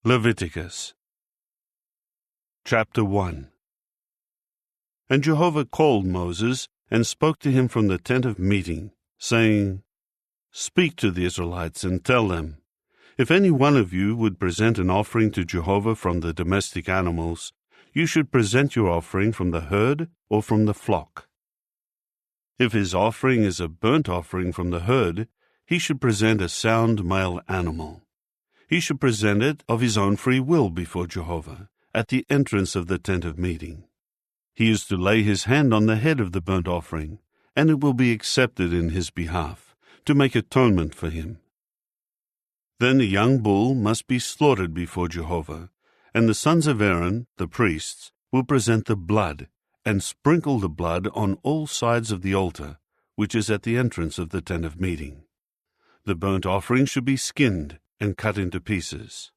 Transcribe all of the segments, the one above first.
Leviticus Chapter 1. And Jehovah called Moses and spoke to him from the tent of meeting, saying, Speak to the Israelites and tell them, if any one of you would present an offering to Jehovah from the domestic animals, you should present your offering from the herd or from the flock. If his offering is a burnt offering from the herd, he should present a sound male animal. He should present it of his own free will before Jehovah, at the entrance of the tent of meeting. He is to lay his hand on the head of the burnt offering, and it will be accepted in his behalf, to make atonement for him. Then a young bull must be slaughtered before Jehovah, and the sons of Aaron, the priests, will present the blood, and sprinkle the blood on all sides of the altar, which is at the entrance of the tent of meeting. The burnt offering should be skinned and cut into pieces.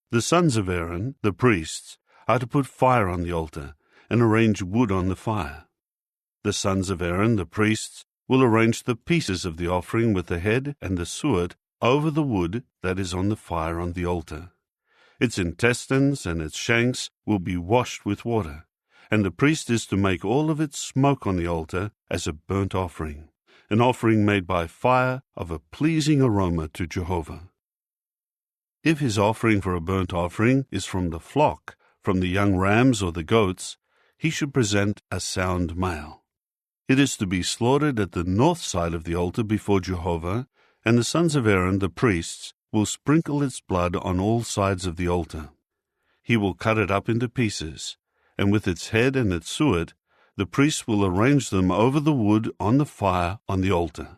The sons of Aaron, the priests, are to put fire on the altar and arrange wood on the fire. The sons of Aaron, the priests, will arrange the pieces of the offering with the head and the suet over the wood that is on the fire on the altar. Its intestines and its shanks will be washed with water, and the priest is to make all of its smoke on the altar as a burnt offering, an offering made by fire of a pleasing aroma to Jehovah. If his offering for a burnt offering is from the flock, from the young rams or the goats, he should present a sound male. It is to be slaughtered at the north side of the altar before Jehovah, and the sons of Aaron, the priests, will sprinkle its blood on all sides of the altar. He will cut it up into pieces, and with its head and its suet, the priest will arrange them over the wood on the fire on the altar.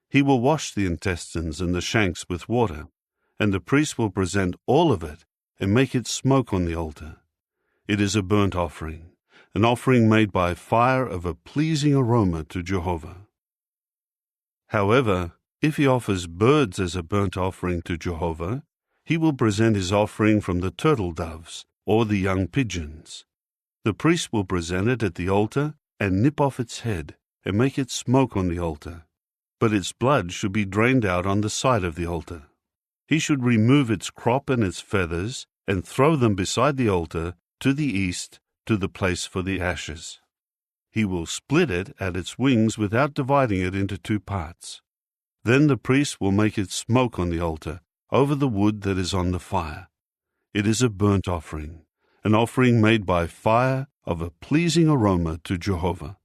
He will wash the intestines and the shanks with water, and the priest will present all of it and make it smoke on the altar. It is a burnt offering, an offering made by fire of a pleasing aroma to Jehovah. However, if he offers birds as a burnt offering to Jehovah, he will present his offering from the turtle doves or the young pigeons. The priest will present it at the altar and nip off its head and make it smoke on the altar, but its blood should be drained out on the side of the altar. He should remove its crop and its feathers and throw them beside the altar to the east to the place for the ashes. He will split it at its wings without dividing it into two parts. Then the priest will make it smoke on the altar over the wood that is on the fire. It is a burnt offering, an offering made by fire of a pleasing aroma to Jehovah.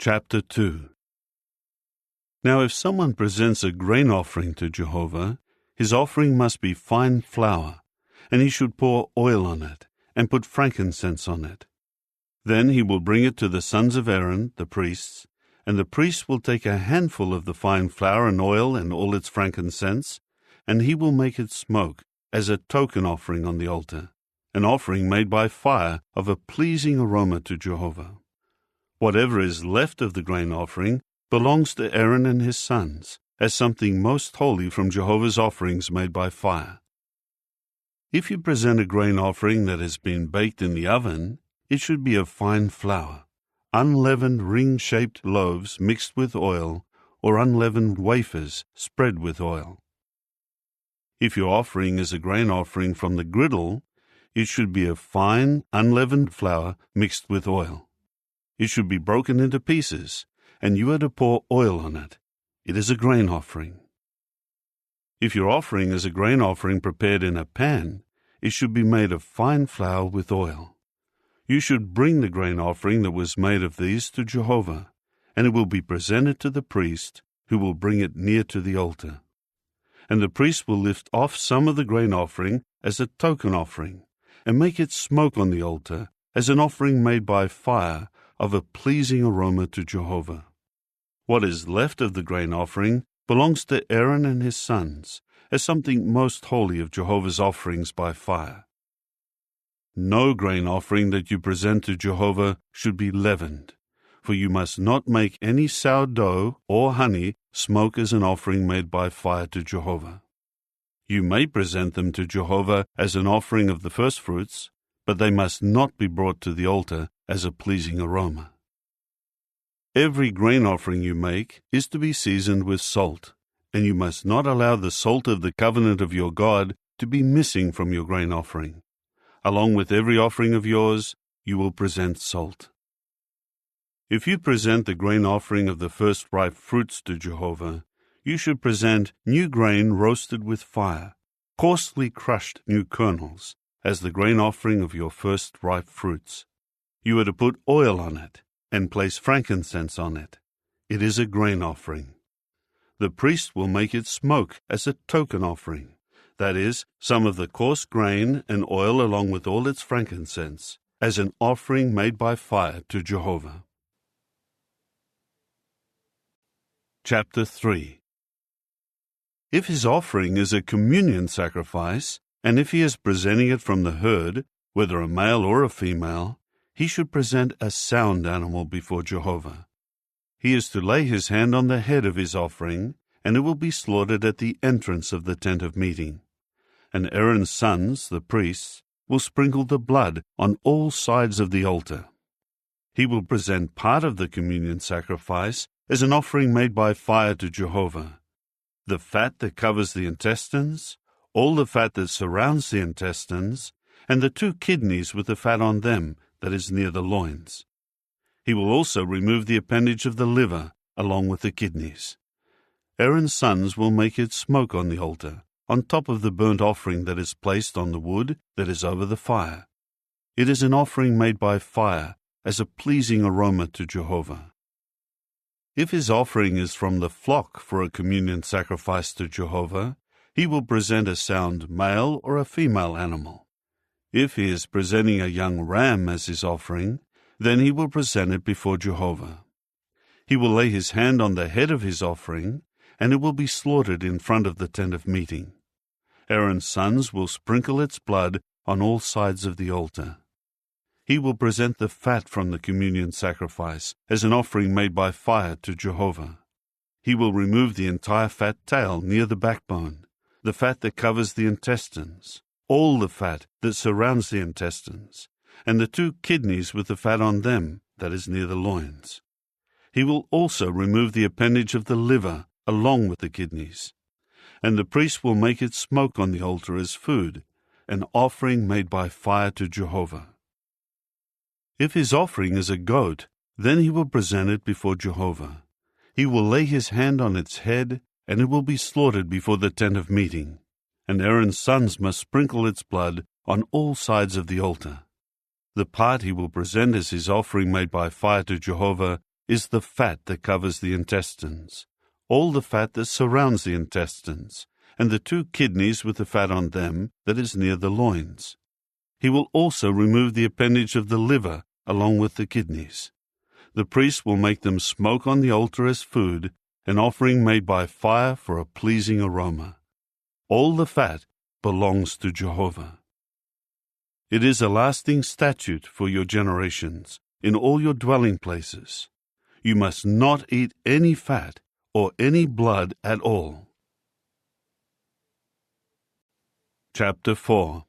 Chapter 2. Now if someone presents a grain offering to Jehovah, his offering must be fine flour, and he should pour oil on it, and put frankincense on it. Then he will bring it to the sons of Aaron, the priests, and the priest will take a handful of the fine flour and oil and all its frankincense, and he will make it smoke as a token offering on the altar, an offering made by fire of a pleasing aroma to Jehovah. Whatever is left of the grain offering belongs to Aaron and his sons, as something most holy from Jehovah's offerings made by fire. If you present a grain offering that has been baked in the oven, it should be of fine flour, unleavened ring-shaped loaves mixed with oil, or unleavened wafers spread with oil. If your offering is a grain offering from the griddle, it should be of fine, unleavened flour mixed with oil. It should be broken into pieces, and you are to pour oil on it. It is a grain offering. If your offering is a grain offering prepared in a pan, it should be made of fine flour with oil. You should bring the grain offering that was made of these to Jehovah, and it will be presented to the priest, who will bring it near to the altar. And the priest will lift off some of the grain offering as a token offering, and make it smoke on the altar as an offering made by fire of a pleasing aroma to Jehovah. What is left of the grain offering belongs to Aaron and his sons, as something most holy of Jehovah's offerings by fire. No grain offering that you present to Jehovah should be leavened, for you must not make any sourdough or honey smoke as an offering made by fire to Jehovah. You may present them to Jehovah as an offering of the firstfruits, but they must not be brought to the altar as a pleasing aroma. Every grain offering you make is to be seasoned with salt, and you must not allow the salt of the covenant of your God to be missing from your grain offering. Along with every offering of yours, you will present salt. If you present the grain offering of the first ripe fruits to Jehovah, you should present new grain roasted with fire, coarsely crushed new kernels, as the grain offering of your first ripe fruits. You are to put oil on it and place frankincense on it. It is a grain offering. The priest will make it smoke as a token offering, that is, some of the coarse grain and oil along with all its frankincense, as an offering made by fire to Jehovah. Chapter 3. If his offering is a communion sacrifice, and if he is presenting it from the herd, whether a male or a female, he should present a sound animal before Jehovah. He is to lay his hand on the head of his offering, and it will be slaughtered at the entrance of the tent of meeting. And Aaron's sons, the priests, will sprinkle the blood on all sides of the altar. He will present part of the communion sacrifice as an offering made by fire to Jehovah. The fat that covers the intestines, all the fat that surrounds the intestines, and the 2 kidneys with the fat on them that is near the loins. He will also remove the appendage of the liver along with the kidneys. Aaron's sons will make it smoke on the altar, on top of the burnt offering that is placed on the wood that is over the fire. It is an offering made by fire as a pleasing aroma to Jehovah. If his offering is from the flock for a communion sacrifice to Jehovah, he will present a sound male or a female animal. If he is presenting a young ram as his offering, then he will present it before Jehovah. He will lay his hand on the head of his offering, and it will be slaughtered in front of the tent of meeting. Aaron's sons will sprinkle its blood on all sides of the altar. He will present the fat from the communion sacrifice as an offering made by fire to Jehovah. He will remove the entire fat tail near the backbone, the fat that covers the intestines, all the fat that surrounds the intestines, and the 2 kidneys with the fat on them that is near the loins. He will also remove the appendage of the liver along with the kidneys. And the priest will make it smoke on the altar as food, an offering made by fire to Jehovah. If his offering is a goat, then he will present it before Jehovah. He will lay his hand on its head, and it will be slaughtered before the tent of meeting. And Aaron's sons must sprinkle its blood on all sides of the altar. The part he will present as his offering made by fire to Jehovah is the fat that covers the intestines, all the fat that surrounds the intestines, and the 2 kidneys with the fat on them that is near the loins. He will also remove the appendage of the liver along with the kidneys. The priest will make them smoke on the altar as food, an offering made by fire for a pleasing aroma. All the fat belongs to Jehovah. It is a lasting statute for your generations in all your dwelling places. You must not eat any fat or any blood at all. Chapter 4.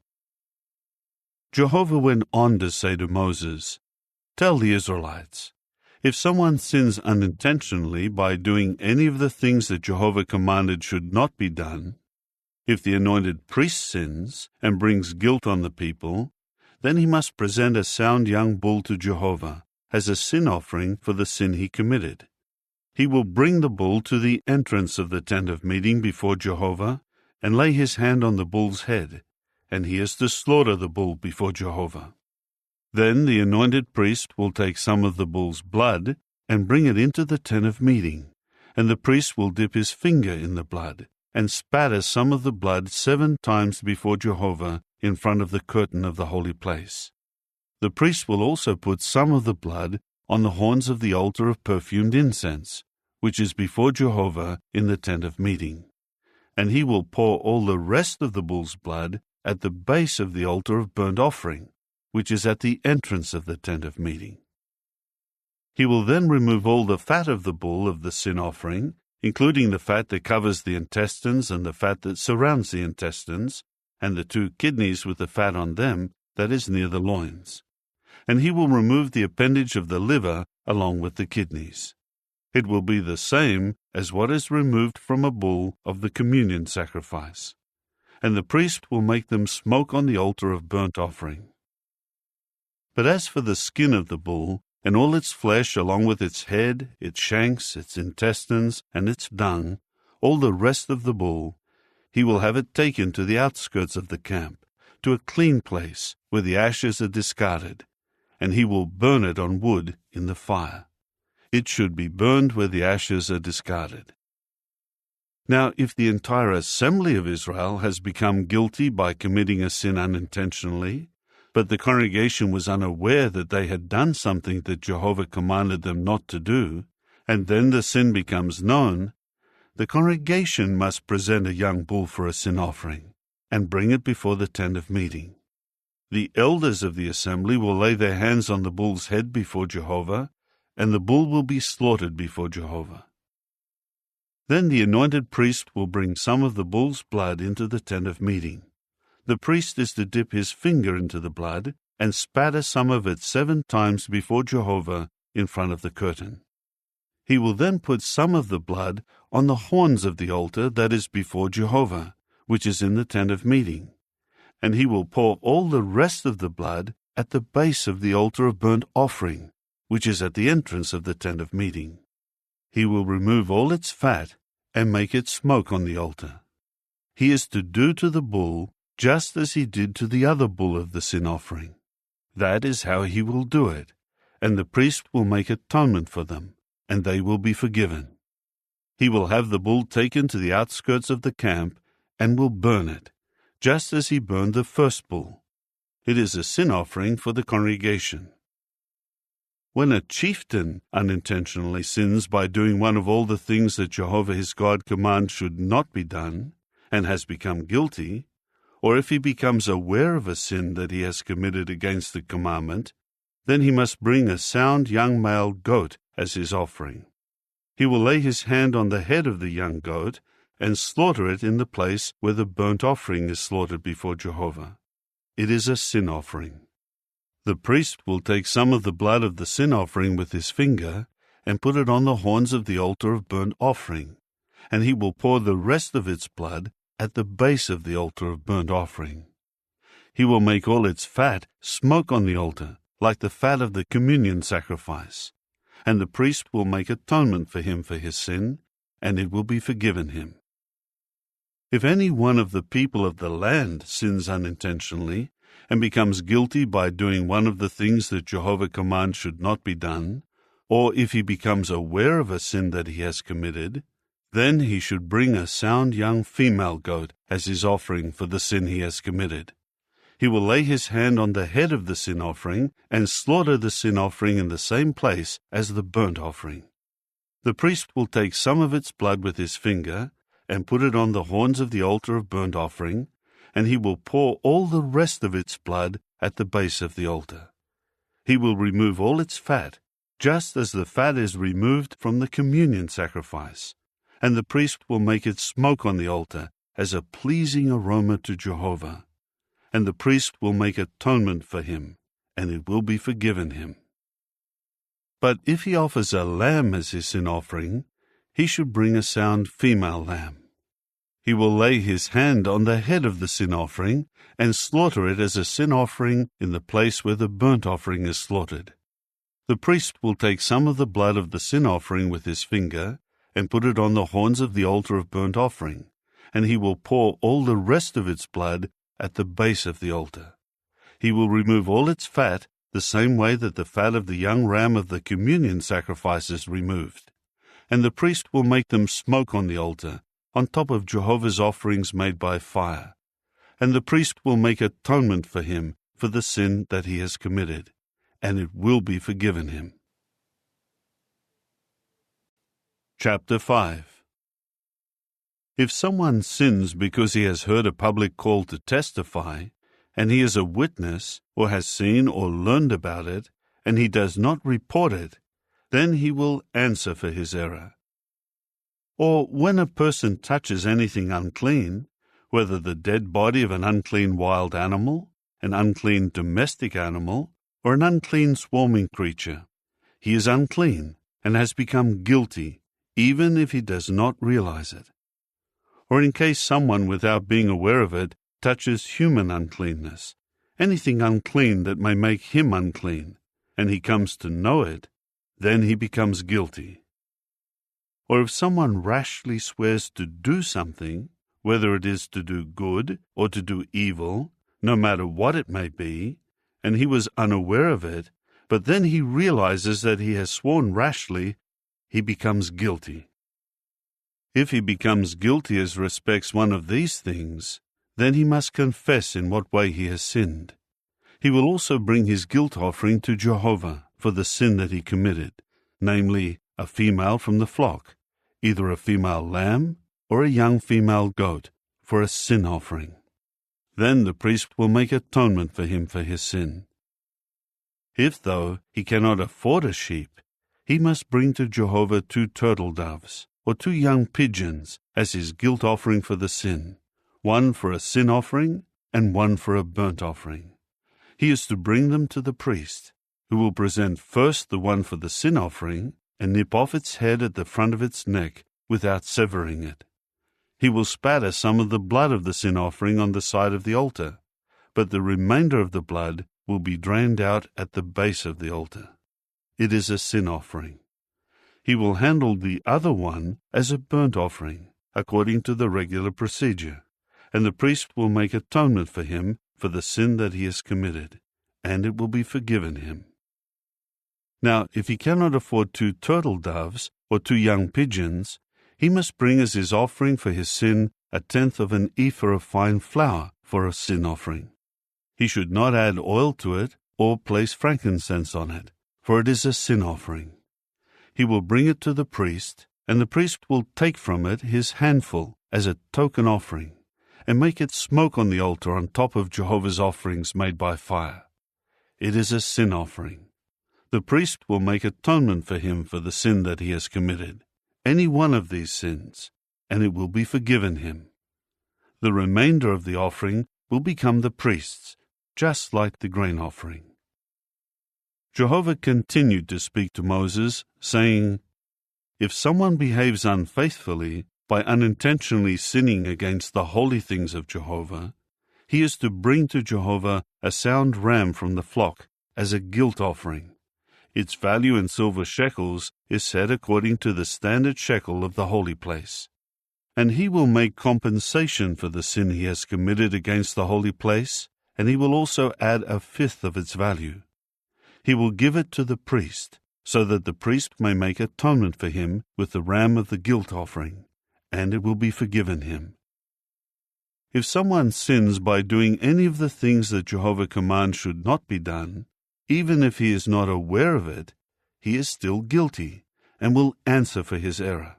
Jehovah went on to say to Moses, "Tell the Israelites, if someone sins unintentionally by doing any of the things that Jehovah commanded should not be done, if the anointed priest sins and brings guilt on the people, then he must present a sound young bull to Jehovah as a sin offering for the sin he committed. He will bring the bull to the entrance of the tent of meeting before Jehovah and lay his hand on the bull's head, and he is to slaughter the bull before Jehovah. Then the anointed priest will take some of the bull's blood and bring it into the tent of meeting, and the priest will dip his finger in the blood and spatter some of the blood 7 times before Jehovah in front of the curtain of the holy place. The priest will also put some of the blood on the horns of the altar of perfumed incense, which is before Jehovah in the tent of meeting. And he will pour all the rest of the bull's blood at the base of the altar of burnt offering, which is at the entrance of the tent of meeting. He will then remove all the fat of the bull of the sin offering, including the fat that covers the intestines and the fat that surrounds the intestines, and the 2 kidneys with the fat on them that is near the loins. And he will remove the appendage of the liver along with the kidneys. It will be the same as what is removed from a bull of the communion sacrifice, and the priest will make them smoke on the altar of burnt offering. But as for the skin of the bull, and all its flesh along with its head, its shanks, its intestines, and its dung, all the rest of the bull, he will have it taken to the outskirts of the camp, to a clean place where the ashes are discarded, and he will burn it on wood in the fire. It should be burned where the ashes are discarded. Now, if the entire assembly of Israel has become guilty by committing a sin unintentionally, but the congregation was unaware that they had done something that Jehovah commanded them not to do, and then the sin becomes known, the congregation must present a young bull for a sin offering, and bring it before the tent of meeting. The elders of the assembly will lay their hands on the bull's head before Jehovah, and the bull will be slaughtered before Jehovah. Then the anointed priest will bring some of the bull's blood into the tent of meeting. The priest is to dip his finger into the blood and spatter some of it 7 times before Jehovah in front of the curtain. He will then put some of the blood on the horns of the altar that is before Jehovah, which is in the tent of meeting, and he will pour all the rest of the blood at the base of the altar of burnt offering, which is at the entrance of the tent of meeting. He will remove all its fat and make it smoke on the altar. He is to do to the bull just as he did to the other bull of the sin offering. That is how he will do it, and the priest will make atonement for them, and they will be forgiven. He will have the bull taken to the outskirts of the camp and will burn it, just as he burned the first bull. It is a sin offering for the congregation. When a chieftain unintentionally sins by doing one of all the things that Jehovah his God commands should not be done, and has become guilty, or if he becomes aware of a sin that he has committed against the commandment, then he must bring a sound young male goat as his offering. He will lay his hand on the head of the young goat and slaughter it in the place where the burnt offering is slaughtered before Jehovah. It is a sin offering. The priest will take some of the blood of the sin offering with his finger and put it on the horns of the altar of burnt offering, and he will pour the rest of its blood at the base of the altar of burnt offering. He will make all its fat smoke on the altar, like the fat of the communion sacrifice, and the priest will make atonement for him for his sin, and it will be forgiven him. If any one of the people of the land sins unintentionally, and becomes guilty by doing one of the things that Jehovah commands should not be done, or if he becomes aware of a sin that he has committed, then he should bring a sound young female goat as his offering for the sin he has committed. He will lay his hand on the head of the sin offering and slaughter the sin offering in the same place as the burnt offering. The priest will take some of its blood with his finger and put it on the horns of the altar of burnt offering, and he will pour all the rest of its blood at the base of the altar. He will remove all its fat, just as the fat is removed from the communion sacrifice, and the priest will make it smoke on the altar as a pleasing aroma to Jehovah. And the priest will make atonement for him, and it will be forgiven him. But if he offers a lamb as his sin offering, he should bring a sound female lamb. He will lay his hand on the head of the sin offering and slaughter it as a sin offering in the place where the burnt offering is slaughtered. The priest will take some of the blood of the sin offering with his finger and put it on the horns of the altar of burnt offering, and he will pour all the rest of its blood at the base of the altar. He will remove all its fat the same way that the fat of the young ram of the communion sacrifice is removed, and the priest will make them smoke on the altar, on top of Jehovah's offerings made by fire, and the priest will make atonement for him for the sin that he has committed, and it will be forgiven him. Chapter 5. If someone sins because he has heard a public call to testify, and he is a witness, or has seen or learned about it, and he does not report it, then he will answer for his error. Or when a person touches anything unclean, whether the dead body of an unclean wild animal, an unclean domestic animal, or an unclean swarming creature, he is unclean, and has become guilty, even if he does not realize it. Or in case someone, without being aware of it, touches human uncleanness, anything unclean that may make him unclean, and he comes to know it, then he becomes guilty. Or if someone rashly swears to do something, whether it is to do good or to do evil, no matter what it may be, and he was unaware of it, but then he realizes that he has sworn rashly, he becomes guilty. If he becomes guilty as respects one of these things, then he must confess in what way he has sinned. He will also bring his guilt offering to Jehovah for the sin that he committed, namely, a female from the flock, either a female lamb or a young female goat, for a sin offering. Then the priest will make atonement for him for his sin. If, though, he cannot afford a sheep, he must bring to Jehovah 2 turtle doves, or 2 young pigeons, as his guilt offering for the sin, one for a sin offering and one for a burnt offering. He is to bring them to the priest, who will present first the one for the sin offering and nip off its head at the front of its neck without severing it. He will spatter some of the blood of the sin offering on the side of the altar, but the remainder of the blood will be drained out at the base of the altar. It is a sin offering. He will handle the other one as a burnt offering, according to the regular procedure, and the priest will make atonement for him for the sin that he has committed, and it will be forgiven him. Now, if he cannot afford 2 turtle doves or 2 young pigeons, he must bring as his offering for his sin 1/10 of an ephah of fine flour for a sin offering. He should not add oil to it or place frankincense on it, for it is a sin offering. He will bring it to the priest, and the priest will take from it his handful as a token offering, and make it smoke on the altar on top of Jehovah's offerings made by fire. It is a sin offering. The priest will make atonement for him for the sin that he has committed, any one of these sins, and it will be forgiven him. The remainder of the offering will become the priest's, just like the grain offering. Jehovah continued to speak to Moses, saying, If someone behaves unfaithfully by unintentionally sinning against the holy things of Jehovah, he is to bring to Jehovah a sound ram from the flock as a guilt offering. Its value in silver shekels is set according to the standard shekel of the holy place. And he will make compensation for the sin he has committed against the holy place, and he will also add 1/5 of its value. He will give it to the priest, so that the priest may make atonement for him with the ram of the guilt offering, and it will be forgiven him. If someone sins by doing any of the things that Jehovah commands should not be done, even if he is not aware of it, he is still guilty and will answer for his error.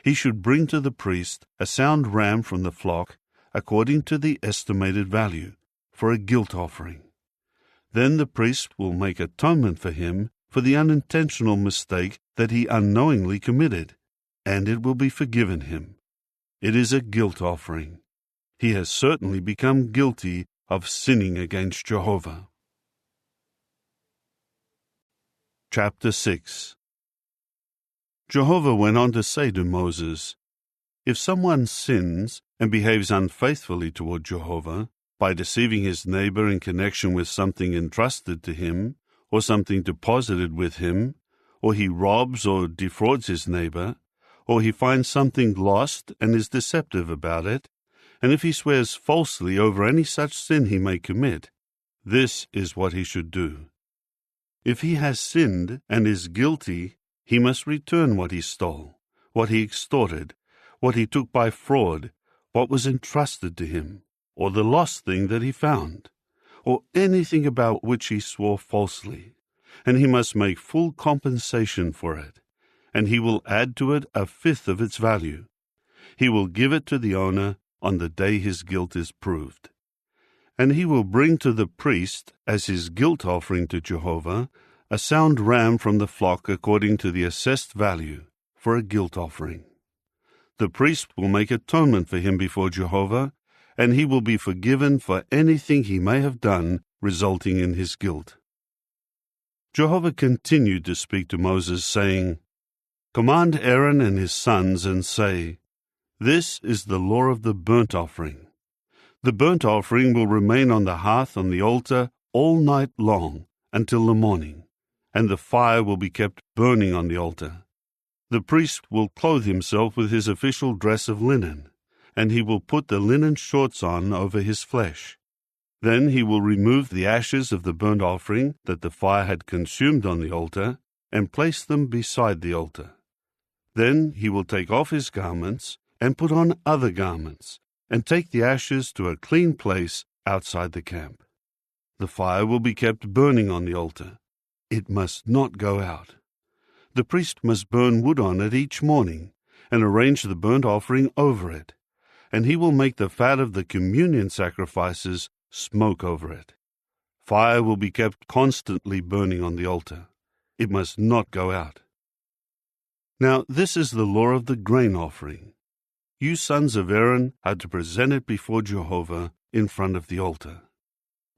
He should bring to the priest a sound ram from the flock according to the estimated value, for a guilt offering. Then the priest will make atonement for him for the unintentional mistake that he unknowingly committed, and it will be forgiven him. It is a guilt offering. He has certainly become guilty of sinning against Jehovah. Chapter 6. Jehovah went on to say to Moses, If someone sins and behaves unfaithfully toward Jehovah, by deceiving his neighbor in connection with something entrusted to him, or something deposited with him, or he robs or defrauds his neighbor, or he finds something lost and is deceptive about it, and if he swears falsely over any such sin he may commit, this is what he should do. If he has sinned and is guilty, he must return what he stole, what he extorted, what he took by fraud, what was entrusted to him, or the lost thing that he found, or anything about which he swore falsely, and he must make full compensation for it, and he will add to it 1/5 of its value. He will give it to the owner on the day his guilt is proved. And he will bring to the priest, as his guilt offering to Jehovah, a sound ram from the flock according to the assessed value, for a guilt offering. The priest will make atonement for him before Jehovah, and he will be forgiven for anything he may have done resulting in his guilt. Jehovah continued to speak to Moses, saying, Command Aaron and his sons and say, This is the law of the burnt offering. The burnt offering will remain on the hearth on the altar all night long until the morning, and the fire will be kept burning on the altar. The priest will clothe himself with his official dress of linen, and he will put the linen shorts on over his flesh. Then he will remove the ashes of the burnt offering that the fire had consumed on the altar, and place them beside the altar. Then he will take off his garments and put on other garments, and take the ashes to a clean place outside the camp. The fire will be kept burning on the altar. It must not go out. The priest must burn wood on it each morning, and arrange the burnt offering over it, and he will make the fat of the communion sacrifices smoke over it. Fire will be kept constantly burning on the altar. It must not go out. Now this is the law of the grain offering. You sons of Aaron are to present it before Jehovah in front of the altar.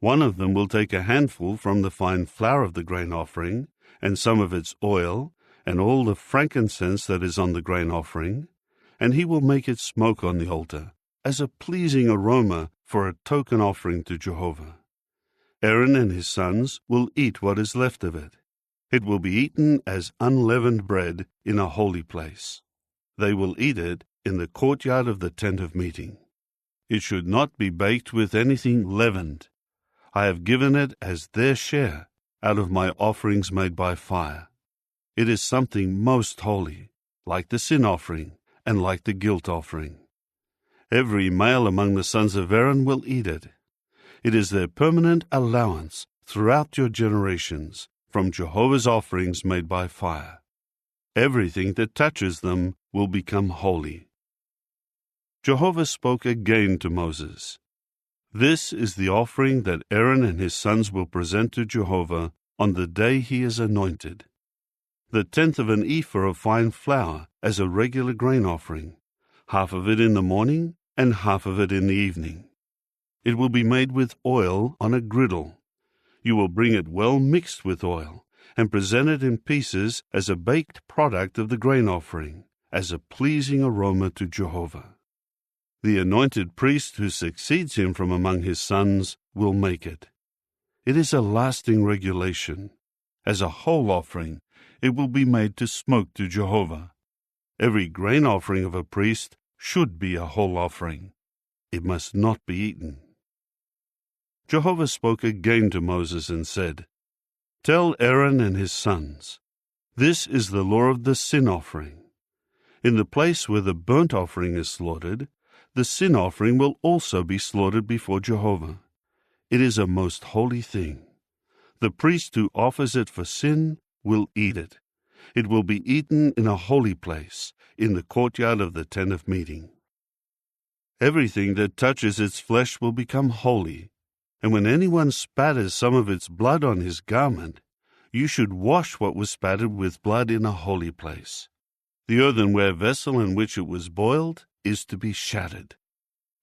One of them will take a handful from the fine flour of the grain offering, and some of its oil, and all the frankincense that is on the grain offering, and he will make it smoke on the altar, as a pleasing aroma for a token offering to Jehovah. Aaron and his sons will eat what is left of it. It will be eaten as unleavened bread in a holy place. They will eat it in the courtyard of the tent of meeting. It should not be baked with anything leavened. I have given it as their share out of my offerings made by fire. It is something most holy, like the sin offering and like the guilt offering. Every male among the sons of Aaron will eat it. It is their permanent allowance throughout your generations from Jehovah's offerings made by fire. Everything that touches them will become holy. Jehovah spoke again to Moses. This is the offering that Aaron and his sons will present to Jehovah on the day he is anointed. The 1/10 of an ephah of fine flour as a regular grain offering, half of it in the morning and half of it in the evening. It will be made with oil on a griddle. You will bring it well mixed with oil and present it in pieces as a baked product of the grain offering, as a pleasing aroma to Jehovah. The anointed priest who succeeds him from among his sons will make it. It is a lasting regulation. As a whole offering, it will be made to smoke to Jehovah. Every grain offering of a priest should be a whole offering. It must not be eaten. Jehovah spoke again to Moses and said, Tell Aaron and his sons, this is the law of the sin offering. In the place where the burnt offering is slaughtered, the sin offering will also be slaughtered before Jehovah. It is a most holy thing. The priest who offers it for sin will eat it. It will be eaten in a holy place, in the courtyard of the tent of meeting. Everything that touches its flesh will become holy, and when anyone spatters some of its blood on his garment, you should wash what was spattered with blood in a holy place. The earthenware vessel in which it was boiled is to be shattered.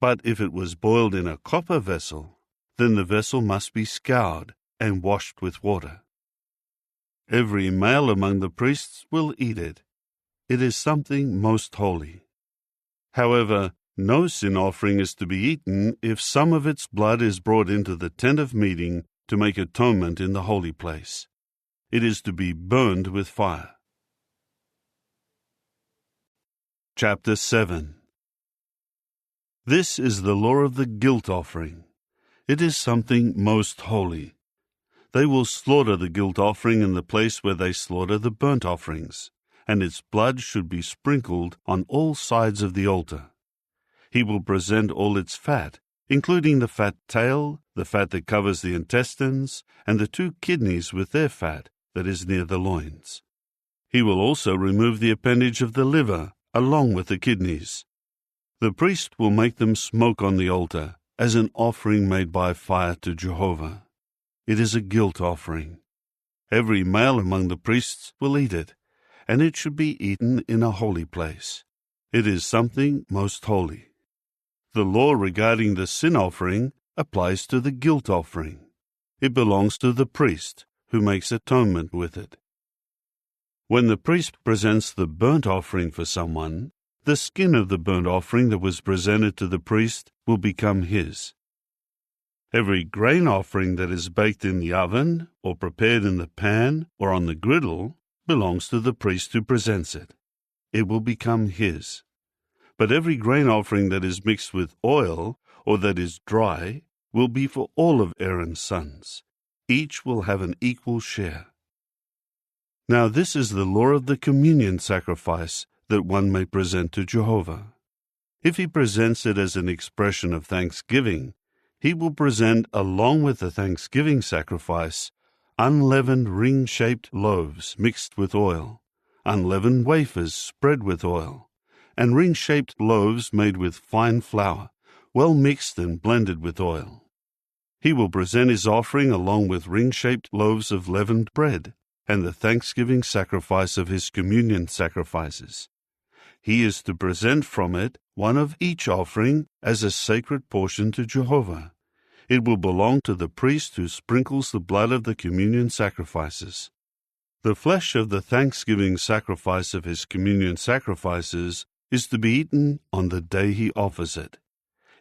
But if it was boiled in a copper vessel, then the vessel must be scoured and washed with water. Every male among the priests will eat it. It is something most holy. However, no sin offering is to be eaten if some of its blood is brought into the tent of meeting to make atonement in the holy place. It is to be burned with fire. Chapter 7. This is the law of the guilt offering. It is something most holy. They will slaughter the guilt offering in the place where they slaughter the burnt offerings, and its blood should be sprinkled on all sides of the altar. He will present all its fat, including the fat tail, the fat that covers the intestines, and the 2 kidneys with their fat that is near the loins. He will also remove the appendage of the liver, along with the kidneys. The priest will make them smoke on the altar as an offering made by fire to Jehovah. It is a guilt offering. Every male among the priests will eat it, and it should be eaten in a holy place. It is something most holy. The law regarding the sin offering applies to the guilt offering. It belongs to the priest, who makes atonement with it. When the priest presents the burnt offering for someone, the skin of the burnt offering that was presented to the priest will become his. Every grain offering that is baked in the oven or prepared in the pan or on the griddle belongs to the priest who presents it. It will become his. But every grain offering that is mixed with oil or that is dry will be for all of Aaron's sons. Each will have an equal share. Now this is the law of the communion sacrifice that one may present to Jehovah. If he presents it as an expression of thanksgiving, he will present along with the thanksgiving sacrifice unleavened ring-shaped loaves mixed with oil, unleavened wafers spread with oil, and ring-shaped loaves made with fine flour, well mixed and blended with oil. He will present his offering along with ring-shaped loaves of leavened bread, and the thanksgiving sacrifice of his communion sacrifices. He is to present from it one of each offering as a sacred portion to Jehovah. It will belong to the priest who sprinkles the blood of the communion sacrifices. The flesh of the thanksgiving sacrifice of his communion sacrifices is to be eaten on the day he offers it.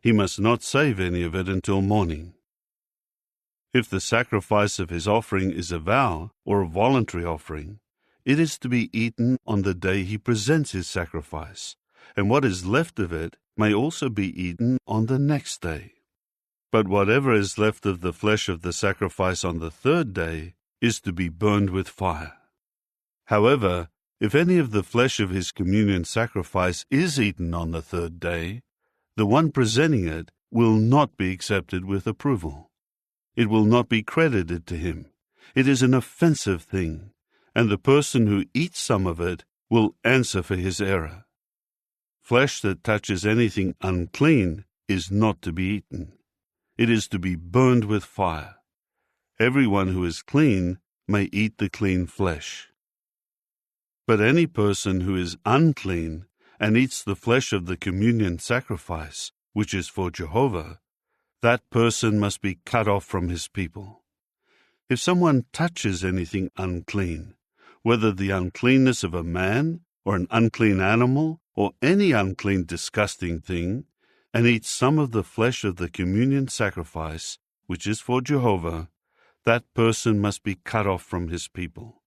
He must not save any of it until morning. If the sacrifice of his offering is a vow or a voluntary offering, it is to be eaten on the day he presents his sacrifice, and what is left of it may also be eaten on the next day. But whatever is left of the flesh of the sacrifice on the third day is to be burned with fire. However, if any of the flesh of his communion sacrifice is eaten on the third day, the one presenting it will not be accepted with approval. It will not be credited to him. It is an offensive thing, and the person who eats some of it will answer for his error. Flesh that touches anything unclean is not to be eaten. It is to be burned with fire. Everyone who is clean may eat the clean flesh. But any person who is unclean and eats the flesh of the communion sacrifice, which is for Jehovah, that person must be cut off from his people. If someone touches anything unclean, whether the uncleanness of a man or an unclean animal or any unclean disgusting thing, and eats some of the flesh of the communion sacrifice, which is for Jehovah, that person must be cut off from his people.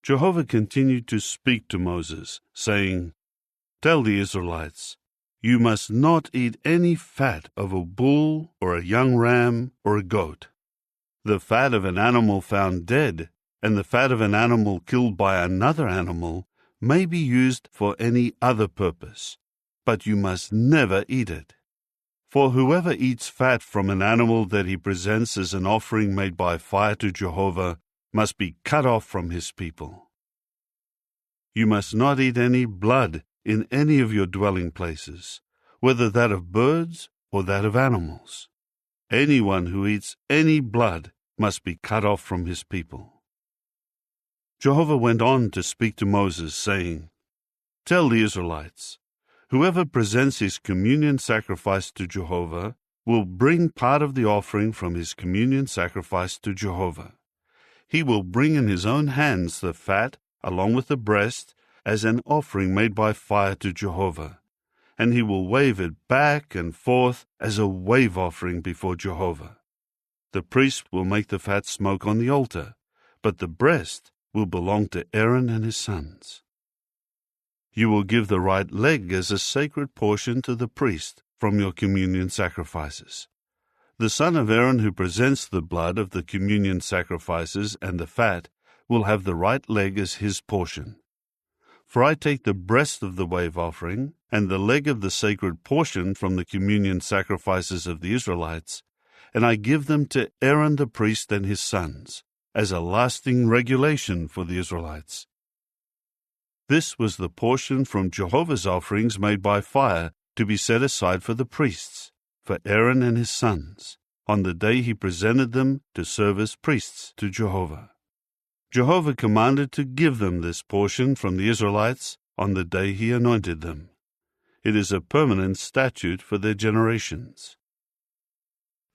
Jehovah continued to speak to Moses, saying, "Tell the Israelites, you must not eat any fat of a bull or a young ram or a goat. The fat of an animal found dead and the fat of an animal killed by another animal may be used for any other purpose, but you must never eat it. For whoever eats fat from an animal that he presents as an offering made by fire to Jehovah must be cut off from his people. You must not eat any blood in any of your dwelling places, whether that of birds or that of animals. Anyone who eats any blood must be cut off from his people." Jehovah went on to speak to Moses, saying, "Tell the Israelites, whoever presents his communion sacrifice to Jehovah will bring part of the offering from his communion sacrifice to Jehovah. He will bring in his own hands the fat along with the breast as an offering made by fire to Jehovah, and he will wave it back and forth as a wave offering before Jehovah. The priest will make the fat smoke on the altar, but the breast will belong to Aaron and his sons. You will give the right leg as a sacred portion to the priest from your communion sacrifices. The son of Aaron who presents the blood of the communion sacrifices and the fat will have the right leg as his portion. For I take the breast of the wave offering and the leg of the sacred portion from the communion sacrifices of the Israelites, and I give them to Aaron the priest and his sons, as a lasting regulation for the Israelites. This was the portion from Jehovah's offerings made by fire to be set aside for the priests, for Aaron and his sons, on the day he presented them to serve as priests to Jehovah. Jehovah commanded to give them this portion from the Israelites on the day he anointed them. It is a permanent statute for their generations.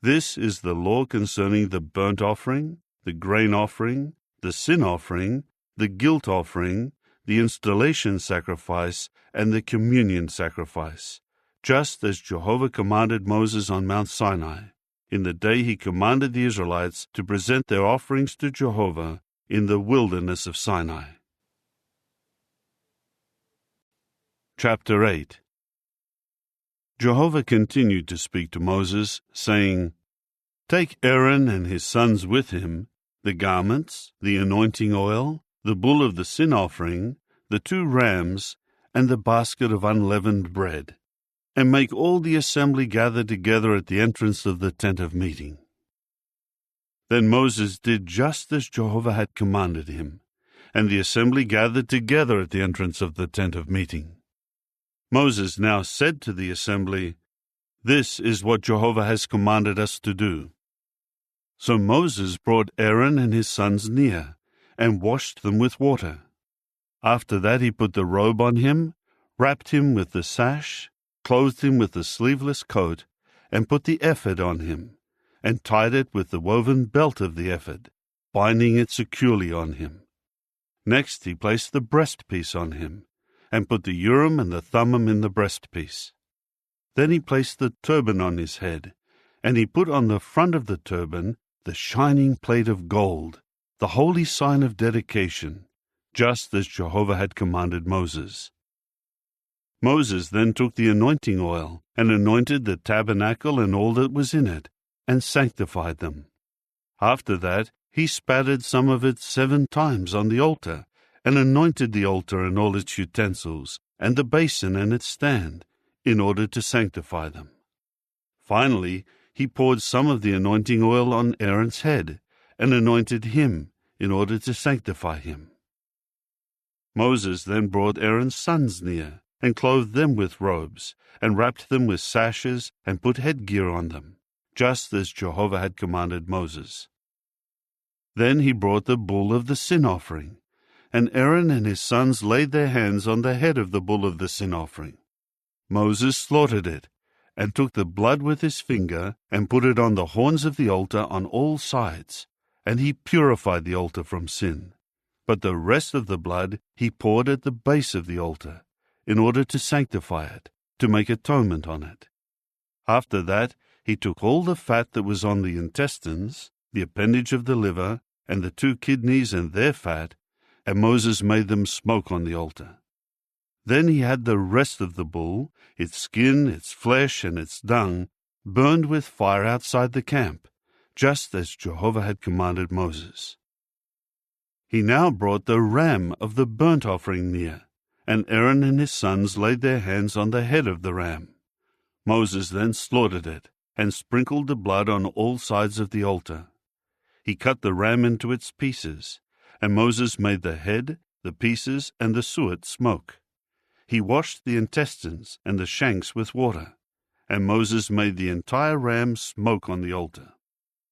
This is the law concerning the burnt offering, the grain offering, the sin offering, the guilt offering, the installation sacrifice, and the communion sacrifice, just as Jehovah commanded Moses on Mount Sinai, in the day he commanded the Israelites to present their offerings to Jehovah in the wilderness of Sinai. Chapter 8. Jehovah continued to speak to Moses, saying, "Take Aaron and his sons with him, the garments, the anointing oil, the bull of the sin offering, the 2 rams, and the basket of unleavened bread, and make all the assembly gather together at the entrance of the tent of meeting." Then Moses did just as Jehovah had commanded him, and the assembly gathered together at the entrance of the tent of meeting. Moses now said to the assembly, "This is what Jehovah has commanded us to do." So Moses brought Aaron and his sons near, and washed them with water. After that he put the robe on him, wrapped him with the sash, clothed him with the sleeveless coat, and put the ephod on him, and tied it with the woven belt of the ephod, binding it securely on him. Next he placed the breastpiece on him, and put the Urim and the Thummim in the breastpiece. Then he placed the turban on his head, and he put on the front of the turban the shining plate of gold, the holy sign of dedication, just as Jehovah had commanded Moses. Moses then took the anointing oil, and anointed the tabernacle and all that was in it, and sanctified them. After that he spattered some of it 7 times on the altar, and anointed the altar and all its utensils, and the basin and its stand, in order to sanctify them. Finally, he poured some of the anointing oil on Aaron's head, and anointed him, in order to sanctify him. Moses then brought Aaron's sons near, and clothed them with robes, and wrapped them with sashes, and put headgear on them, just as Jehovah had commanded Moses. Then he brought the bull of the sin offering, and Aaron and his sons laid their hands on the head of the bull of the sin offering. Moses slaughtered it, and took the blood with his finger, and put it on the horns of the altar on all sides, and he purified the altar from sin. But the rest of the blood he poured at the base of the altar, in order to sanctify it, to make atonement on it. After that he took all the fat that was on the intestines, the appendage of the liver, and the 2 kidneys and their fat, and Moses made them smoke on the altar. Then he had the rest of the bull, its skin, its flesh, and its dung, burned with fire outside the camp, just as Jehovah had commanded Moses. He now brought the ram of the burnt offering near, and Aaron and his sons laid their hands on the head of the ram. Moses then slaughtered it, and sprinkled the blood on all sides of the altar. He cut the ram into its pieces, and Moses made the head, the pieces, and the suet smoke. He washed the intestines and the shanks with water, and Moses made the entire ram smoke on the altar.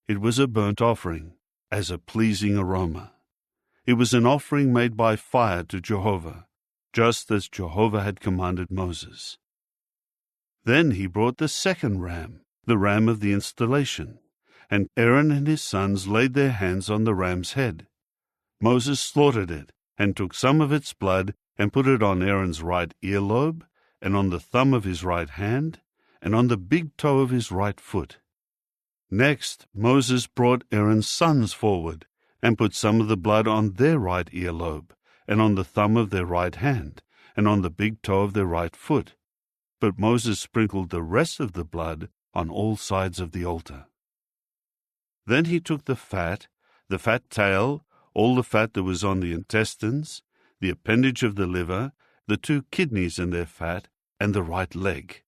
It was a burnt offering, as a pleasing aroma. It was an offering made by fire to Jehovah, just as Jehovah had commanded Moses. Then he brought the second ram, the ram of the installation, and Aaron and his sons laid their hands on the ram's head. Moses slaughtered it, and took some of its blood, and put it on Aaron's right earlobe, and on the thumb of his right hand, and on the big toe of his right foot. Next Moses brought Aaron's sons forward, and put some of the blood on their right earlobe, and on the thumb of their right hand, and on the big toe of their right foot. But Moses sprinkled the rest of the blood on all sides of the altar. Then he took the fat tail, all the fat that was on the intestines, the appendage of the liver, the 2 kidneys and their fat, and the right leg.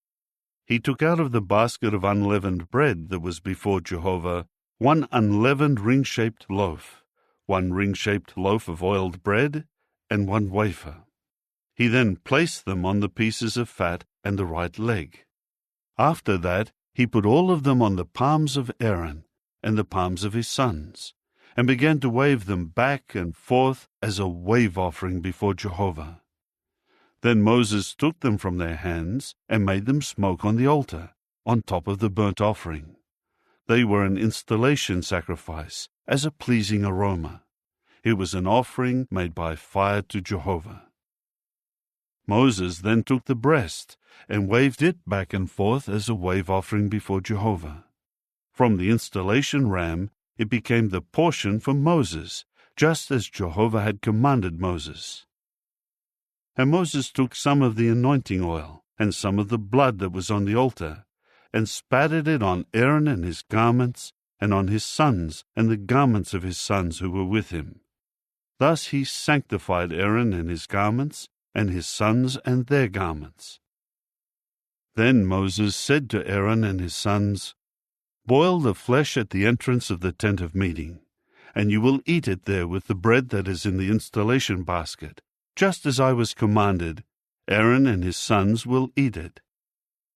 He took out of the basket of unleavened bread that was before Jehovah 1 unleavened ring-shaped loaf, 1 ring-shaped loaf of oiled bread, and 1 wafer. He then placed them on the pieces of fat and the right leg. After that he put all of them on the palms of Aaron and the palms of his sons, and began to wave them back and forth as a wave offering before Jehovah. Then Moses took them from their hands and made them smoke on the altar, on top of the burnt offering. They were an installation sacrifice, as a pleasing aroma. It was an offering made by fire to Jehovah. Moses then took the breast and waved it back and forth as a wave offering before Jehovah. From the installation ram, it became the portion for Moses, just as Jehovah had commanded Moses. And Moses took some of the anointing oil and some of the blood that was on the altar, and spattered it on Aaron and his garments, and on his sons and the garments of his sons who were with him. Thus he sanctified Aaron and his garments, and his sons and their garments. Then Moses said to Aaron and his sons, "Boil the flesh at the entrance of the tent of meeting, and you will eat it there with the bread that is in the installation basket. Just as I was commanded, Aaron and his sons will eat it.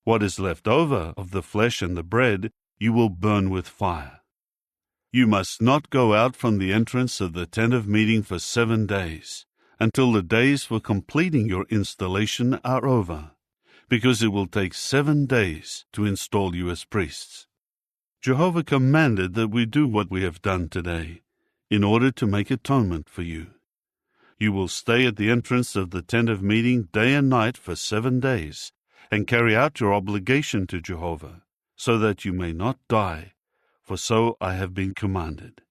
What is left over of the flesh and the bread you will burn with fire. You must not go out from the entrance of the tent of meeting for 7 days, until the days for completing your installation are over, because it will take 7 days to install you as priests. Jehovah commanded that we do what we have done today, in order to make atonement for you. You will stay at the entrance of the tent of meeting day and night for 7 days, and carry out your obligation to Jehovah, so that you may not die, for so I have been commanded."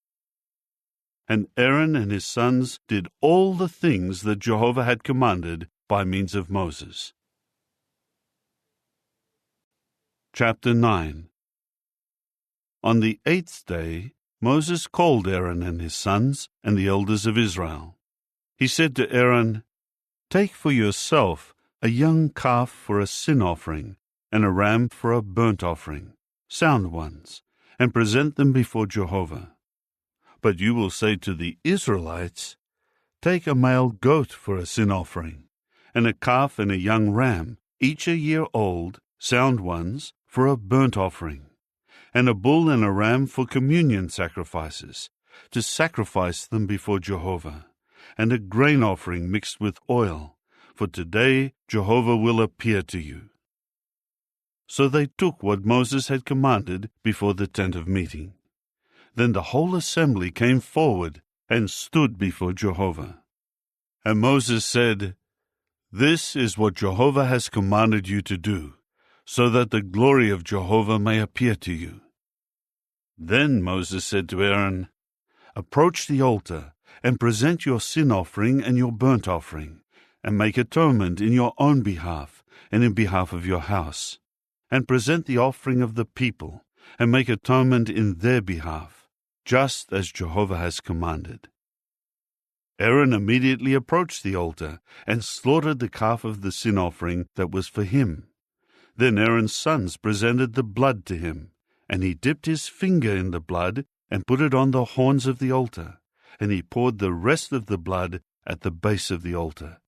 And Aaron and his sons did all the things that Jehovah had commanded by means of Moses. Chapter 9. On the 8th day, Moses called Aaron and his sons and the elders of Israel. He said to Aaron, "Take for yourself a young calf for a sin offering, and a ram for a burnt offering, sound ones, and present them before Jehovah. But you will say to the Israelites, 'Take a male goat for a sin offering, and a calf and a young ram, each a year old, sound ones, for a burnt offering, and a bull and a ram for communion sacrifices, to sacrifice them before Jehovah, and a grain offering mixed with oil, for today Jehovah will appear to you.'" So they took what Moses had commanded before the tent of meeting. Then the whole assembly came forward and stood before Jehovah. And Moses said, "This is what Jehovah has commanded you to do, so that the glory of Jehovah may appear to you." Then Moses said to Aaron, "Approach the altar, and present your sin offering and your burnt offering, and make atonement in your own behalf and in behalf of your house, and present the offering of the people, and make atonement in their behalf, just as Jehovah has commanded." Aaron immediately approached the altar and slaughtered the calf of the sin offering that was for him. Then Aaron's sons presented the blood to him, and he dipped his finger in the blood and put it on the horns of the altar, and he poured the rest of the blood at the base of the altar.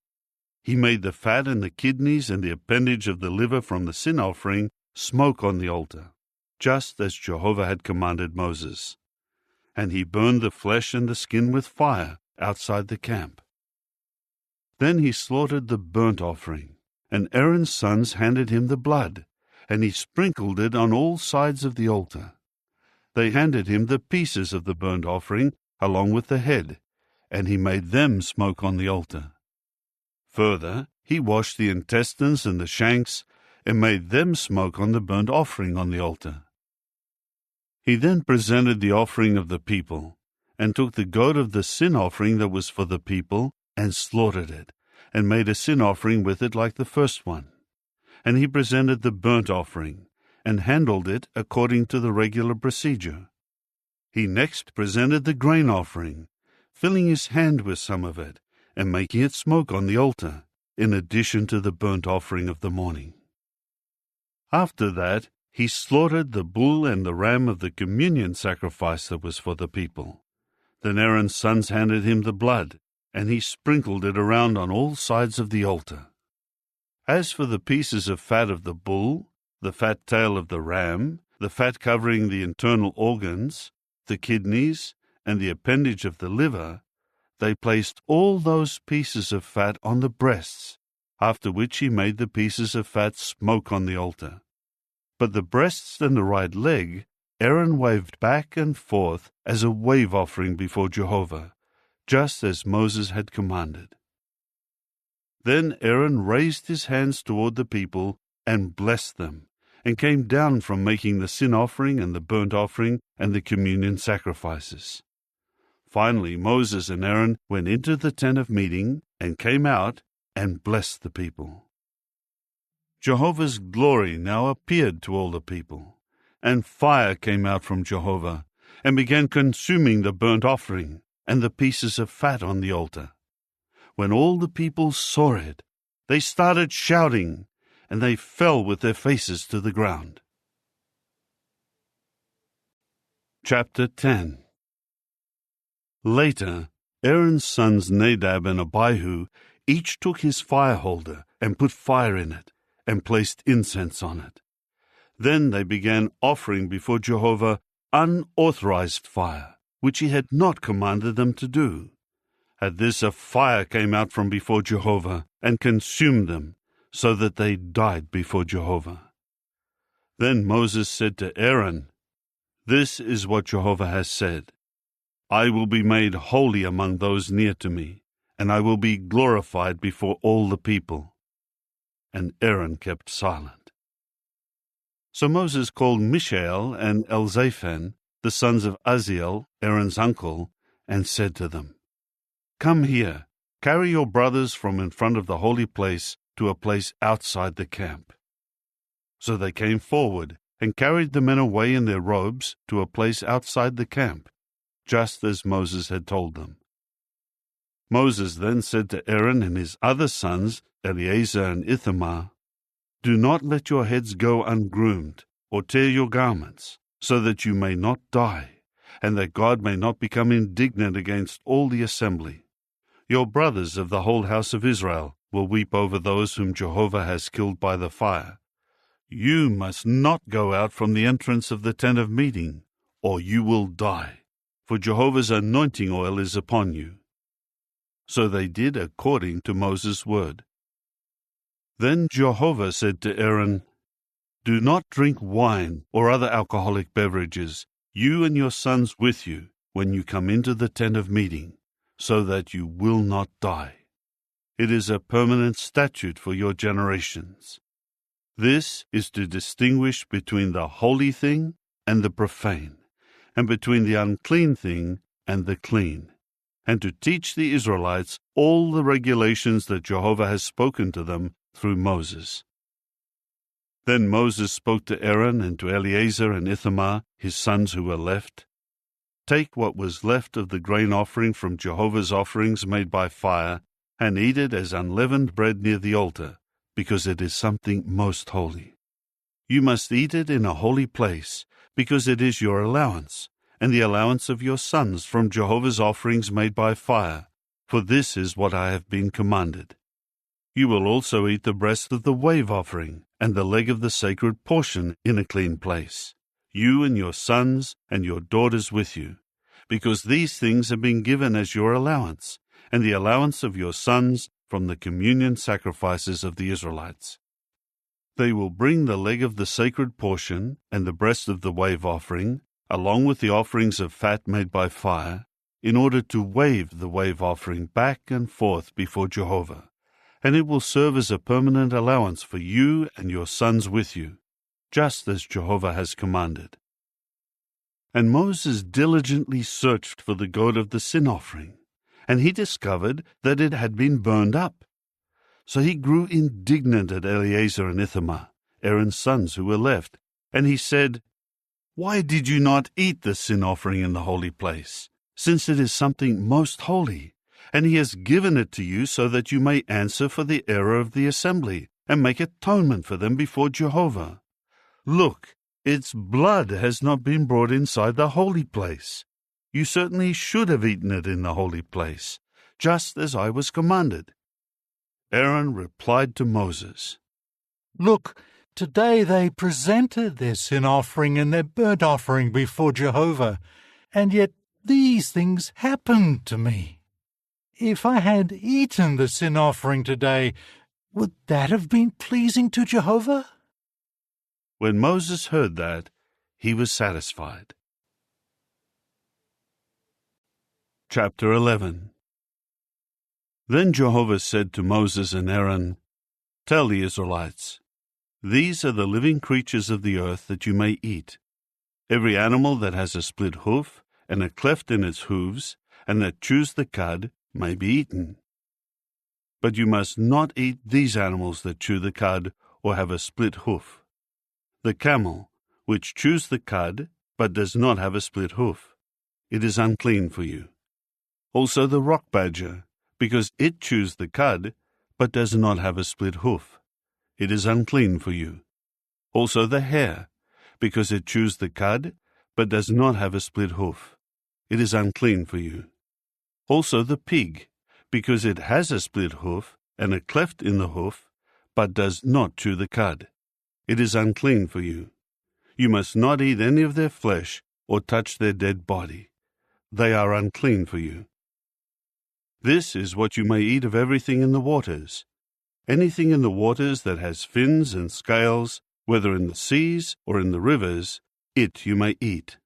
He made the fat and the kidneys and the appendage of the liver from the sin offering smoke on the altar, just as Jehovah had commanded Moses. And he burned the flesh and the skin with fire outside the camp. Then he slaughtered the burnt offering, and Aaron's sons handed him the blood, and he sprinkled it on all sides of the altar. They handed him the pieces of the burnt offering along with the head, and he made them smoke on the altar. Further, he washed the intestines and the shanks, and made them smoke on the burnt offering on the altar. He then presented the offering of the people, and took the goat of the sin offering that was for the people, and slaughtered it, and made a sin offering with it like the first one. And he presented the burnt offering, and handled it according to the regular procedure. He next presented the grain offering, filling his hand with some of it, and making it smoke on the altar, in addition to the burnt offering of the morning. After that, he slaughtered the bull and the ram of the communion sacrifice that was for the people. Then Aaron's sons handed him the blood, and he sprinkled it around on all sides of the altar. As for the pieces of fat of the bull, the fat tail of the ram, the fat covering the internal organs, the kidneys, and the appendage of the liver, they placed all those pieces of fat on the breasts, after which he made the pieces of fat smoke on the altar. But the breasts and the right leg Aaron waved back and forth as a wave offering before Jehovah, just as Moses had commanded. Then Aaron raised his hands toward the people and blessed them, and came down from making the sin offering and the burnt offering and the communion sacrifices. Finally Moses and Aaron went into the tent of meeting and came out and blessed the people. Jehovah's glory now appeared to all the people, and fire came out from Jehovah, and began consuming the burnt offering and the pieces of fat on the altar. When all the people saw it, they started shouting, and they fell with their faces to the ground. Chapter 10. Later, Aaron's sons Nadab and Abihu each took his fire holder and put fire in it, and placed incense on it. Then they began offering before Jehovah unauthorized fire, which he had not commanded them to do. At this a fire came out from before Jehovah and consumed them, so that they died before Jehovah. Then Moses said to Aaron, "This is what Jehovah has said. I will be made holy among those near to me, and I will be glorified before all the people." And Aaron kept silent. So Moses called Mishael and Elzaphan, the sons of Uzziel, Aaron's uncle, and said to them, "Come here, carry your brothers from in front of the holy place to a place outside the camp." So they came forward and carried the men away in their robes to a place outside the camp, just as Moses had told them. Moses then said to Aaron and his other sons, Eleazar and Ithamar, "Do not let your heads go ungroomed, or tear your garments, so that you may not die, and that God may not become indignant against all the assembly. Your brothers of the whole house of Israel will weep over those whom Jehovah has killed by the fire. You must not go out from the entrance of the tent of meeting, or you will die, for Jehovah's anointing oil is upon you." So they did according to Moses' word. Then Jehovah said to Aaron, "Do not drink wine or other alcoholic beverages, you and your sons with you, when you come into the tent of meeting, so that you will not die. It is a permanent statute for your generations. This is to distinguish between the holy thing and the profane, and between the unclean thing and the clean, and to teach the Israelites all the regulations that Jehovah has spoken to them through Moses." Then Moses spoke to Aaron and to Eleazar and Ithamar, his sons who were left, "Take what was left of the grain offering from Jehovah's offerings made by fire, and eat it as unleavened bread near the altar, because it is something most holy. You must eat it in a holy place, because it is your allowance, and the allowance of your sons from Jehovah's offerings made by fire, for this is what I have been commanded. You will also eat the breast of the wave offering, and the leg of the sacred portion in a clean place, you and your sons and your daughters with you, because these things have been given as your allowance, and the allowance of your sons from the communion sacrifices of the Israelites. They will bring the leg of the sacred portion and the breast of the wave offering, along with the offerings of fat made by fire, in order to wave the wave offering back and forth before Jehovah, and it will serve as a permanent allowance for you and your sons with you, just as Jehovah has commanded." And Moses diligently searched for the goat of the sin offering, and he discovered that it had been burned up. So he grew indignant at Eleazar and Ithamar, Aaron's sons who were left, and he said, "Why did you not eat the sin offering in the holy place, since it is something most holy? And he has given it to you so that you may answer for the error of the assembly, and make atonement for them before Jehovah. Look, its blood has not been brought inside the holy place. You certainly should have eaten it in the holy place, just as I was commanded." Aaron replied to Moses, "Look, today they presented their sin offering and their burnt offering before Jehovah, and yet these things happened to me. If I had eaten the sin offering today, would that have been pleasing to Jehovah?" When Moses heard that, he was satisfied. Chapter 11. Then Jehovah said to Moses and Aaron, "Tell the Israelites, these are the living creatures of the earth that you may eat. Every animal that has a split hoof and a cleft in its hooves, and that chews the cud, may be eaten. But you must not eat these animals that chew the cud or have a split hoof: the camel, which chews the cud, but does not have a split hoof. It is unclean for you. Also the rock badger, because it chews the cud, but does not have a split hoof. It is unclean for you. Also the hare, because it chews the cud, but does not have a split hoof. It is unclean for you. Also the pig, because it has a split hoof and a cleft in the hoof, but does not chew the cud. It is unclean for you. You must not eat any of their flesh or touch their dead body. They are unclean for you. This is what you may eat of everything in the waters. Anything in the waters that has fins and scales, whether in the seas or in the rivers, it you may eat.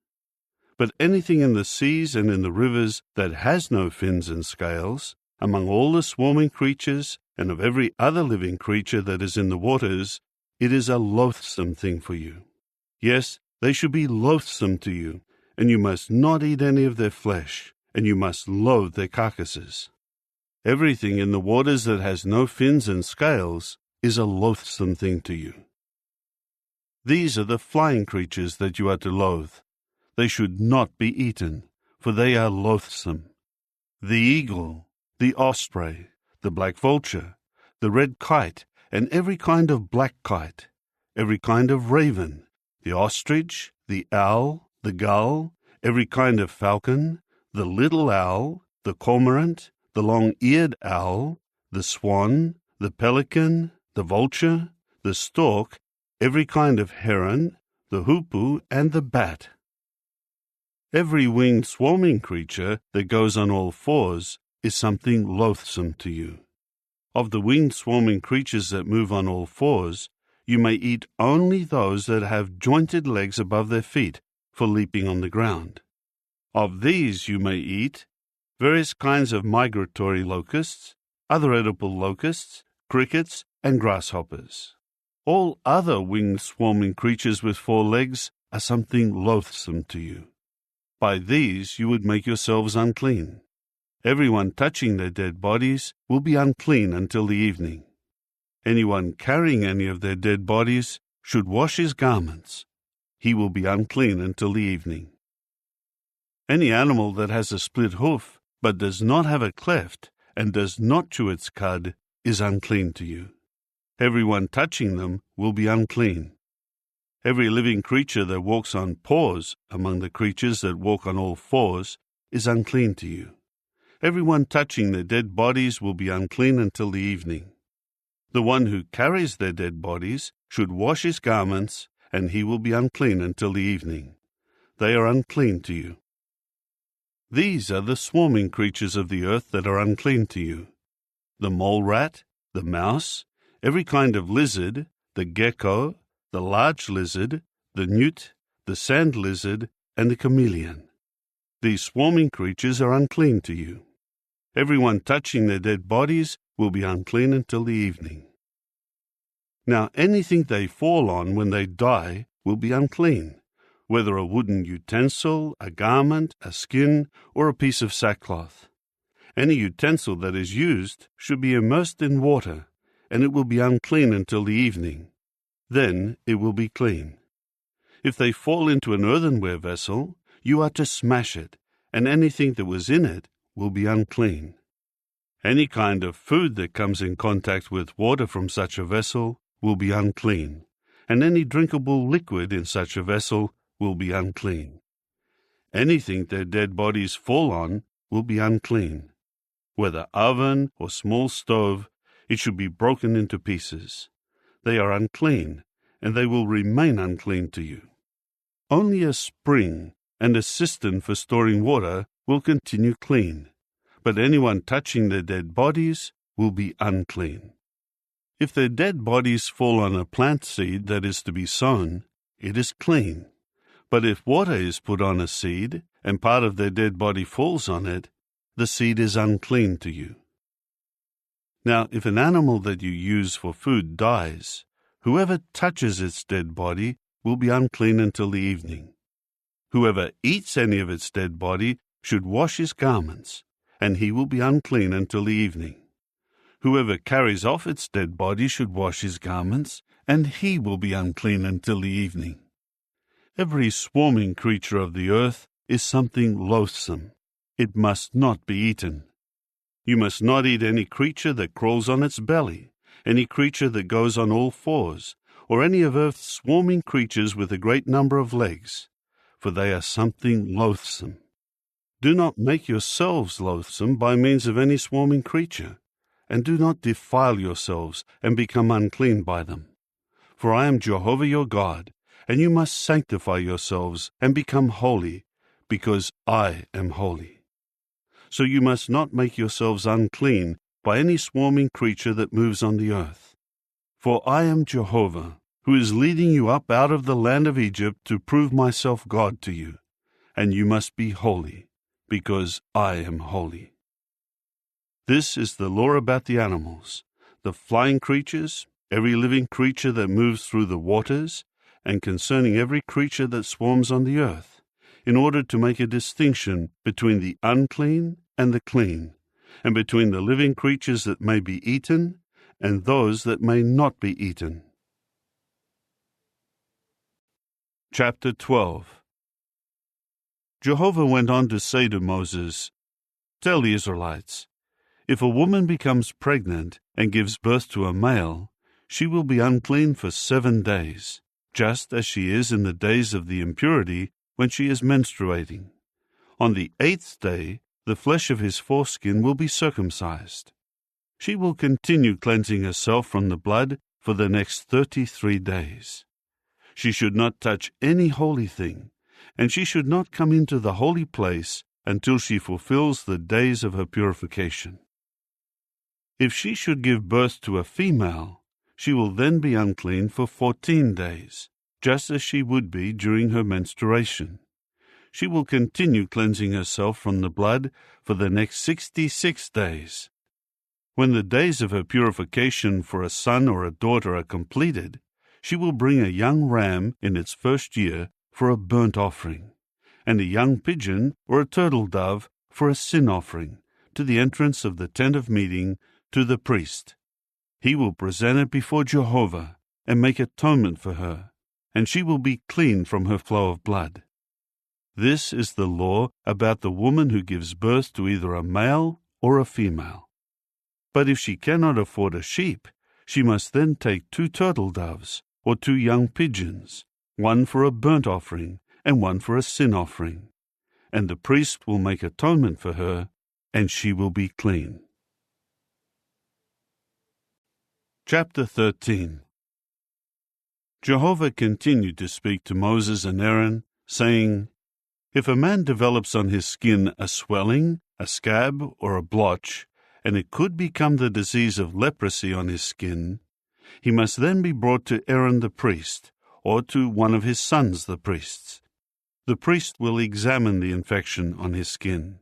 But anything in the seas and in the rivers that has no fins and scales, among all the swarming creatures and of every other living creature that is in the waters, it is a loathsome thing for you. Yes, they should be loathsome to you, and you must not eat any of their flesh, and you must loathe their carcasses. Everything in the waters that has no fins and scales is a loathsome thing to you. These are the flying creatures that you are to loathe. They should not be eaten, for they are loathsome: the eagle, the osprey, the black vulture, the red kite, and every kind of black kite, every kind of raven, the ostrich, the owl, the gull, every kind of falcon, the little owl, the cormorant, the long-eared owl, the swan, the pelican, the vulture, the stork, every kind of heron, the hoopoe, and the bat. Every winged swarming creature that goes on all fours is something loathsome to you. Of the winged swarming creatures that move on all fours, you may eat only those that have jointed legs above their feet for leaping on the ground. Of these you may eat various kinds of migratory locusts, other edible locusts, crickets, and grasshoppers. All other winged swarming creatures with 4 legs are something loathsome to you. By these you would make yourselves unclean. Everyone touching their dead bodies will be unclean until the evening. Anyone carrying any of their dead bodies should wash his garments. He will be unclean until the evening. Any animal that has a split hoof, but does not have a cleft, and does not chew its cud, is unclean to you. Everyone touching them will be unclean. Every living creature that walks on paws among the creatures that walk on all fours is unclean to you. Everyone touching their dead bodies will be unclean until the evening. The one who carries their dead bodies should wash his garments, and he will be unclean until the evening. They are unclean to you. These are the swarming creatures of the earth that are unclean to you: the mole rat, the mouse, every kind of lizard, the gecko, the large lizard, the newt, the sand lizard, and the chameleon. These swarming creatures are unclean to you. Everyone touching their dead bodies will be unclean until the evening. Now anything they fall on when they die will be unclean, whether a wooden utensil, a garment, a skin, or a piece of sackcloth. Any utensil that is used should be immersed in water, and it will be unclean until the evening. Then it will be clean. If they fall into an earthenware vessel, you are to smash it, and anything that was in it will be unclean. Any kind of food that comes in contact with water from such a vessel will be unclean, and any drinkable liquid in such a vessel will be unclean. Anything their dead bodies fall on will be unclean. Whether oven or small stove, it should be broken into pieces. They are unclean, and they will remain unclean to you. Only a spring and a cistern for storing water will continue clean, but anyone touching their dead bodies will be unclean. If their dead bodies fall on a plant seed that is to be sown, it is clean. But if water is put on a seed, and part of their dead body falls on it, the seed is unclean to you. Now, if an animal that you use for food dies, whoever touches its dead body will be unclean until the evening. Whoever eats any of its dead body should wash his garments, and he will be unclean until the evening. Whoever carries off its dead body should wash his garments, and he will be unclean until the evening. Every swarming creature of the earth is something loathsome. It must not be eaten. You must not eat any creature that crawls on its belly, any creature that goes on all fours, or any of earth's swarming creatures with a great number of legs, for they are something loathsome. Do not make yourselves loathsome by means of any swarming creature, and do not defile yourselves and become unclean by them. For I am Jehovah your God, and you must sanctify yourselves and become holy, because I am holy. So you must not make yourselves unclean by any swarming creature that moves on the earth. For I am Jehovah, who is leading you up out of the land of Egypt to prove myself God to you, and you must be holy, because I am holy. This is the law about the animals, the flying creatures, every living creature that moves through the waters, and concerning every creature that swarms on the earth, in order to make a distinction between the unclean and the clean, and between the living creatures that may be eaten and those that may not be eaten. Chapter 12. Jehovah went on to say to Moses, "Tell the Israelites, if a woman becomes pregnant and gives birth to a male, she will be unclean for 7 days, just as she is in the days of the impurity when she is menstruating. On the 8th day, the flesh of his foreskin will be circumcised. She will continue cleansing herself from the blood for the next 33 days. She should not touch any holy thing, and she should not come into the holy place until she fulfills the days of her purification. If she should give birth to a female, she will then be unclean for 14 days, just as she would be during her menstruation. She will continue cleansing herself from the blood for the next 66 days. When the days of her purification for a son or a daughter are completed, she will bring a young ram in its first year for a burnt offering, and a young pigeon or a turtle dove for a sin offering, to the entrance of the tent of meeting, to the priest. He will present it before Jehovah and make atonement for her, and she will be clean from her flow of blood. This is the law about the woman who gives birth to either a male or a female. But if she cannot afford a sheep, she must then take 2 turtle doves or 2 young pigeons, one for a burnt offering and one for a sin offering, and the priest will make atonement for her, and she will be clean." Chapter 13. Jehovah continued to speak to Moses and Aaron, saying, "If a man develops on his skin a swelling, a scab, or a blotch, and it could become the disease of leprosy on his skin, he must then be brought to Aaron the priest, or to one of his sons the priests. The priest will examine the infection on his skin.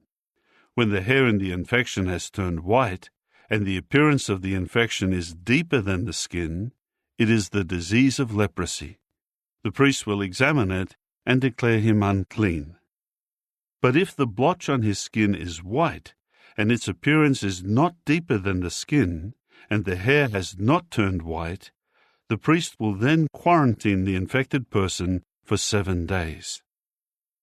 When the hair in the infection has turned white, and the appearance of the infection is deeper than the skin, it is the disease of leprosy. The priest will examine it and declare him unclean. But if the blotch on his skin is white, and its appearance is not deeper than the skin, and the hair has not turned white, the priest will then quarantine the infected person for 7 days.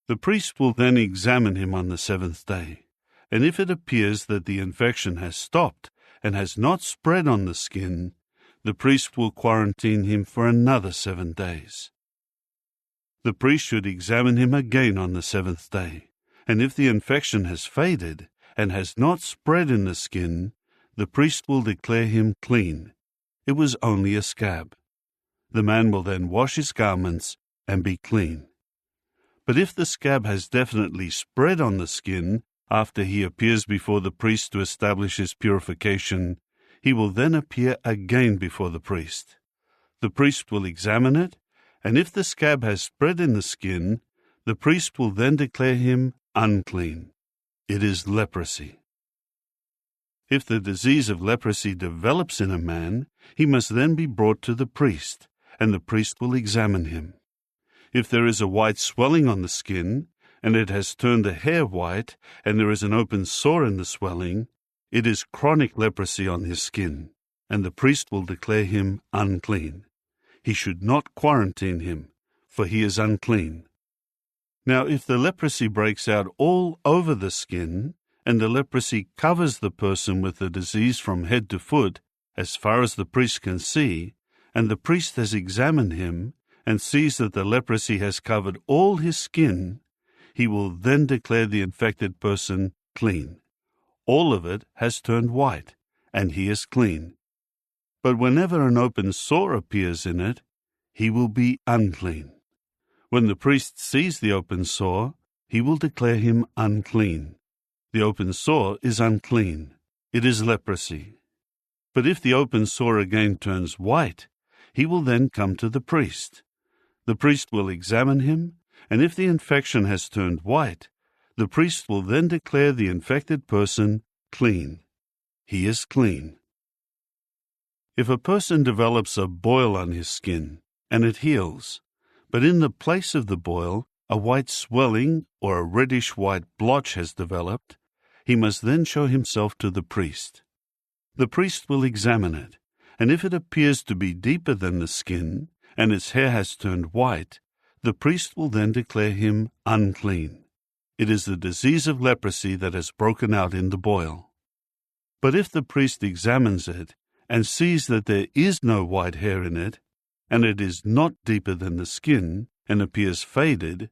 The priest will then examine him on the 7th day, and if it appears that the infection has stopped and has not spread on the skin, the priest will quarantine him for another 7 days. The priest should examine him again on the 7th day, and if the infection has faded and has not spread in the skin, the priest will declare him clean. It was only a scab. The man will then wash his garments and be clean. But if the scab has definitely spread on the skin after he appears before the priest to establish his purification, he will then appear again before the priest. The priest will examine it, and if the scab has spread in the skin, the priest will then declare him unclean. It is leprosy. If the disease of leprosy develops in a man, he must then be brought to the priest, and the priest will examine him. If there is a white swelling on the skin, and it has turned the hair white, and there is an open sore in the swelling, it is chronic leprosy on his skin, and the priest will declare him unclean. He should not quarantine him, for he is unclean. Now, if the leprosy breaks out all over the skin, and the leprosy covers the person with the disease from head to foot, as far as the priest can see, and the priest has examined him, and sees that the leprosy has covered all his skin, he will then declare the infected person clean. All of it has turned white, and he is clean. But whenever an open sore appears in it, he will be unclean. When the priest sees the open sore, he will declare him unclean. The open sore is unclean. It is leprosy. But if the open sore again turns white, he will then come to the priest. The priest will examine him, and if the infection has turned white, the priest will then declare the infected person clean. He is clean. If a person develops a boil on his skin, and it heals, but in the place of the boil a white swelling or a reddish-white blotch has developed, he must then show himself to the priest. The priest will examine it, and if it appears to be deeper than the skin, and its hair has turned white, the priest will then declare him unclean. It is the disease of leprosy that has broken out in the boil. But if the priest examines it, and sees that there is no white hair in it, and it is not deeper than the skin, and appears faded,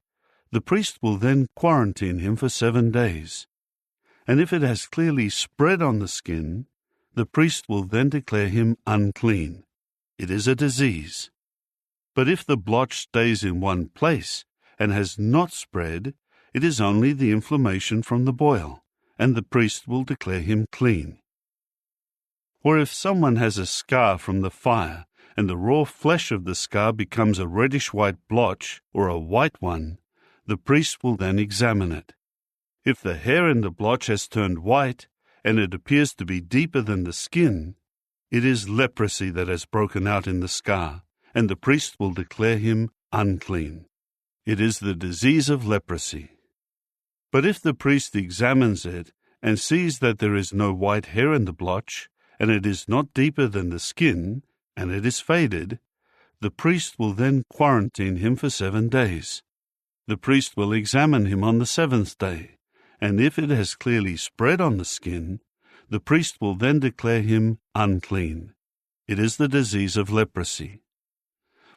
the priest will then quarantine him for 7 days. And if it has clearly spread on the skin, the priest will then declare him unclean. It is a disease. But if the blotch stays in one place and has not spread, it is only the inflammation from the boil, and the priest will declare him clean. Or if someone has a scar from the fire, and the raw flesh of the scar becomes a reddish-white blotch or a white one, the priest will then examine it. If the hair in the blotch has turned white, and it appears to be deeper than the skin, it is leprosy that has broken out in the scar, and the priest will declare him unclean. It is the disease of leprosy. But if the priest examines it and sees that there is no white hair in the blotch, and it is not deeper than the skin, and it is faded, the priest will then quarantine him for 7 days. The priest will examine him on the 7th day, and if it has clearly spread on the skin, the priest will then declare him unclean. It is the disease of leprosy.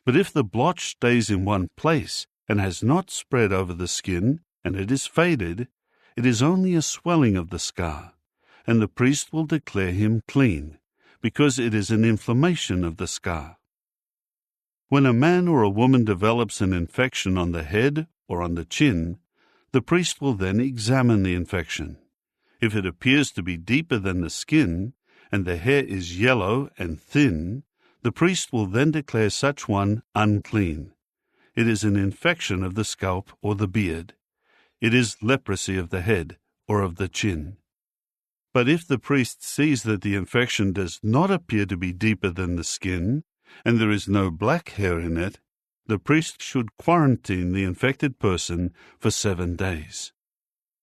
But if the blotch stays in one place and has not spread over the skin, and it is faded, it is only a swelling of the scar, and the priest will declare him clean, because it is an inflammation of the scar. When a man or a woman develops an infection on the head or on the chin, the priest will then examine the infection. If it appears to be deeper than the skin, and the hair is yellow and thin, the priest will then declare such one unclean. It is an infection of the scalp or the beard. It is leprosy of the head or of the chin. But if the priest sees that the infection does not appear to be deeper than the skin, and there is no black hair in it, the priest should quarantine the infected person for 7 days.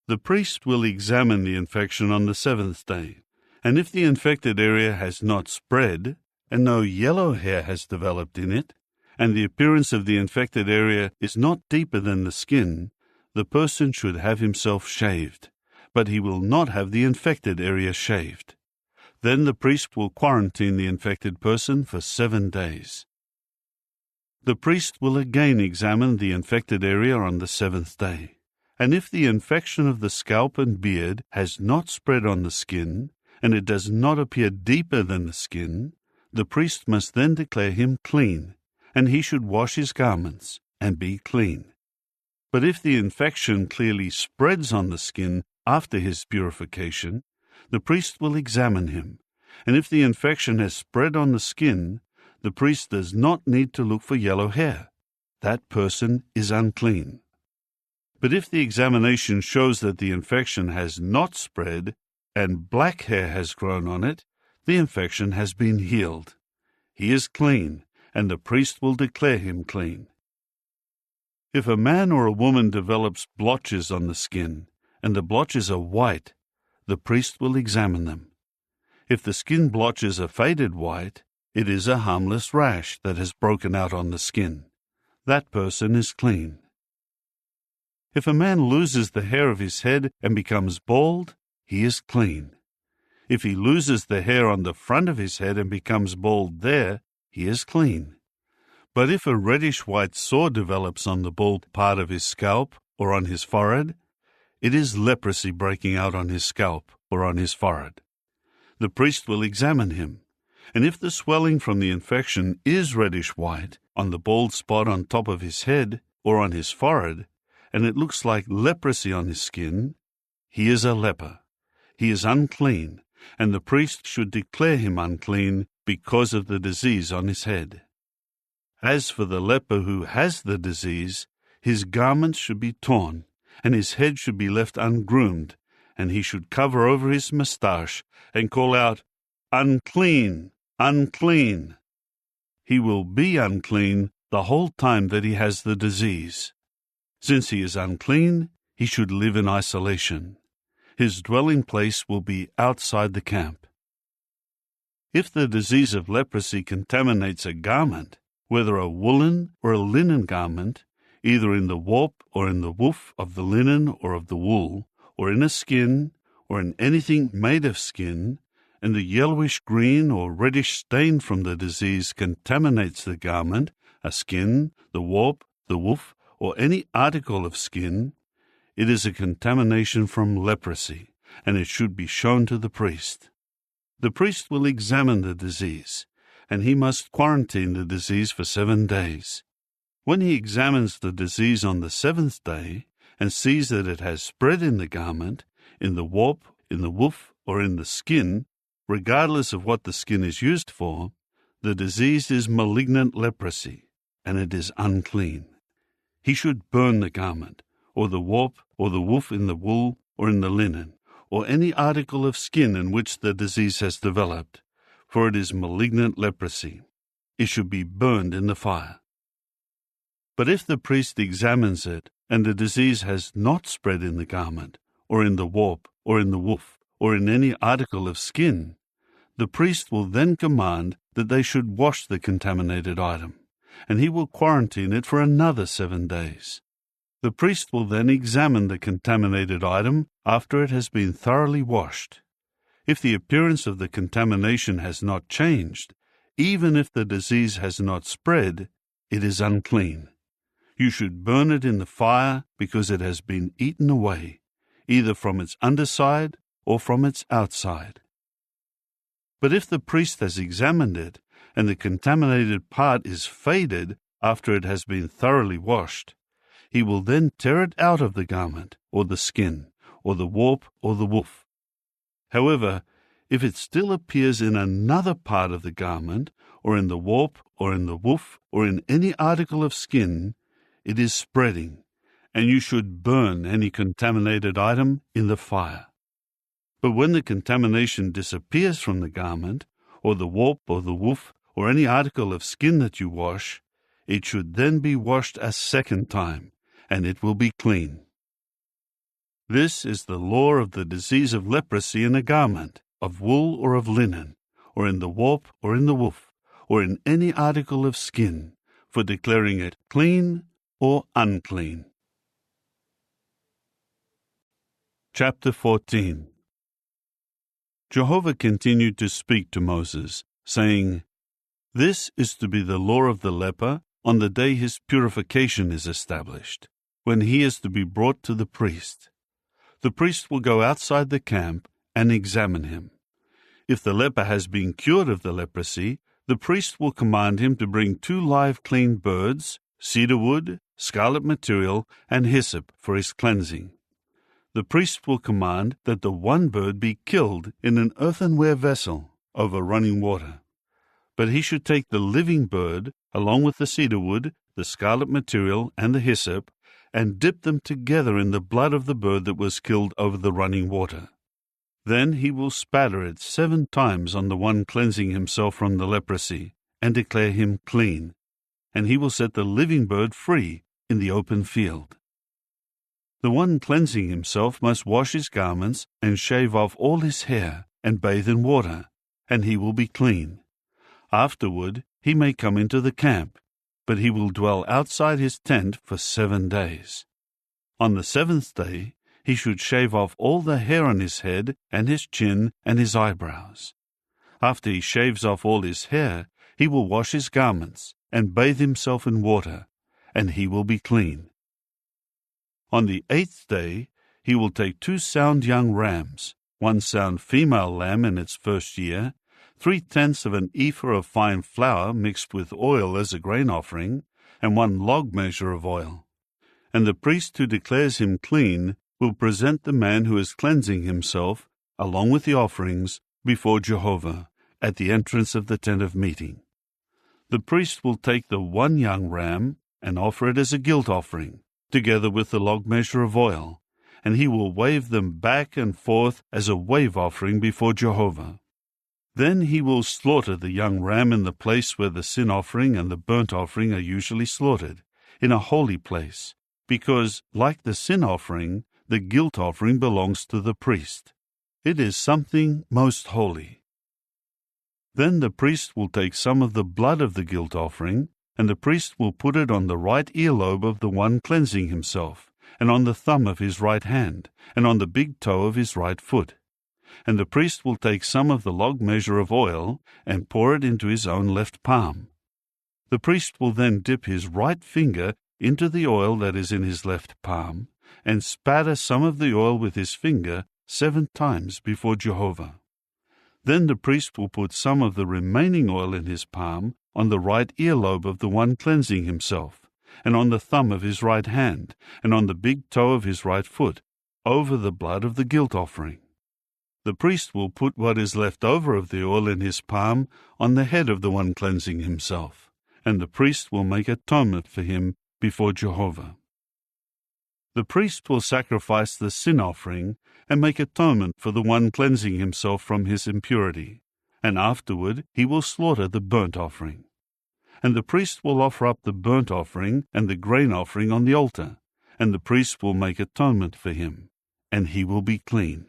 The priest will examine the infection on the 7th day, and if the infected area has not spread, and no yellow hair has developed in it, and the appearance of the infected area is not deeper than the skin, the person should have himself shaved, but he will not have the infected area shaved. Then the priest will quarantine the infected person for 7 days. The priest will again examine the infected area on the 7th day, and if the infection of the scalp and beard has not spread on the skin, and it does not appear deeper than the skin, the priest must then declare him clean, and he should wash his garments and be clean. But if the infection clearly spreads on the skin after his purification, the priest will examine him, and if the infection has spread on the skin, the priest does not need to look for yellow hair. That person is unclean. But if the examination shows that the infection has not spread, and black hair has grown on it, the infection has been healed. He is clean, and the priest will declare him clean. If a man or a woman develops blotches on the skin, and the blotches are white, the priest will examine them. If the skin blotches are faded white, it is a harmless rash that has broken out on the skin. That person is clean. If a man loses the hair of his head and becomes bald, he is clean. If he loses the hair on the front of his head and becomes bald there, he is clean. But if a reddish-white sore develops on the bald part of his scalp or on his forehead, it is leprosy breaking out on his scalp or on his forehead. The priest will examine him, and if the swelling from the infection is reddish-white on the bald spot on top of his head or on his forehead, and it looks like leprosy on his skin, he is a leper. He is unclean, and the priest should declare him unclean because of the disease on his head. As for the leper who has the disease, his garments should be torn, and his head should be left ungroomed, and he should cover over his moustache and call out, "Unclean, unclean." He will be unclean the whole time that he has the disease. Since he is unclean, he should live in isolation. His dwelling place will be outside the camp. If the disease of leprosy contaminates a garment, whether a woolen or a linen garment, either in the warp or in the woof of the linen or of the wool, or in a skin, or in anything made of skin, and the yellowish-green or reddish stain from the disease contaminates the garment, a skin, the warp, the woof, or any article of skin, it is a contamination from leprosy, and it should be shown to the priest. The priest will examine the disease, and he must quarantine the disease for 7 days. When he examines the disease on the 7th day and sees that it has spread in the garment, in the warp, in the woof, or in the skin, regardless of what the skin is used for, the disease is malignant leprosy, and it is unclean. He should burn the garment, or the warp, or the woof in the wool, or in the linen, or any article of skin in which the disease has developed, for it is malignant leprosy. It should be burned in the fire. But if the priest examines it, and the disease has not spread in the garment, or in the warp, or in the woof, or in any article of skin, the priest will then command that they should wash the contaminated item, and he will quarantine it for another 7 days. The priest will then examine the contaminated item after it has been thoroughly washed. If the appearance of the contamination has not changed, even if the disease has not spread, it is unclean. You should burn it in the fire because it has been eaten away, either from its underside or from its outside. But if the priest has examined it, and the contaminated part is faded after it has been thoroughly washed, he will then tear it out of the garment, or the skin, or the warp, or the woof. However, if it still appears in another part of the garment, or in the warp, or in the woof, or in any article of skin, it is spreading, and you should burn any contaminated item in the fire. But when the contamination disappears from the garment, or the warp, or the woof, or any article of skin that you wash, it should then be washed a second time, and it will be clean. This is the law of the disease of leprosy in a garment, of wool or of linen, or in the warp or in the woof, or in any article of skin, for declaring it clean or unclean. Chapter 14. Jehovah continued to speak to Moses, saying, "This is to be the law of the leper on the day his purification is established, when he is to be brought to the priest. The priest will go outside the camp and examine him. If the leper has been cured of the leprosy, the priest will command him to bring 2 live clean birds, cedar wood, scarlet material, and hyssop for his cleansing. The priest will command that the one bird be killed in an earthenware vessel over running water. But he should take the living bird, along with the cedar wood, the scarlet material, and the hyssop, and dip them together in the blood of the bird that was killed over the running water. Then he will spatter it 7 times on the one cleansing himself from the leprosy, and declare him clean, and he will set the living bird free in the open field. The one cleansing himself must wash his garments and shave off all his hair and bathe in water, and he will be clean. Afterward he may come into the camp, but he will dwell outside his tent for 7 days. On the 7th day he should shave off all the hair on his head and his chin and his eyebrows. After he shaves off all his hair, he will wash his garments and bathe himself in water, and he will be clean. On the 8th day he will take 2 sound young rams, 1 sound female lamb in its first year, 3/10 of an ephah of fine flour mixed with oil as a grain offering, and 1 log measure of oil. And the priest who declares him clean will present the man who is cleansing himself, along with the offerings, before Jehovah, at the entrance of the tent of meeting. The priest will take the 1 young ram and offer it as a guilt offering, together with the log measure of oil, and he will wave them back and forth as a wave offering before Jehovah. Then he will slaughter the young ram in the place where the sin offering and the burnt offering are usually slaughtered, in a holy place, because, like the sin offering, the guilt offering belongs to the priest. It is something most holy. Then the priest will take some of the blood of the guilt offering, and the priest will put it on the right earlobe of the one cleansing himself, and on the thumb of his right hand, and on the big toe of his right foot. And the priest will take some of the log measure of oil, and pour it into his own left palm. The priest will then dip his right finger into the oil that is in his left palm, and spatter some of the oil with his finger 7 times before Jehovah. Then the priest will put some of the remaining oil in his palm on the right earlobe of the one cleansing himself, and on the thumb of his right hand, and on the big toe of his right foot, over the blood of the guilt offering. The priest will put what is left over of the oil in his palm on the head of the one cleansing himself, and the priest will make atonement for him before Jehovah. The priest will sacrifice the sin offering and make atonement for the one cleansing himself from his impurity, and afterward he will slaughter the burnt offering. And the priest will offer up the burnt offering and the grain offering on the altar, and the priest will make atonement for him, and he will be clean.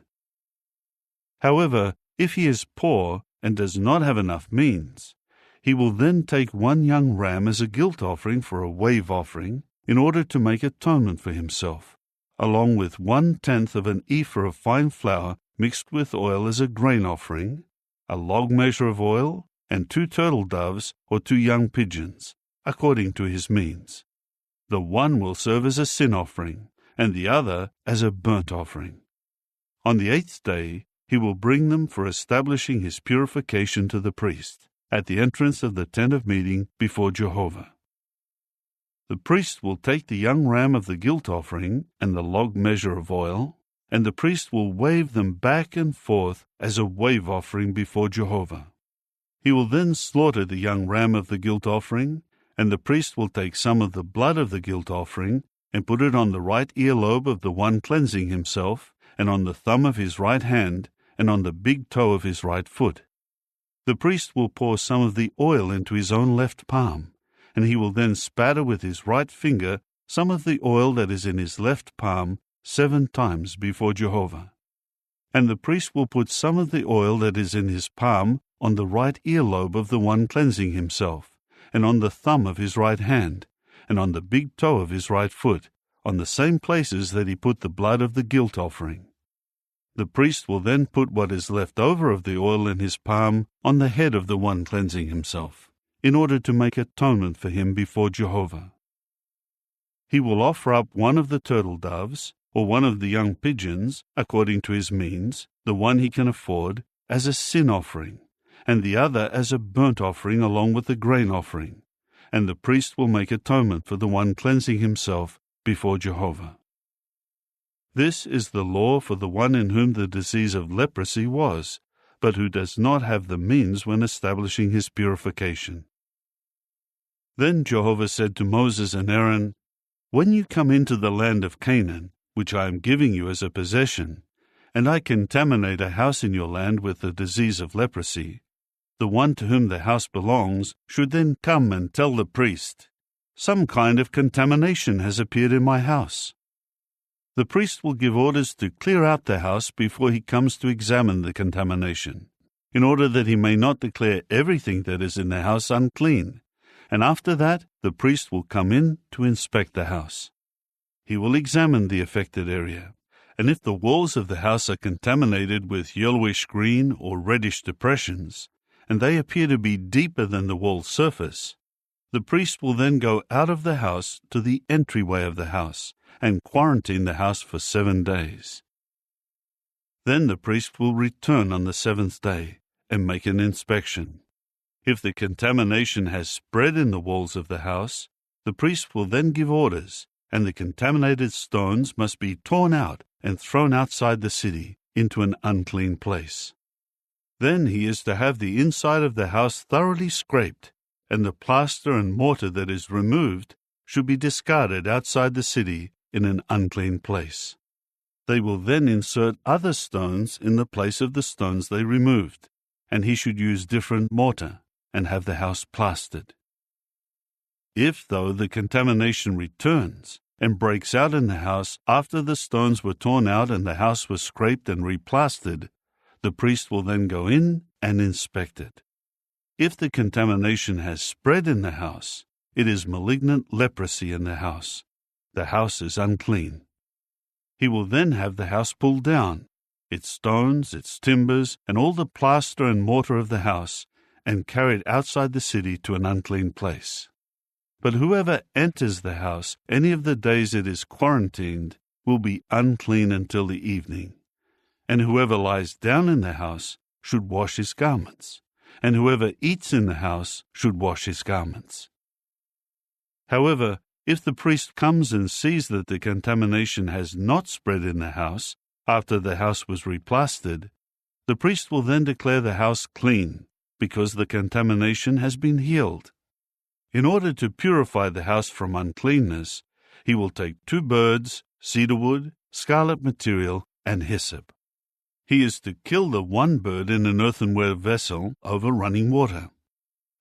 However, if he is poor and does not have enough means, he will then take 1 young ram as a guilt offering for a wave offering, in order to make atonement for himself, along with 1/10 of an ephah of fine flour mixed with oil as a grain offering, a log measure of oil, and 2 turtle doves or 2 young pigeons, according to his means. The one will serve as a sin offering, and the other as a burnt offering. On the 8th day he will bring them for establishing his purification to the priest, at the entrance of the tent of meeting before Jehovah. The priest will take the young ram of the guilt offering and the log measure of oil, and the priest will wave them back and forth as a wave offering before Jehovah. He will then slaughter the young ram of the guilt offering, and the priest will take some of the blood of the guilt offering and put it on the right earlobe of the one cleansing himself, and on the thumb of his right hand, and on the big toe of his right foot. The priest will pour some of the oil into his own left palm, and he will then spatter with his right finger some of the oil that is in his left palm 7 times before Jehovah. And the priest will put some of the oil that is in his palm on the right earlobe of the one cleansing himself, and on the thumb of his right hand, and on the big toe of his right foot, on the same places that he put the blood of the guilt offering. The priest will then put what is left over of the oil in his palm on the head of the one cleansing himself, in order to make atonement for him before Jehovah. He will offer up 1 of the turtle doves, or 1 of the young pigeons, according to his means, the one he can afford, as a sin offering, and the other as a burnt offering along with the grain offering, and the priest will make atonement for the one cleansing himself before Jehovah. This is the law for the one in whom the disease of leprosy was, but who does not have the means when establishing his purification. Then Jehovah said to Moses and Aaron, "When you come into the land of Canaan, which I am giving you as a possession, and I contaminate a house in your land with the disease of leprosy, the one to whom the house belongs should then come and tell the priest, "Some kind of contamination has appeared in my house." The priest will give orders to clear out the house before he comes to examine the contamination, in order that he may not declare everything that is in the house unclean, and after that the priest will come in to inspect the house. He will examine the affected area, and if the walls of the house are contaminated with yellowish-green or reddish depressions, and they appear to be deeper than the wall surface, the priest will then go out of the house to the entryway of the house and quarantine the house for 7 days. Then the priest will return on the 7th day and make an inspection. If the contamination has spread in the walls of the house, the priest will then give orders, and the contaminated stones must be torn out and thrown outside the city into an unclean place. Then he is to have the inside of the house thoroughly scraped, and the plaster and mortar that is removed should be discarded outside the city in an unclean place. They will then insert other stones in the place of the stones they removed, and he should use different mortar and have the house plastered. If, though, the contamination returns and breaks out in the house after the stones were torn out and the house was scraped and replastered, the priest will then go in and inspect it. If the contamination has spread in the house, it is malignant leprosy in the house. The house is unclean. He will then have the house pulled down, its stones, its timbers, and all the plaster and mortar of the house, and carried outside the city to an unclean place. But whoever enters the house any of the days it is quarantined will be unclean until the evening. And whoever lies down in the house should wash his garments, and whoever eats in the house should wash his garments. However, if the priest comes and sees that the contamination has not spread in the house after the house was replastered, the priest will then declare the house clean, because the contamination has been healed. In order to purify the house from uncleanness, he will take 2 birds, cedar wood, scarlet material, and hyssop. He is to kill the one bird in an earthenware vessel over running water.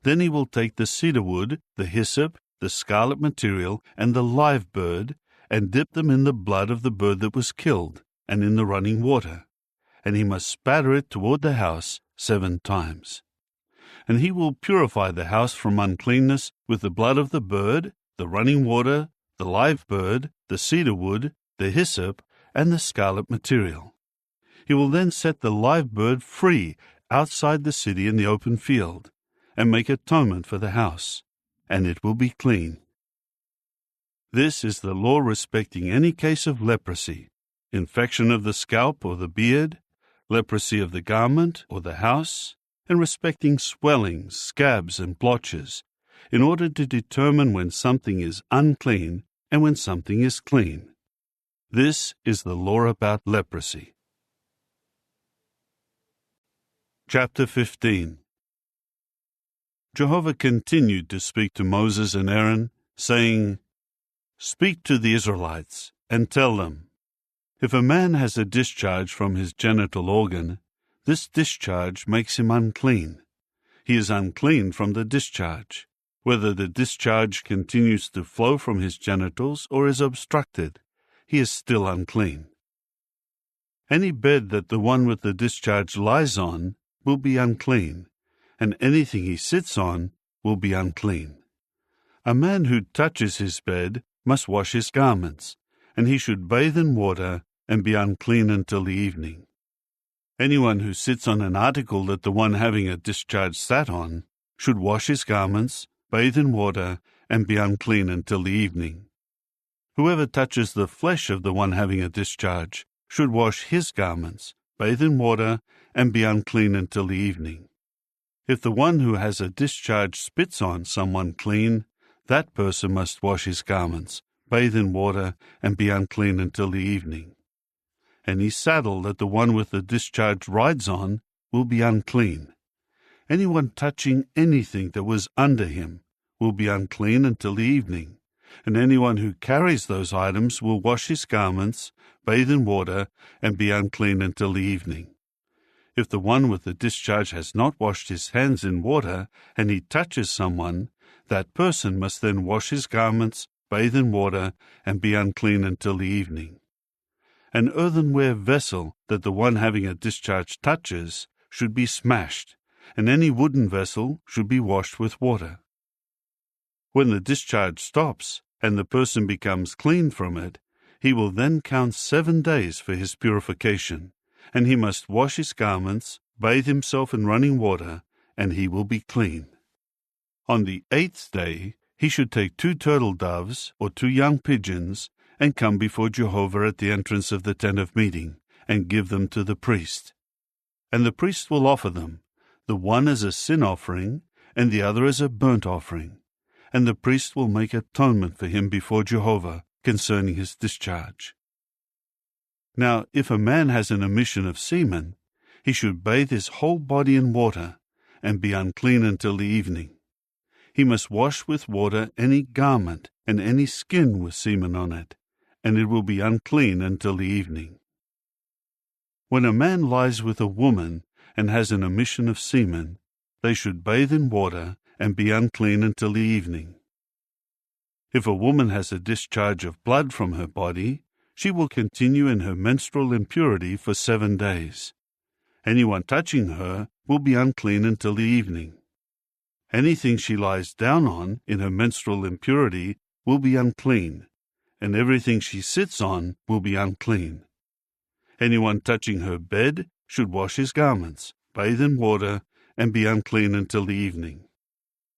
Then he will take the cedar wood, the hyssop, the scarlet material, and the live bird, and dip them in the blood of the bird that was killed, and in the running water, and he must spatter it toward the house 7 times. And he will purify the house from uncleanness with the blood of the bird, the running water, the live bird, the cedar wood, the hyssop, and the scarlet material. He will then set the live bird free outside the city in the open field, and make atonement for the house, and it will be clean. This is the law respecting any case of leprosy, infection of the scalp or the beard, leprosy of the garment or the house, and respecting swellings, scabs, and blotches, in order to determine when something is unclean and when something is clean. This is the law about leprosy. Chapter 15. Jehovah continued to speak to Moses and Aaron, saying, "Speak to the Israelites, and tell them, if a man has a discharge from his genital organ, this discharge makes him unclean. He is unclean from the discharge, whether the discharge continues to flow from his genitals or is obstructed. He is still unclean. Any bed that the one with the discharge lies on will be unclean, and anything he sits on will be unclean. A man who touches his bed must wash his garments, and he should bathe in water and be unclean until the evening. Anyone who sits on an article that the one having a discharge sat on should wash his garments, bathe in water, and be unclean until the evening. Whoever touches the flesh of the one having a discharge should wash his garments, bathe in water, and be unclean until the evening. If the one who has a discharge spits on someone clean, that person must wash his garments, bathe in water, and be unclean until the evening. Any saddle that the one with the discharge rides on will be unclean. Anyone touching anything that was under him will be unclean until the evening, and anyone who carries those items will wash his garments, bathe in water, and be unclean until the evening. If the one with the discharge has not washed his hands in water, and he touches someone, that person must then wash his garments, bathe in water, and be unclean until the evening. An earthenware vessel that the one having a discharge touches should be smashed, and any wooden vessel should be washed with water. When the discharge stops, and the person becomes clean from it, he will then count 7 days for his purification, and he must wash his garments, bathe himself in running water, and he will be clean. On the 8th day, he should take 2 turtle doves or 2 young pigeons and come before Jehovah at the entrance of the tent of meeting, and give them to the priest. And the priest will offer them, the one as a sin offering, and the other as a burnt offering. And the priest will make atonement for him before Jehovah concerning his discharge. Now, if a man has an emission of semen, he should bathe his whole body in water, and be unclean until the evening. He must wash with water any garment and any skin with semen on it, and it will be unclean until the evening. When a man lies with a woman and has an emission of semen, they should bathe in water and be unclean until the evening. If a woman has a discharge of blood from her body, she will continue in her menstrual impurity for 7 days. Anyone touching her will be unclean until the evening. Anything she lies down on in her menstrual impurity will be unclean, and everything she sits on will be unclean. Anyone touching her bed should wash his garments, bathe in water, and be unclean until the evening.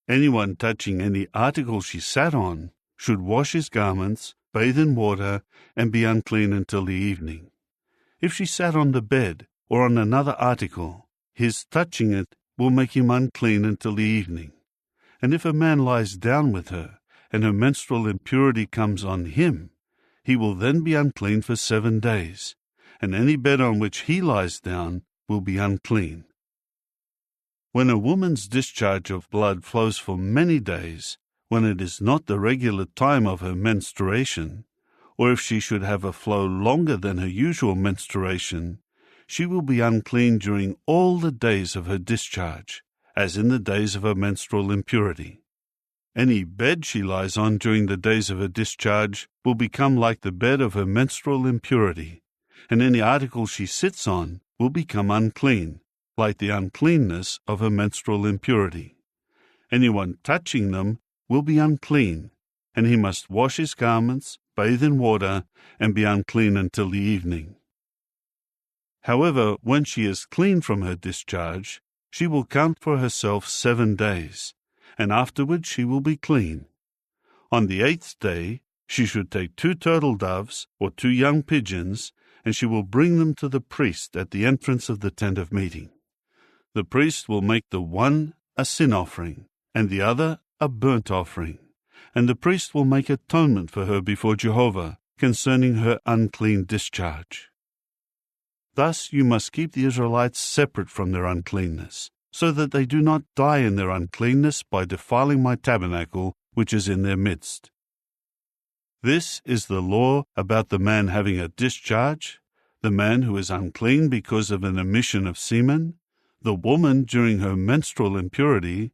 Anyone touching any article she sat on should wash his garments, bathe in water, and be unclean until the evening. If she sat on the bed or on another article, his touching it will make him unclean until the evening. And if a man lies down with her, and her menstrual impurity comes on him, he will then be unclean for 7 days, and any bed on which he lies down will be unclean. When a woman's discharge of blood flows for many days, when it is not the regular time of her menstruation, or if she should have a flow longer than her usual menstruation, she will be unclean during all the days of her discharge, as in the days of her menstrual impurity. Any bed she lies on during the days of her discharge will become like the bed of her menstrual impurity, and any article she sits on will become unclean, like the uncleanness of her menstrual impurity. Anyone touching them will be unclean, and he must wash his garments, bathe in water, and be unclean until the evening. However, when she is clean from her discharge, she will count for herself 7 days, and afterward she will be clean. On the 8th day, she should take 2 turtle doves or 2 young pigeons, and she will bring them to the priest at the entrance of the tent of meeting. The priest will make the one a sin offering, and the other a burnt offering, and the priest will make atonement for her before Jehovah concerning her unclean discharge. Thus you must keep the Israelites separate from their uncleanness, so that they do not die in their uncleanness by defiling my tabernacle which is in their midst. This is the law about the man having a discharge, the man who is unclean because of an emission of semen, the woman during her menstrual impurity,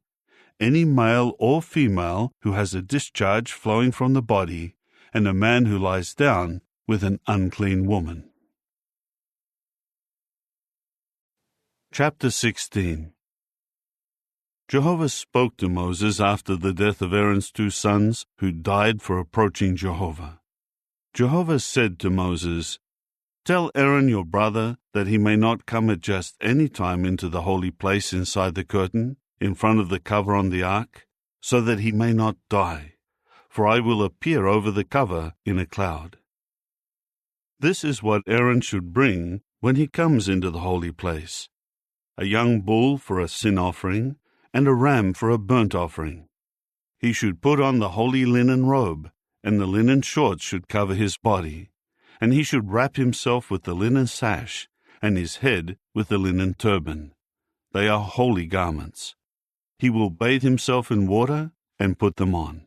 any male or female who has a discharge flowing from the body, and a man who lies down with an unclean woman. Chapter 16. Jehovah spoke to Moses after the death of Aaron's 2 sons who died for approaching Jehovah. Jehovah said to Moses, "Tell Aaron your brother that he may not come at just any time into the holy place inside the curtain, in front of the cover on the ark, so that he may not die, for I will appear over the cover in a cloud." This is what Aaron should bring when he comes into the holy place: a young bull for a sin offering, and a ram for a burnt offering. He should put on the holy linen robe, and the linen shorts should cover his body, and he should wrap himself with the linen sash, and his head with the linen turban. They are holy garments. He will bathe himself in water and put them on.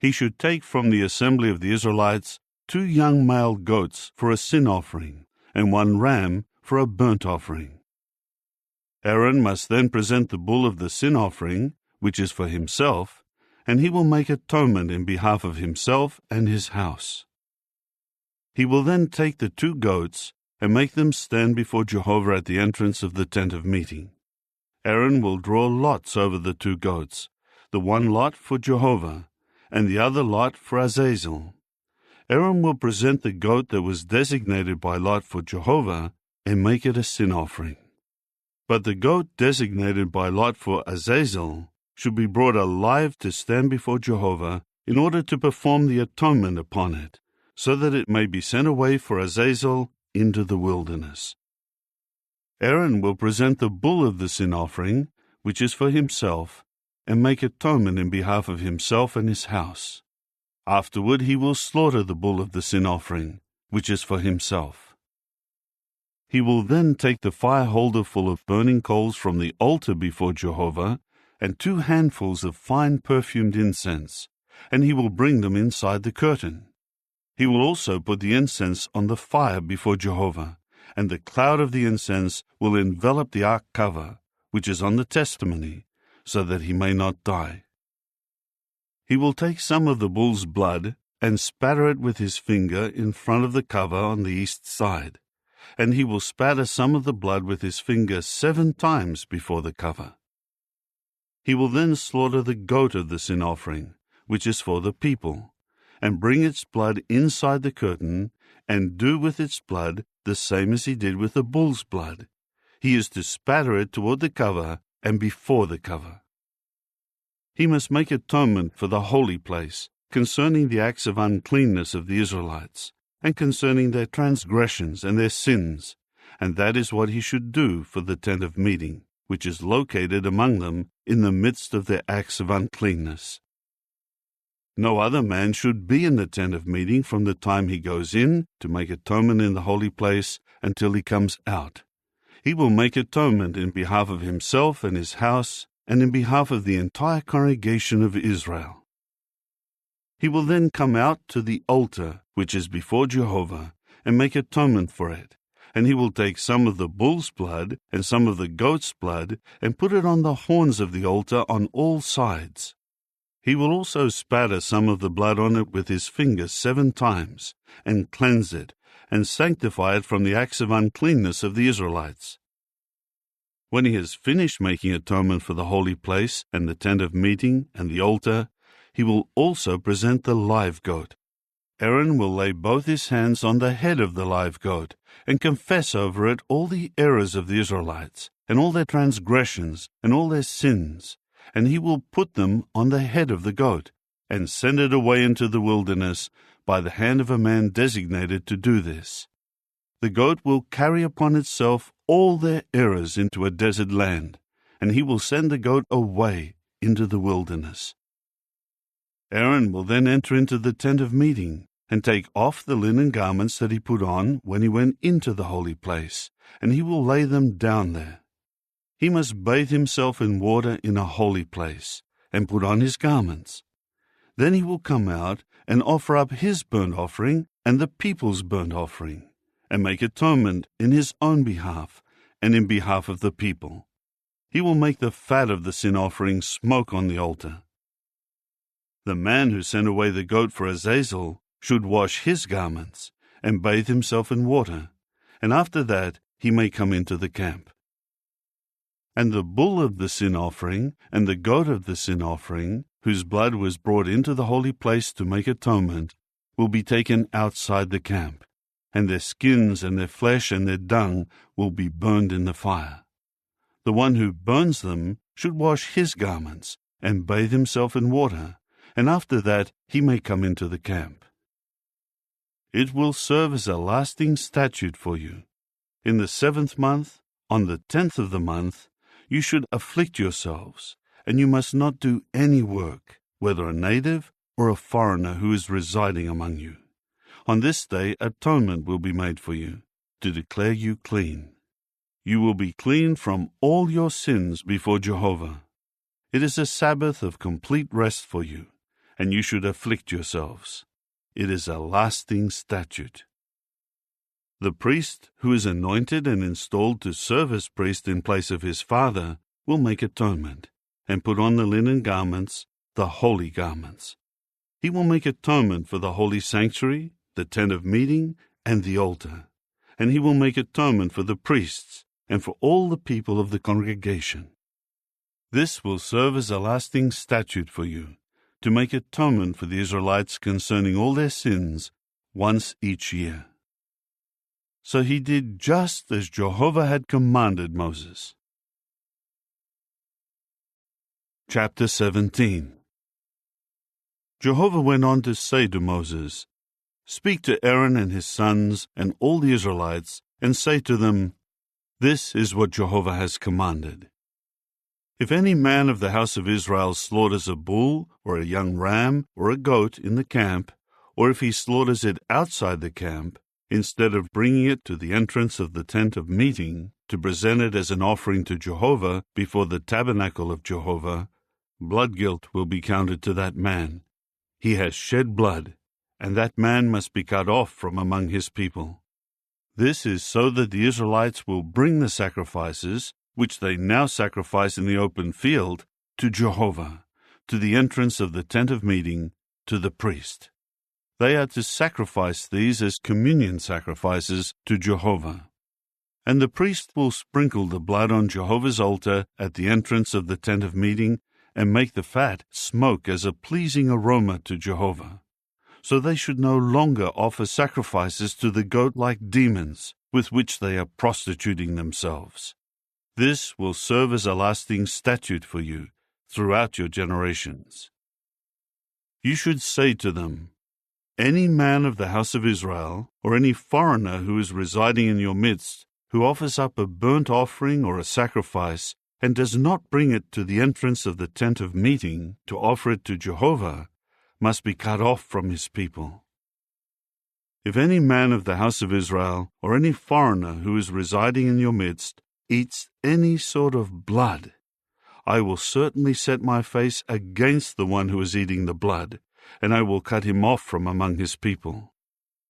he should take from the assembly of the Israelites 2 young male goats for a sin offering, and 1 ram for a burnt offering. Aaron must then present the bull of the sin offering, which is for himself, and he will make atonement in behalf of himself and his house. He will then take the 2 goats and make them stand before Jehovah at the entrance of the tent of meeting. Aaron will draw lots over the 2 goats, the one lot for Jehovah, and the other lot for Azazel. Aaron will present the goat that was designated by lot for Jehovah and make it a sin offering. But the goat designated by lot for Azazel should be brought alive to stand before Jehovah in order to perform the atonement upon it, so that it may be sent away for Azazel into the wilderness. Aaron will present the bull of the sin offering, which is for himself, and make atonement in behalf of himself and his house. Afterward he will slaughter the bull of the sin offering, which is for himself. He will then take the fire holder full of burning coals from the altar before Jehovah, and 2 handfuls of fine perfumed incense, and he will bring them inside the curtain. He will also put the incense on the fire before Jehovah, and the cloud of the incense will envelop the ark cover, which is on the testimony, so that he may not die. He will take some of the bull's blood and spatter it with his finger in front of the cover on the east side, and he will spatter some of the blood with his finger 7 times before the cover. He will then slaughter the goat of the sin offering, which is for the people, and bring its blood inside the curtain, and do with its blood the same as he did with the bull's blood. He is to spatter it toward the cover and before the cover. He must make atonement for the holy place concerning the acts of uncleanness of the Israelites, and concerning their transgressions and their sins, and that is what he should do for the tent of meeting, which is located among them in the midst of their acts of uncleanness. No other man should be in the tent of meeting from the time he goes in to make atonement in the holy place until he comes out. He will make atonement in behalf of himself and his house, and in behalf of the entire congregation of Israel. He will then come out to the altar, which is before Jehovah, and make atonement for it, and he will take some of the bull's blood and some of the goat's blood, and put it on the horns of the altar on all sides. He will also spatter some of the blood on it with his finger 7 times, and cleanse it, and sanctify it from the acts of uncleanness of the Israelites. When he has finished making atonement for the holy place and the tent of meeting and the altar, he will also present the live goat. Aaron will lay both his hands on the head of the live goat, and confess over it all the errors of the Israelites, and all their transgressions, and all their sins, and he will put them on the head of the goat, and send it away into the wilderness by the hand of a man designated to do this. The goat will carry upon itself all their errors into a desert land, and he will send the goat away into the wilderness. Aaron will then enter into the tent of meeting, and take off the linen garments that he put on when he went into the holy place, and he will lay them down there. He must bathe himself in water in a holy place, and put on his garments. Then he will come out and offer up his burnt offering and the people's burnt offering, and make atonement in his own behalf and in behalf of the people. He will make the fat of the sin offering smoke on the altar. The man who sent away the goat for Azazel should wash his garments and bathe himself in water, and after that he may come into the camp. And the bull of the sin offering and the goat of the sin offering, whose blood was brought into the holy place to make atonement, will be taken outside the camp, and their skins and their flesh and their dung will be burned in the fire. The one who burns them should wash his garments and bathe himself in water, and after that he may come into the camp. It will serve as a lasting statute for you. In the 7th month, on the 10th of the month, you should afflict yourselves, and you must not do any work, whether a native or a foreigner who is residing among you. On this day atonement will be made for you, to declare you clean. You will be clean from all your sins before Jehovah. It is a Sabbath of complete rest for you, and you should afflict yourselves. It is a lasting statute. The priest who is anointed and installed to serve as priest in place of his father will make atonement and put on the linen garments, the holy garments. He will make atonement for the holy sanctuary, the tent of meeting, and the altar. And he will make atonement for the priests and for all the people of the congregation. This will serve as a lasting statute for you, to make atonement for the Israelites concerning all their sins once each year. So he did just as Jehovah had commanded Moses. Chapter 17. Jehovah went on to say to Moses, "Speak to Aaron and his sons and all the Israelites, and say to them, 'This is what Jehovah has commanded. If any man of the house of Israel slaughters a bull or a young ram or a goat in the camp, or if he slaughters it outside the camp, instead of bringing it to the entrance of the tent of meeting, to present it as an offering to Jehovah before the tabernacle of Jehovah, blood guilt will be counted to that man. He has shed blood, and that man must be cut off from among his people. This is so that the Israelites will bring the sacrifices, which they now sacrifice in the open field, to Jehovah, to the entrance of the tent of meeting, to the priest. They are to sacrifice these as communion sacrifices to Jehovah. And the priest will sprinkle the blood on Jehovah's altar at the entrance of the tent of meeting, and make the fat smoke as a pleasing aroma to Jehovah. So they should no longer offer sacrifices to the goat like demons, with which they are prostituting themselves. This will serve as a lasting statute for you throughout your generations. You should say to them, 'Any man of the house of Israel, or any foreigner who is residing in your midst, who offers up a burnt offering or a sacrifice, and does not bring it to the entrance of the tent of meeting to offer it to Jehovah, must be cut off from his people. If any man of the house of Israel, or any foreigner who is residing in your midst, eats any sort of blood, I will certainly set my face against the one who is eating the blood, and I will cut him off from among his people.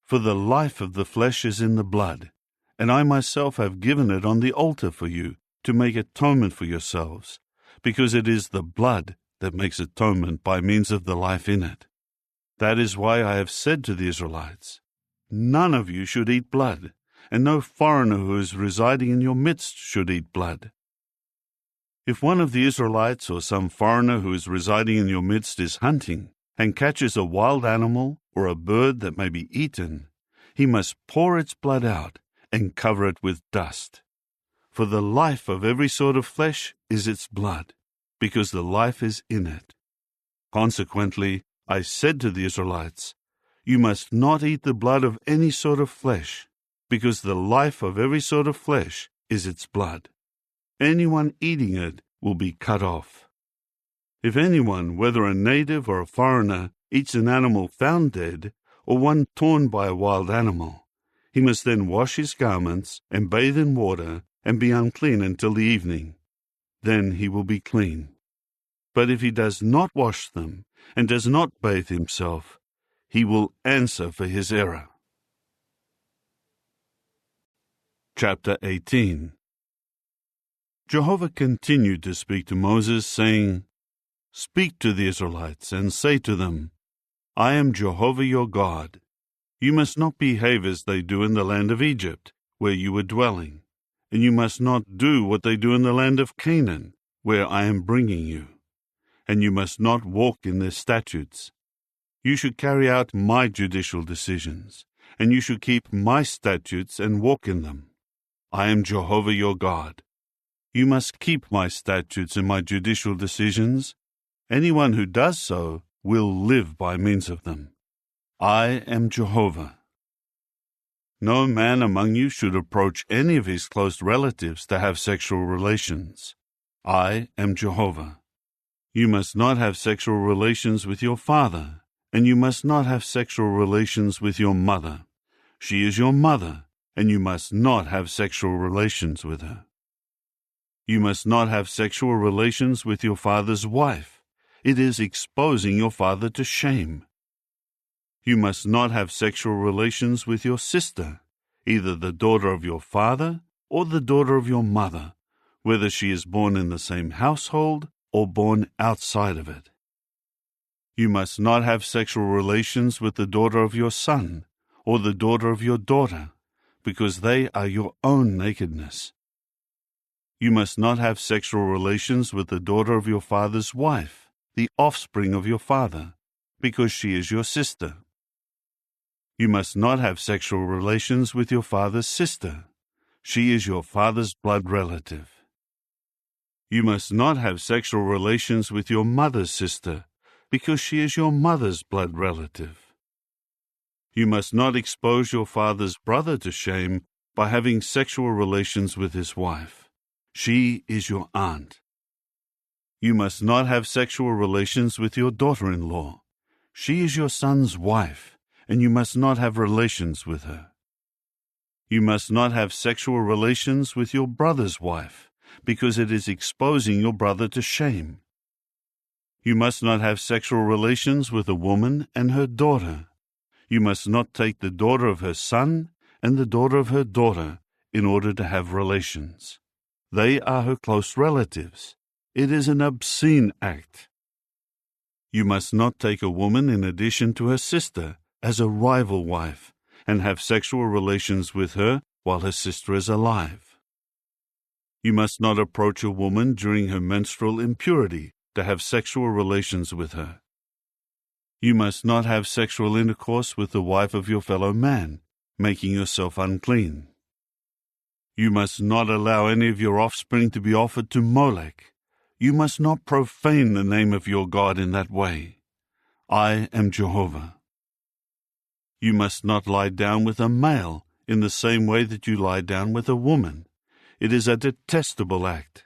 For the life of the flesh is in the blood, and I myself have given it on the altar for you, to make atonement for yourselves, because it is the blood that makes atonement by means of the life in it. That is why I have said to the Israelites, none of you should eat blood, and no foreigner who is residing in your midst should eat blood. If one of the Israelites or some foreigner who is residing in your midst is hunting, and catches a wild animal or a bird that may be eaten, he must pour its blood out and cover it with dust. For the life of every sort of flesh is its blood, because the life is in it. Consequently, I said to the Israelites, you must not eat the blood of any sort of flesh, because the life of every sort of flesh is its blood. Anyone eating it will be cut off. If anyone, whether a native or a foreigner, eats an animal found dead, or one torn by a wild animal, he must then wash his garments and bathe in water and be unclean until the evening. Then he will be clean. But if he does not wash them and does not bathe himself, he will answer for his error. Chapter 18. Jehovah continued to speak to Moses, saying, Speak to the Israelites and say to them, I am Jehovah your God. You must not behave as they do in the land of Egypt, where you were dwelling, and you must not do what they do in the land of Canaan, where I am bringing you. And you must not walk in their statutes. You should carry out my judicial decisions, and you should keep my statutes and walk in them. I am Jehovah your God. You must keep my statutes and my judicial decisions. Anyone who does so will live by means of them. I am Jehovah. No man among you should approach any of his close relatives to have sexual relations. I am Jehovah. You must not have sexual relations with your father, and you must not have sexual relations with your mother. She is your mother, and you must not have sexual relations with her. You must not have sexual relations with your father's wife. It is exposing your father to shame. You must not have sexual relations with your sister, either the daughter of your father or the daughter of your mother, whether she is born in the same household or born outside of it. You must not have sexual relations with the daughter of your son or the daughter of your daughter, because they are your own nakedness. You must not have sexual relations with the daughter of your father's wife, the offspring of your father, because she is your sister. You must not have sexual relations with your father's sister. She is your father's blood relative. You must not have sexual relations with your mother's sister, because she is your mother's blood relative. You must not expose your father's brother to shame by having sexual relations with his wife. She is your aunt. You must not have sexual relations with your daughter-in-law. She is your son's wife, and you must not have relations with her. You must not have sexual relations with your brother's wife, because it is exposing your brother to shame. You must not have sexual relations with a woman and her daughter. You must not take the daughter of her son and the daughter of her daughter in order to have relations. They are her close relatives. It is an obscene act. You must not take a woman in addition to her sister as a rival wife and have sexual relations with her while her sister is alive. You must not approach a woman during her menstrual impurity to have sexual relations with her. You must not have sexual intercourse with the wife of your fellow man, making yourself unclean. You must not allow any of your offspring to be offered to Molech. You must not profane the name of your God in that way. I am Jehovah. You must not lie down with a male in the same way that you lie down with a woman. It is a detestable act.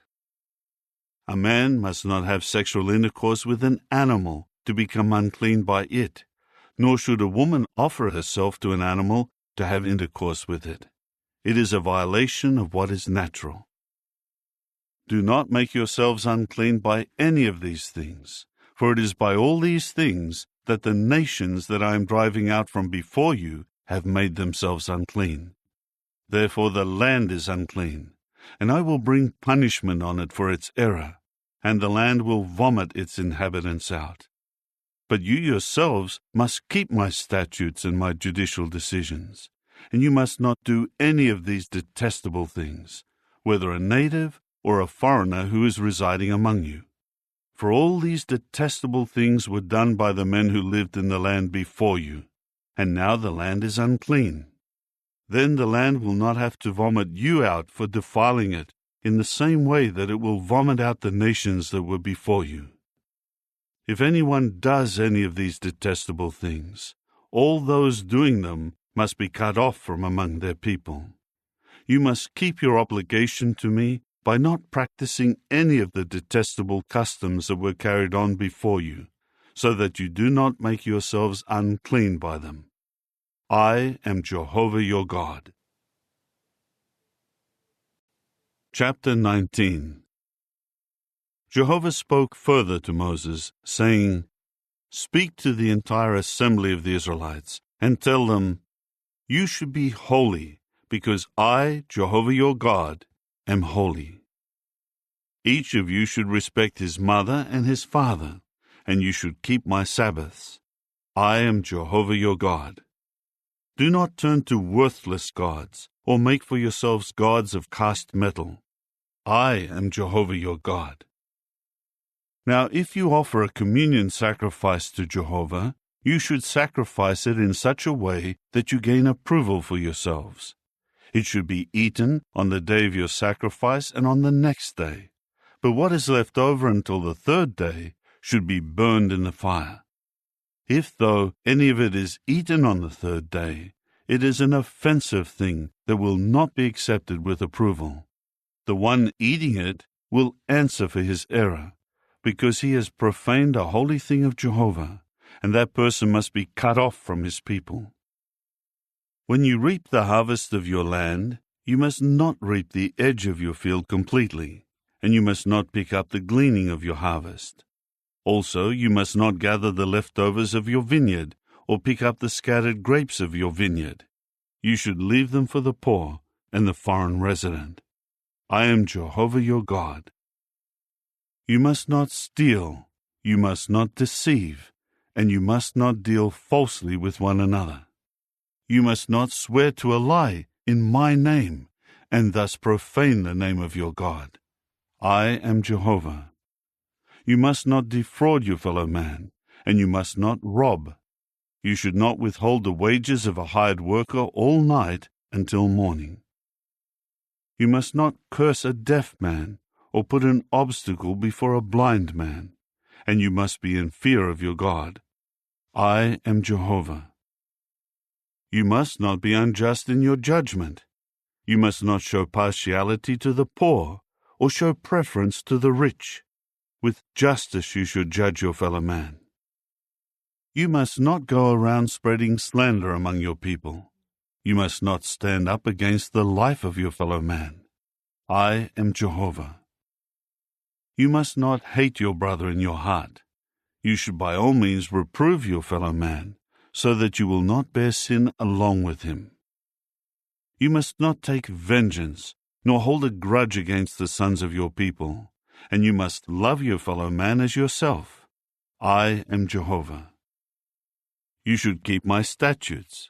A man must not have sexual intercourse with an animal to become unclean by it, nor should a woman offer herself to an animal to have intercourse with it. It is a violation of what is natural. Do not make yourselves unclean by any of these things, for it is by all these things that the nations that I am driving out from before you have made themselves unclean. Therefore the land is unclean, and I will bring punishment on it for its error, and the land will vomit its inhabitants out. But you yourselves must keep my statutes and my judicial decisions, and you must not do any of these detestable things, whether a native or a foreigner who is residing among you. For all these detestable things were done by the men who lived in the land before you, and now the land is unclean. Then the land will not have to vomit you out for defiling it in the same way that it will vomit out the nations that were before you. If anyone does any of these detestable things, all those doing them must be cut off from among their people. You must keep your obligation to me by not practicing any of the detestable customs that were carried on before you, so that you do not make yourselves unclean by them. I am Jehovah your God. Chapter 19. Jehovah spoke further to Moses, saying, Speak to the entire assembly of the Israelites, and tell them, You should be holy, because I, Jehovah your God, am holy. Each of you should respect his mother and his father, and you should keep my Sabbaths. I am Jehovah your God. Do not turn to worthless gods, or make for yourselves gods of cast metal. I am Jehovah your God. Now, if you offer a communion sacrifice to Jehovah, you should sacrifice it in such a way that you gain approval for yourselves. It should be eaten on the day of your sacrifice and on the next day. But what is left over until the third day should be burned in the fire. If, though, any of it is eaten on the third day, it is an offensive thing that will not be accepted with approval. The one eating it will answer for his error, because he has profaned a holy thing of Jehovah, and that person must be cut off from his people. When you reap the harvest of your land, you must not reap the edge of your field completely, and you must not pick up the gleaning of your harvest. Also, you must not gather the leftovers of your vineyard, or pick up the scattered grapes of your vineyard. You should leave them for the poor and the foreign resident. I am Jehovah your God. You must not steal, you must not deceive, and you must not deal falsely with one another. You must not swear to a lie in my name, and thus profane the name of your God. I am Jehovah. You must not defraud your fellow man, and you must not rob. You should not withhold the wages of a hired worker all night until morning. You must not curse a deaf man, or put an obstacle before a blind man, and you must be in fear of your God. I am Jehovah. You must not be unjust in your judgment. You must not show partiality to the poor, or show preference to the rich. With justice you should judge your fellow man. You must not go around spreading slander among your people. You must not stand up against the life of your fellow man. I am Jehovah. You must not hate your brother in your heart. You should by all means reprove your fellow man, so that you will not bear sin along with him. You must not take vengeance, nor hold a grudge against the sons of your people, and you must love your fellow man as yourself. I am Jehovah. You should keep my statutes.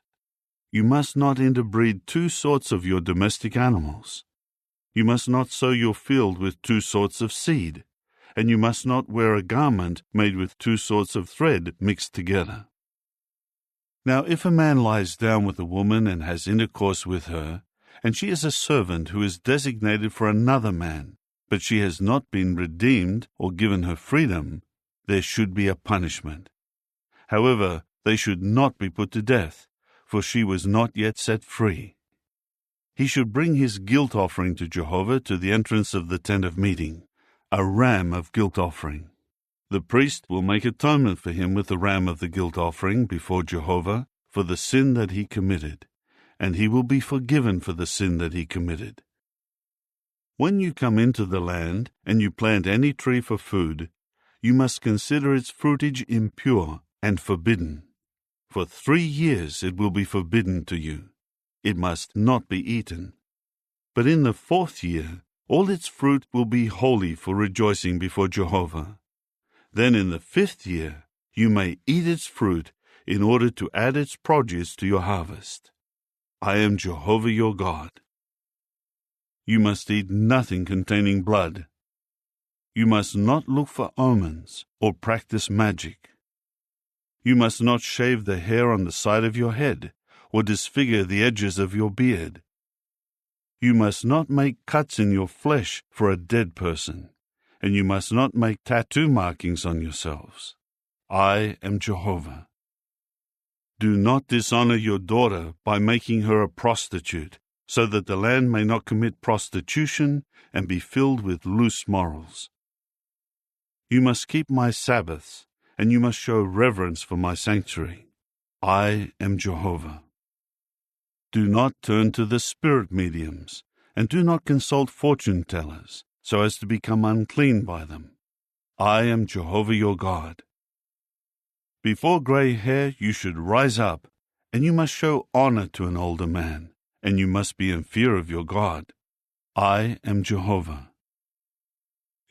You must not interbreed two sorts of your domestic animals. You must not sow your field with two sorts of seed, and you must not wear a garment made with two sorts of thread mixed together. Now if a man lies down with a woman and has intercourse with her, and she is a servant who is designated for another man, but she has not been redeemed or given her freedom, there should be a punishment. However, they should not be put to death, for she was not yet set free. He should bring his guilt offering to Jehovah to the entrance of the tent of meeting, a ram of guilt offering. The priest will make atonement for him with the ram of the guilt offering before Jehovah for the sin that he committed, and he will be forgiven for the sin that he committed. When you come into the land and you plant any tree for food, you must consider its fruitage impure and forbidden. For 3 years it will be forbidden to you. It must not be eaten. But in the 4th year, all its fruit will be holy for rejoicing before Jehovah. Then in the 5th year, you may eat its fruit in order to add its produce to your harvest. I am Jehovah your God. You must eat nothing containing blood. You must not look for omens or practice magic. You must not shave the hair on the side of your head, or disfigure the edges of your beard. You must not make cuts in your flesh for a dead person, and you must not make tattoo markings on yourselves. I am Jehovah. Do not dishonor your daughter by making her a prostitute, so that the land may not commit prostitution and be filled with loose morals. You must keep my Sabbaths, and you must show reverence for my sanctuary. I am Jehovah. Do not turn to the spirit mediums, and do not consult fortune tellers, so as to become unclean by them. I am Jehovah your God. Before gray hair you should rise up, and you must show honor to an older man, and you must be in fear of your God. I am Jehovah.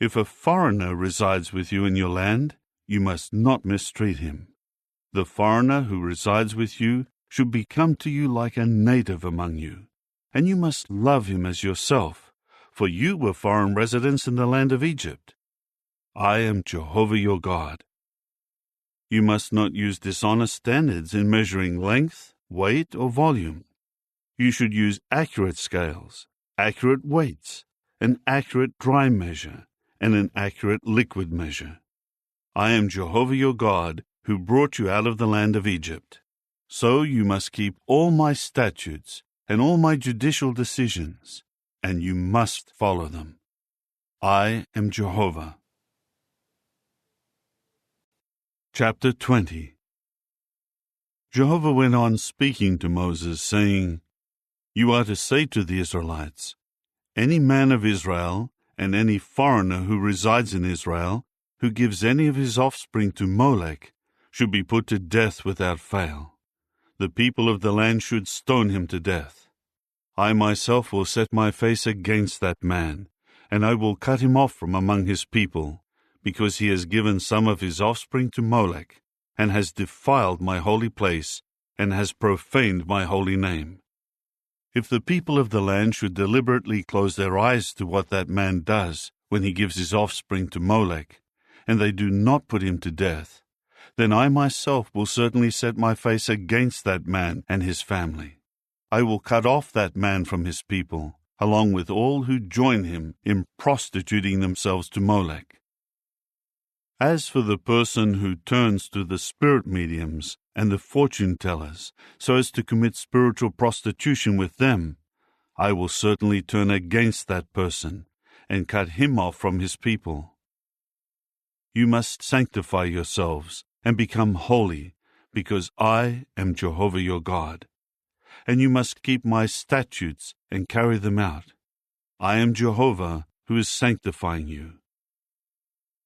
If a foreigner resides with you in your land, you must not mistreat him. The foreigner who resides with you should become to you like a native among you, and you must love him as yourself, for you were foreign residents in the land of Egypt. I am Jehovah your God. You must not use dishonest standards in measuring length, weight, or volume. You should use accurate scales, accurate weights, an accurate dry measure, and an accurate liquid measure. I am Jehovah your God, who brought you out of the land of Egypt. So you must keep all my statutes and all my judicial decisions, and you must follow them. I am Jehovah. Chapter 20. Jehovah went on speaking to Moses, saying, You are to say to the Israelites, Any man of Israel and any foreigner who resides in Israel who gives any of his offspring to Molech should be put to death without fail. The people of the land should stone him to death. I myself will set my face against that man, and I will cut him off from among his people, because he has given some of his offspring to Molech, and has defiled my holy place, and has profaned my holy name. If the people of the land should deliberately close their eyes to what that man does when he gives his offspring to Molech, and they do not put him to death, then I myself will certainly set my face against that man and his family. I will cut off that man from his people, along with all who join him in prostituting themselves to Molech. As for the person who turns to the spirit mediums and the fortune-tellers so as to commit spiritual prostitution with them, I will certainly turn against that person and cut him off from his people. You must sanctify yourselves and become holy, because I am Jehovah your God. And you must keep my statutes and carry them out. I am Jehovah who is sanctifying you.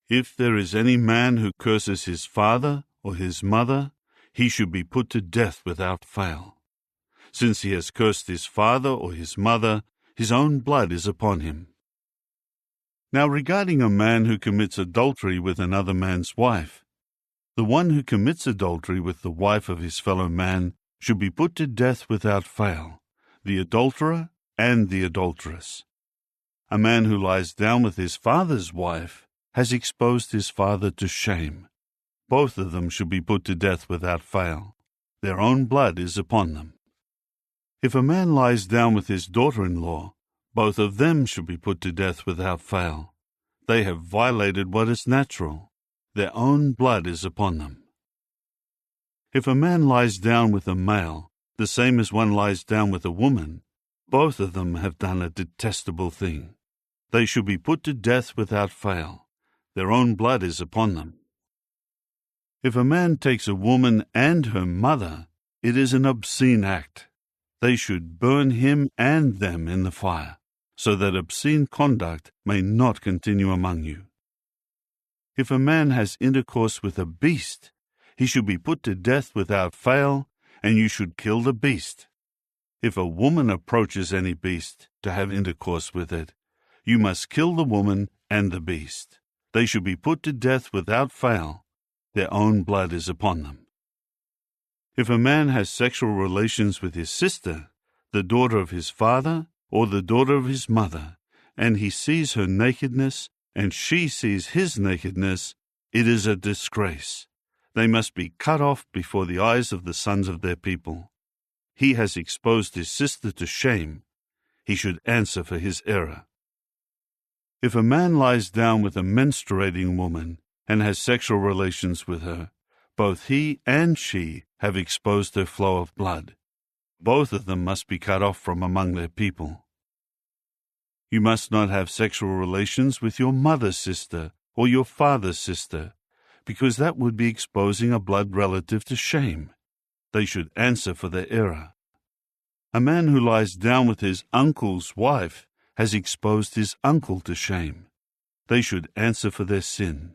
If there is any man who curses his father or his mother, he should be put to death without fail. Since he has cursed his father or his mother, his own blood is upon him. Now regarding a man who commits adultery with another man's wife, the one who commits adultery with the wife of his fellow man should be put to death without fail, the adulterer and the adulteress. A man who lies down with his father's wife has exposed his father to shame. Both of them should be put to death without fail. Their own blood is upon them. If a man lies down with his daughter-in-law, both of them should be put to death without fail. They have violated what is natural. Their own blood is upon them. If a man lies down with a male, the same as one lies down with a woman, both of them have done a detestable thing. They should be put to death without fail. Their own blood is upon them. If a man takes a woman and her mother, it is an obscene act. They should burn him and them in the fire, so that obscene conduct may not continue among you. If a man has intercourse with a beast, he should be put to death without fail, and you should kill the beast. If a woman approaches any beast to have intercourse with it, you must kill the woman and the beast. They should be put to death without fail. Their own blood is upon them. If a man has sexual relations with his sister, the daughter of his father, or the daughter of his mother, and he sees her nakedness, and she sees his nakedness, it is a disgrace. They must be cut off before the eyes of the sons of their people. He has exposed his sister to shame. He should answer for his error. If a man lies down with a menstruating woman and has sexual relations with her, both he and she have exposed their flow of blood. Both of them must be cut off from among their people. You must not have sexual relations with your mother's sister or your father's sister, because that would be exposing a blood relative to shame. They should answer for their error. A man who lies down with his uncle's wife has exposed his uncle to shame. They should answer for their sin.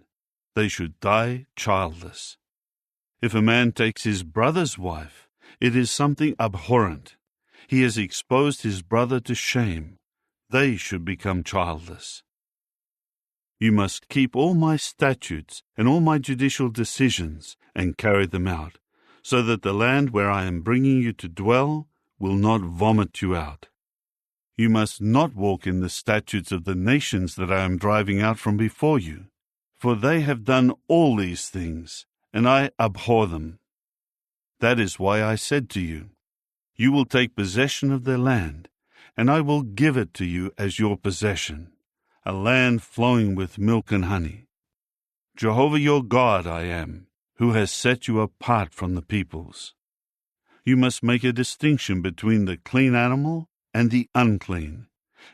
They should die childless. If a man takes his brother's wife, it is something abhorrent. He has exposed his brother to shame. They should become childless. You must keep all my statutes and all my judicial decisions and carry them out, so that the land where I am bringing you to dwell will not vomit you out. You must not walk in the statutes of the nations that I am driving out from before you, for they have done all these things, and I abhor them. That is why I said to you, you will take possession of their land, and I will give it to you as your possession, a land flowing with milk and honey. Jehovah your God I am, who has set you apart from the peoples. You must make a distinction between the clean animal and the unclean,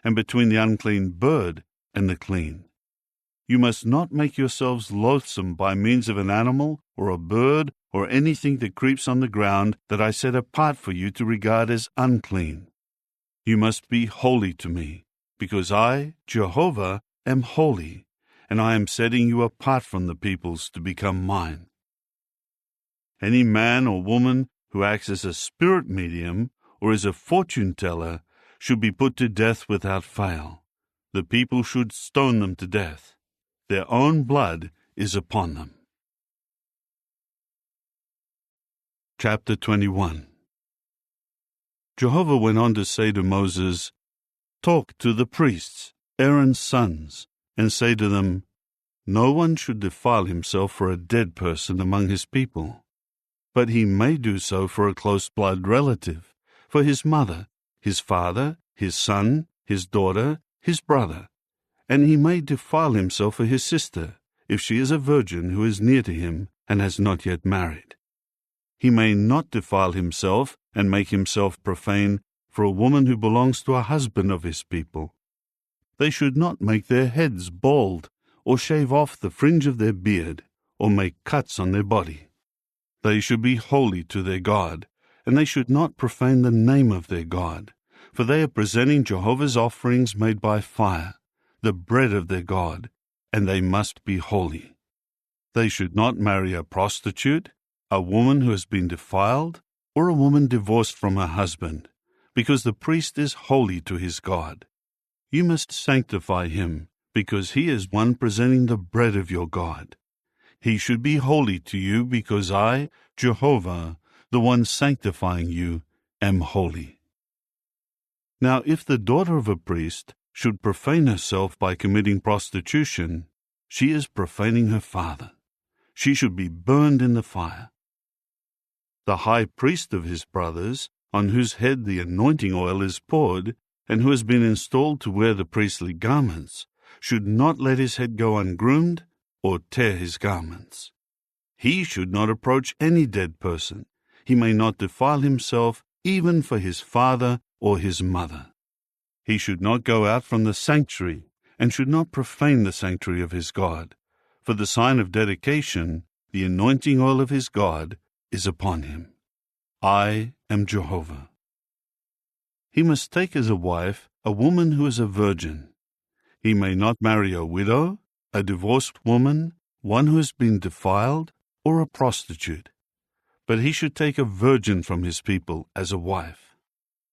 and between the unclean bird and the clean. You must not make yourselves loathsome by means of an animal or a bird or anything that creeps on the ground that I set apart for you to regard as unclean. You must be holy to me, because I, Jehovah, am holy, and I am setting you apart from the peoples to become mine. Any man or woman who acts as a spirit medium or is a fortune teller should be put to death without fail. The people should stone them to death. Their own blood is upon them. Chapter 21. Jehovah went on to say to Moses, "Talk to the priests, Aaron's sons, and say to them, no one should defile himself for a dead person among his people, but he may do so for a close blood relative, for his mother, his father, his son, his daughter, his brother, and he may defile himself for his sister, if she is a virgin who is near to him and has not yet married. He may not defile himself and make himself profane for a woman who belongs to a husband of his people. They should not make their heads bald, or shave off the fringe of their beard, or make cuts on their body. They should be holy to their God, and they should not profane the name of their God, for they are presenting Jehovah's offerings made by fire, the bread of their God, and they must be holy. They should not marry a prostitute, a woman who has been defiled, or a woman divorced from her husband, because the priest is holy to his God. You must sanctify him, because he is one presenting the bread of your God. He should be holy to you, because I, Jehovah, the one sanctifying you, am holy. Now if the daughter of a priest should profane herself by committing prostitution, she is profaning her father. She should be burned in the fire. The high priest of his brothers, on whose head the anointing oil is poured, and who has been installed to wear the priestly garments, should not let his head go ungroomed or tear his garments. He should not approach any dead person. He may not defile himself even for his father or his mother. He should not go out from the sanctuary, and should not profane the sanctuary of his God. For the sign of dedication, the anointing oil of his God, is upon him. I am Jehovah. He must take as a wife a woman who is a virgin. He may not marry a widow, a divorced woman, one who has been defiled, or a prostitute. But he should take a virgin from his people as a wife.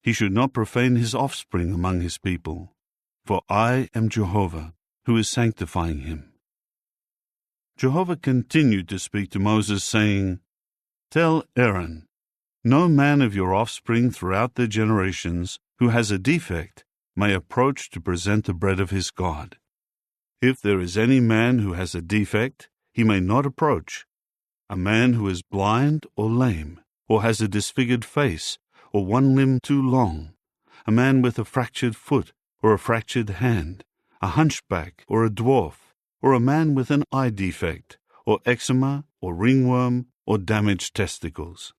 He should not profane his offspring among his people, for I am Jehovah, who is sanctifying him. Jehovah continued to speak to Moses, saying, Tell Aaron, no man of your offspring throughout their generations who has a defect may approach to present the bread of his God. If there is any man who has a defect, he may not approach. A man who is blind or lame, or has a disfigured face, or one limb too long, a man with a fractured foot or a fractured hand, a hunchback or a dwarf, or a man with an eye defect, or eczema, or ringworm, or damaged testicles.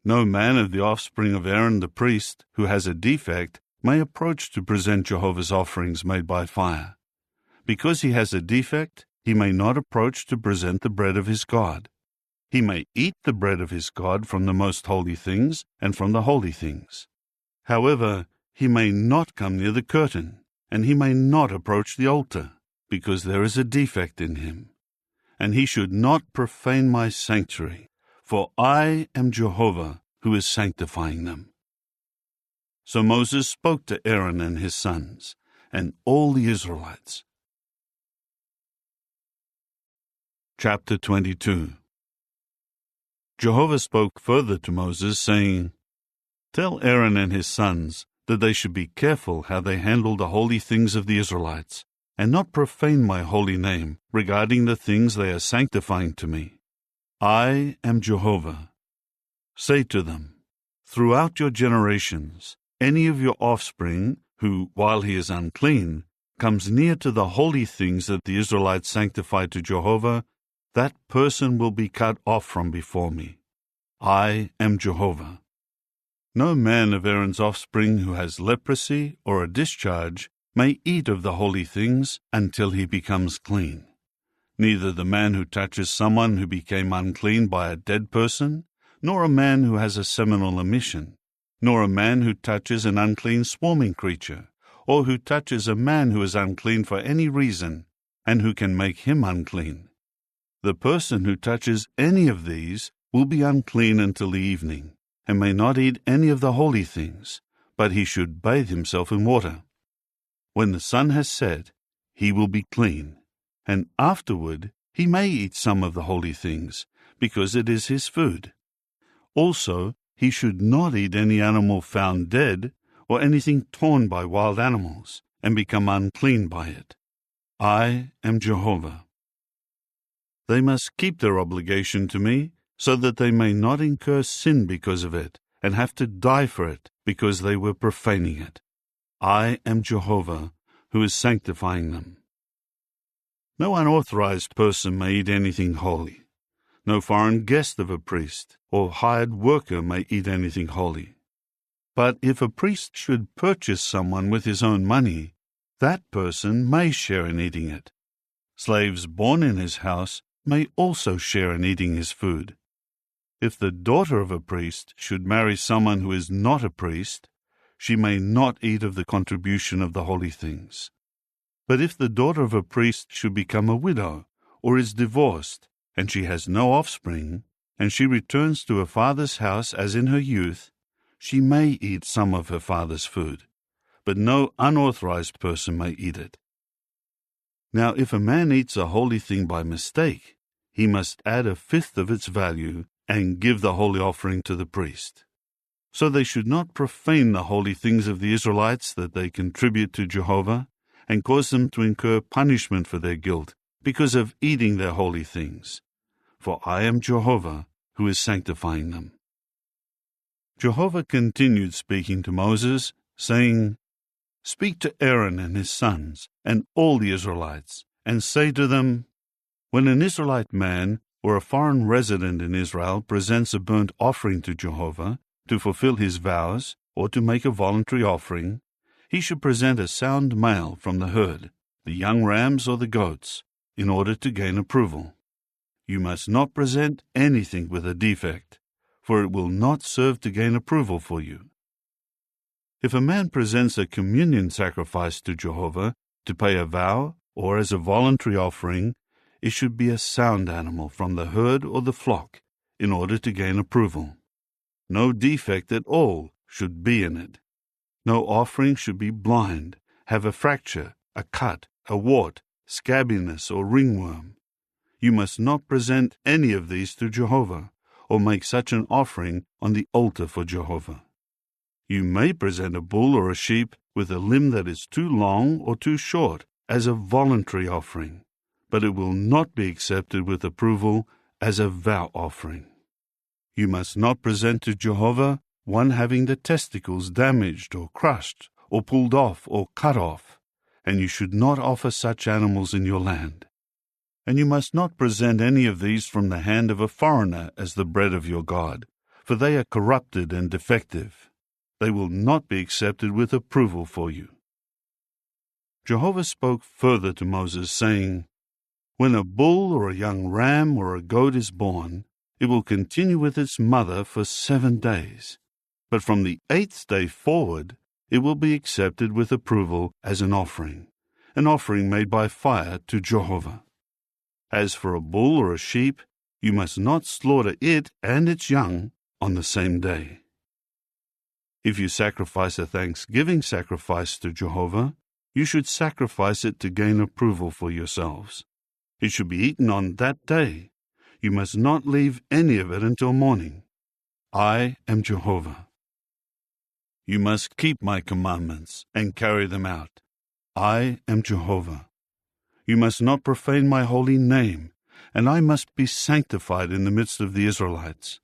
No man of the offspring of Aaron the priest who has a defect may approach to present Jehovah's offerings made by fire. Because he has a defect, he may not approach to present the bread of his God. He may eat the bread of his God from the most holy things and from the holy things. However, he may not come near the curtain, and he may not approach the altar, because there is a defect in him. And he should not profane my sanctuary, for I am Jehovah, who is sanctifying them. So Moses spoke to Aaron and his sons, and all the Israelites. Chapter 22. Jehovah spoke further to Moses, saying, Tell Aaron and his sons that they should be careful how they handle the holy things of the Israelites, and not profane my holy name regarding the things they are sanctifying to me. I am Jehovah. Say to them, throughout your generations, any of your offspring who, while he is unclean, comes near to the holy things that the Israelites sanctify to Jehovah, that person will be cut off from before me. I am Jehovah. No man of Aaron's offspring who has leprosy or a discharge may eat of the holy things until he becomes clean. Neither the man who touches someone who became unclean by a dead person, nor a man who has a seminal emission, nor a man who touches an unclean swarming creature, or who touches a man who is unclean for any reason, and who can make him unclean? The person who touches any of these will be unclean until the evening, and may not eat any of the holy things, but he should bathe himself in water. When the sun has set, he will be clean, and afterward he may eat some of the holy things, because it is his food. Also, he should not eat any animal found dead, or anything torn by wild animals, and become unclean by it. I am Jehovah. They must keep their obligation to me, so that they may not incur sin because of it, and have to die for it, because they were profaning it. I am Jehovah, who is sanctifying them. No unauthorized person may eat anything holy. No foreign guest of a priest or hired worker may eat anything holy. But if a priest should purchase someone with his own money, that person may share in eating it. Slaves born in his house may also share in eating his food. If the daughter of a priest should marry someone who is not a priest, she may not eat of the contribution of the holy things. But if the daughter of a priest should become a widow, or is divorced, and she has no offspring, and she returns to her father's house as in her youth, she may eat some of her father's food, but no unauthorized person may eat it. Now if a man eats a holy thing by mistake, he must add a fifth of its value and give the holy offering to the priest. So they should not profane the holy things of the Israelites that they contribute to Jehovah, and cause them to incur punishment for their guilt because of eating their holy things. For I am Jehovah, who is sanctifying them. Jehovah continued speaking to Moses, saying, Speak to Aaron and his sons, and all the Israelites, and say to them, When an Israelite man or a foreign resident in Israel presents a burnt offering to Jehovah to fulfill his vows or to make a voluntary offering, he should present a sound male from the herd, the young rams or the goats, in order to gain approval. You must not present anything with a defect, for it will not serve to gain approval for you. If a man presents a communion sacrifice to Jehovah to pay a vow or as a voluntary offering, it should be a sound animal from the herd or the flock, in order to gain approval. No defect at all should be in it. No offering should be blind, have a fracture, a cut, a wart, scabbiness, or ringworm. You must not present any of these to Jehovah, or make such an offering on the altar for Jehovah. You may present a bull or a sheep with a limb that is too long or too short as a voluntary offering, but it will not be accepted with approval as a vow offering. You must not present to Jehovah one having the testicles damaged or crushed or pulled off or cut off, and you should not offer such animals in your land. And you must not present any of these from the hand of a foreigner as the bread of your God, for they are corrupted and defective. They will not be accepted with approval for you. Jehovah spoke further to Moses, saying, When a bull or a young ram or a goat is born, it will continue with its mother for 7 days. But from the 8th day forward, it will be accepted with approval as an offering made by fire to Jehovah. As for a bull or a sheep, you must not slaughter it and its young on the same day. If you sacrifice a thanksgiving sacrifice to Jehovah, you should sacrifice it to gain approval for yourselves. It should be eaten on that day. You must not leave any of it until morning. I am Jehovah. You must keep my commandments and carry them out. I am Jehovah. You must not profane my holy name, and I must be sanctified in the midst of the Israelites.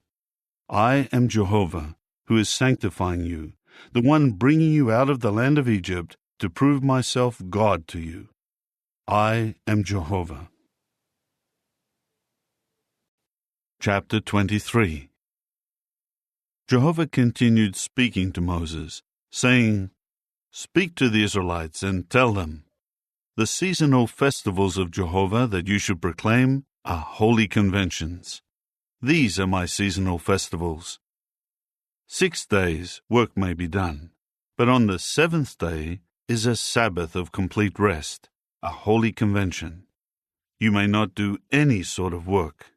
I am Jehovah, who is sanctifying you, the one bringing you out of the land of Egypt to prove myself God to you. I am Jehovah. Chapter 23. Jehovah continued speaking to Moses, saying, Speak to the Israelites and tell them, The seasonal festivals of Jehovah that you should proclaim are holy conventions. These are my seasonal festivals. 6 days work may be done, but on the 7th day is a Sabbath of complete rest, a holy convention. You may not do any sort of work.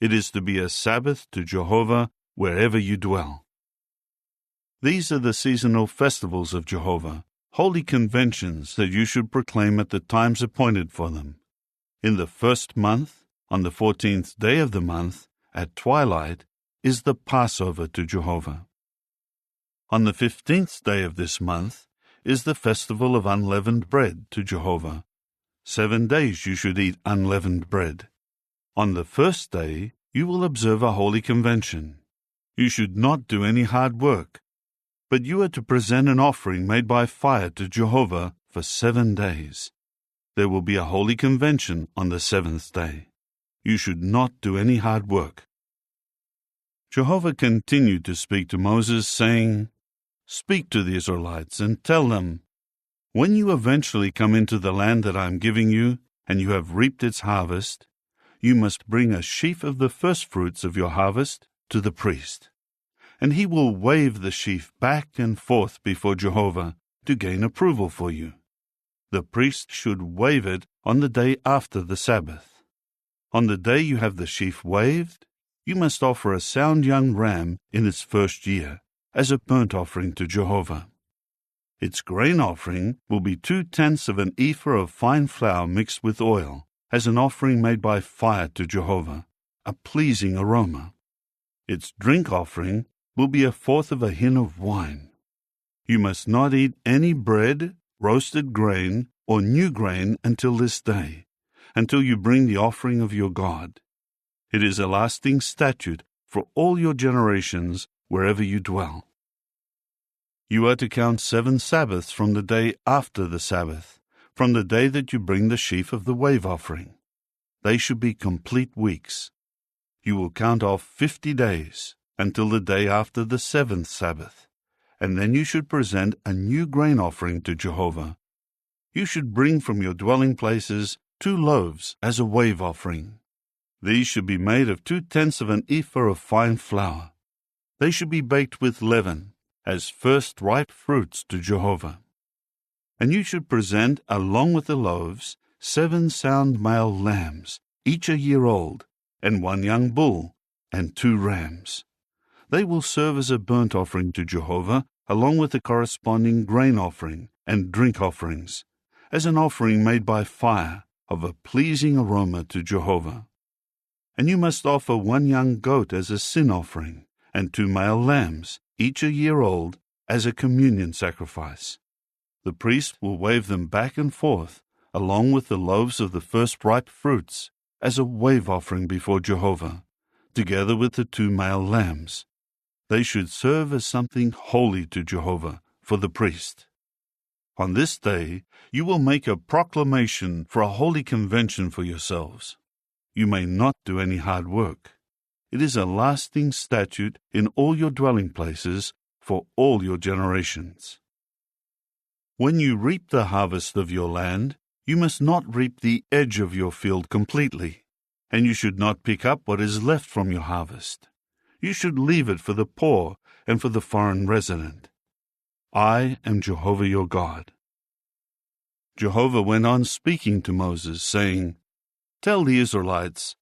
It is to be a Sabbath to Jehovah wherever you dwell. These are the seasonal festivals of Jehovah, holy conventions that you should proclaim at the times appointed for them. In the first month, on the 14th day of the month, at twilight, is the Passover to Jehovah. On the 15th day of this month is the festival of unleavened bread to Jehovah. 7 days you should eat unleavened bread. On the first day you will observe a holy convention. You should not do any hard work, but you are to present an offering made by fire to Jehovah for 7 days. There will be a holy convention on the 7th day. You should not do any hard work. Jehovah continued to speak to Moses, saying, "Speak to the Israelites and tell them, when you eventually come into the land that I am giving you, and you have reaped its harvest, you must bring a sheaf of the firstfruits of your harvest to the priest. And he will wave the sheaf back and forth before Jehovah to gain approval for you. The priest should wave it on the day after the Sabbath. On the day you have the sheaf waved, you must offer a sound young ram in its first year as a burnt offering to Jehovah. Its grain offering will be 2/10 of an ephah of fine flour mixed with oil, as an offering made by fire to Jehovah, a pleasing aroma. Its drink offering will be 1/4 of a hin of wine. You must not eat any bread, roasted grain, or new grain until this day, until you bring the offering of your God. It is a lasting statute for all your generations wherever you dwell. You are to count 7 Sabbaths from the day after the Sabbath, from the day that you bring the sheaf of the wave offering. They should be complete weeks. You will count off 50 days until the day after the 7th Sabbath, and then you should present a new grain offering to Jehovah. You should bring from your dwelling places 2 loaves as a wave offering. These should be made of 2/10 of an ephah of fine flour. They should be baked with leaven, as first ripe fruits to Jehovah. And you should present, along with the loaves, 7 sound male lambs, each a year old, and 1 young bull, and 2 rams. They will serve as a burnt offering to Jehovah, along with the corresponding grain offering and drink offerings, as an offering made by fire of a pleasing aroma to Jehovah. And you must offer 1 young goat as a sin offering, and 2 male lambs, each a year old, as a communion sacrifice. The priest will wave them back and forth, along with the loaves of the first ripe fruits, as a wave offering before Jehovah, together with the 2 male lambs. They should serve as something holy to Jehovah for the priest. On this day you will make a proclamation for a holy convention for yourselves. You may not do any hard work. It is a lasting statute in all your dwelling places for all your generations. When you reap the harvest of your land, you must not reap the edge of your field completely, and you should not pick up what is left from your harvest. You should leave it for the poor and for the foreign resident. I am Jehovah your God. Jehovah went on speaking to Moses, saying, "Tell the Israelites,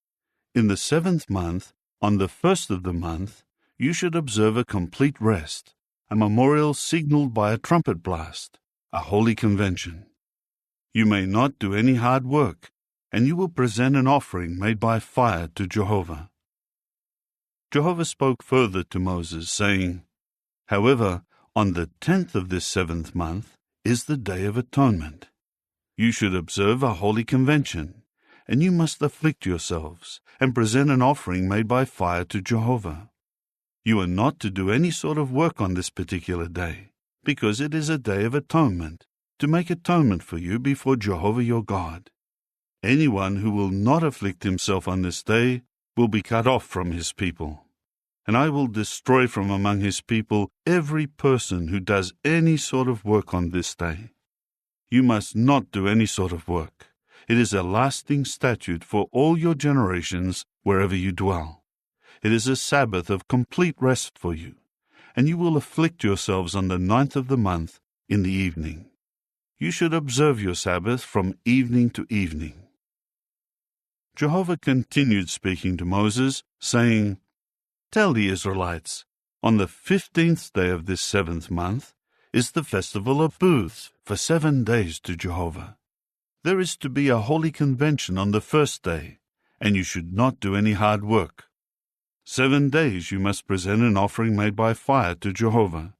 in the 7th month, on the 1st of the month, you should observe a complete rest, a memorial signaled by a trumpet blast, a holy convention. You may not do any hard work, and you will present an offering made by fire to Jehovah." Jehovah spoke further to Moses, saying, "However, on the 10th of this 7th month is the Day of Atonement. You should observe a holy convention, and you must afflict yourselves and present an offering made by fire to Jehovah. You are not to do any sort of work on this particular day, because it is a day of atonement, to make atonement for you before Jehovah your God. Anyone who will not afflict himself on this day will be cut off from his people. And I will destroy from among his people every person who does any sort of work on this day. You must not do any sort of work. It is a lasting statute for all your generations wherever you dwell. It is a Sabbath of complete rest for you, and you will afflict yourselves on the 9th of the month in the evening. You should observe your Sabbath from evening to evening. Jehovah continued speaking to Moses, saying, "Tell the Israelites, on the 15th day of this 7th month is the festival of booths for 7 days to Jehovah. There is to be a holy convention on the first day, and you should not do any hard work. 7 days you must present an offering made by fire to Jehovah.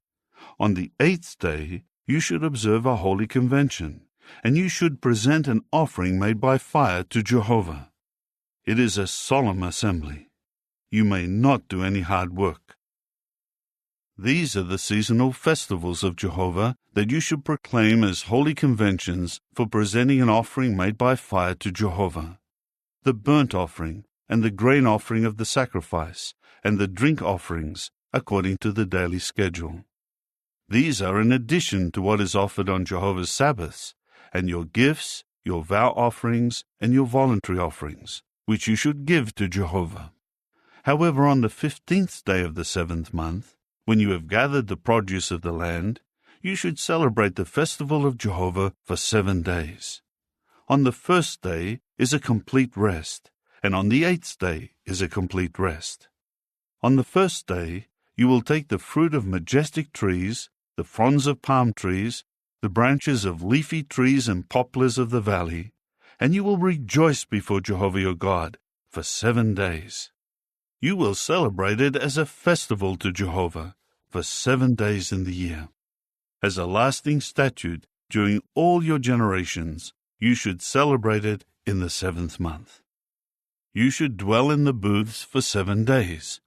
On the 8th day you should observe a holy convention, and you should present an offering made by fire to Jehovah. It is a solemn assembly. You may not do any hard work. These are the seasonal festivals of Jehovah that you should proclaim as holy conventions for presenting an offering made by fire to Jehovah: the burnt offering, and the grain offering of the sacrifice, and the drink offerings, according to the daily schedule. These are in addition to what is offered on Jehovah's Sabbaths, and your gifts, your vow offerings, and your voluntary offerings, which you should give to Jehovah. However, on the 15th day of the 7th month, when you have gathered the produce of the land, you should celebrate the festival of Jehovah for 7 days. On the first day is a complete rest, and on the 8th day is a complete rest. On the first day you will take the fruit of majestic trees, the fronds of palm trees, the branches of leafy trees and poplars of the valley, and you will rejoice before Jehovah your God for 7 days. You will celebrate it as a festival to Jehovah for 7 days in the year. As a lasting statute during all your generations, you should celebrate it in the 7th month. You should dwell in the booths for 7 days.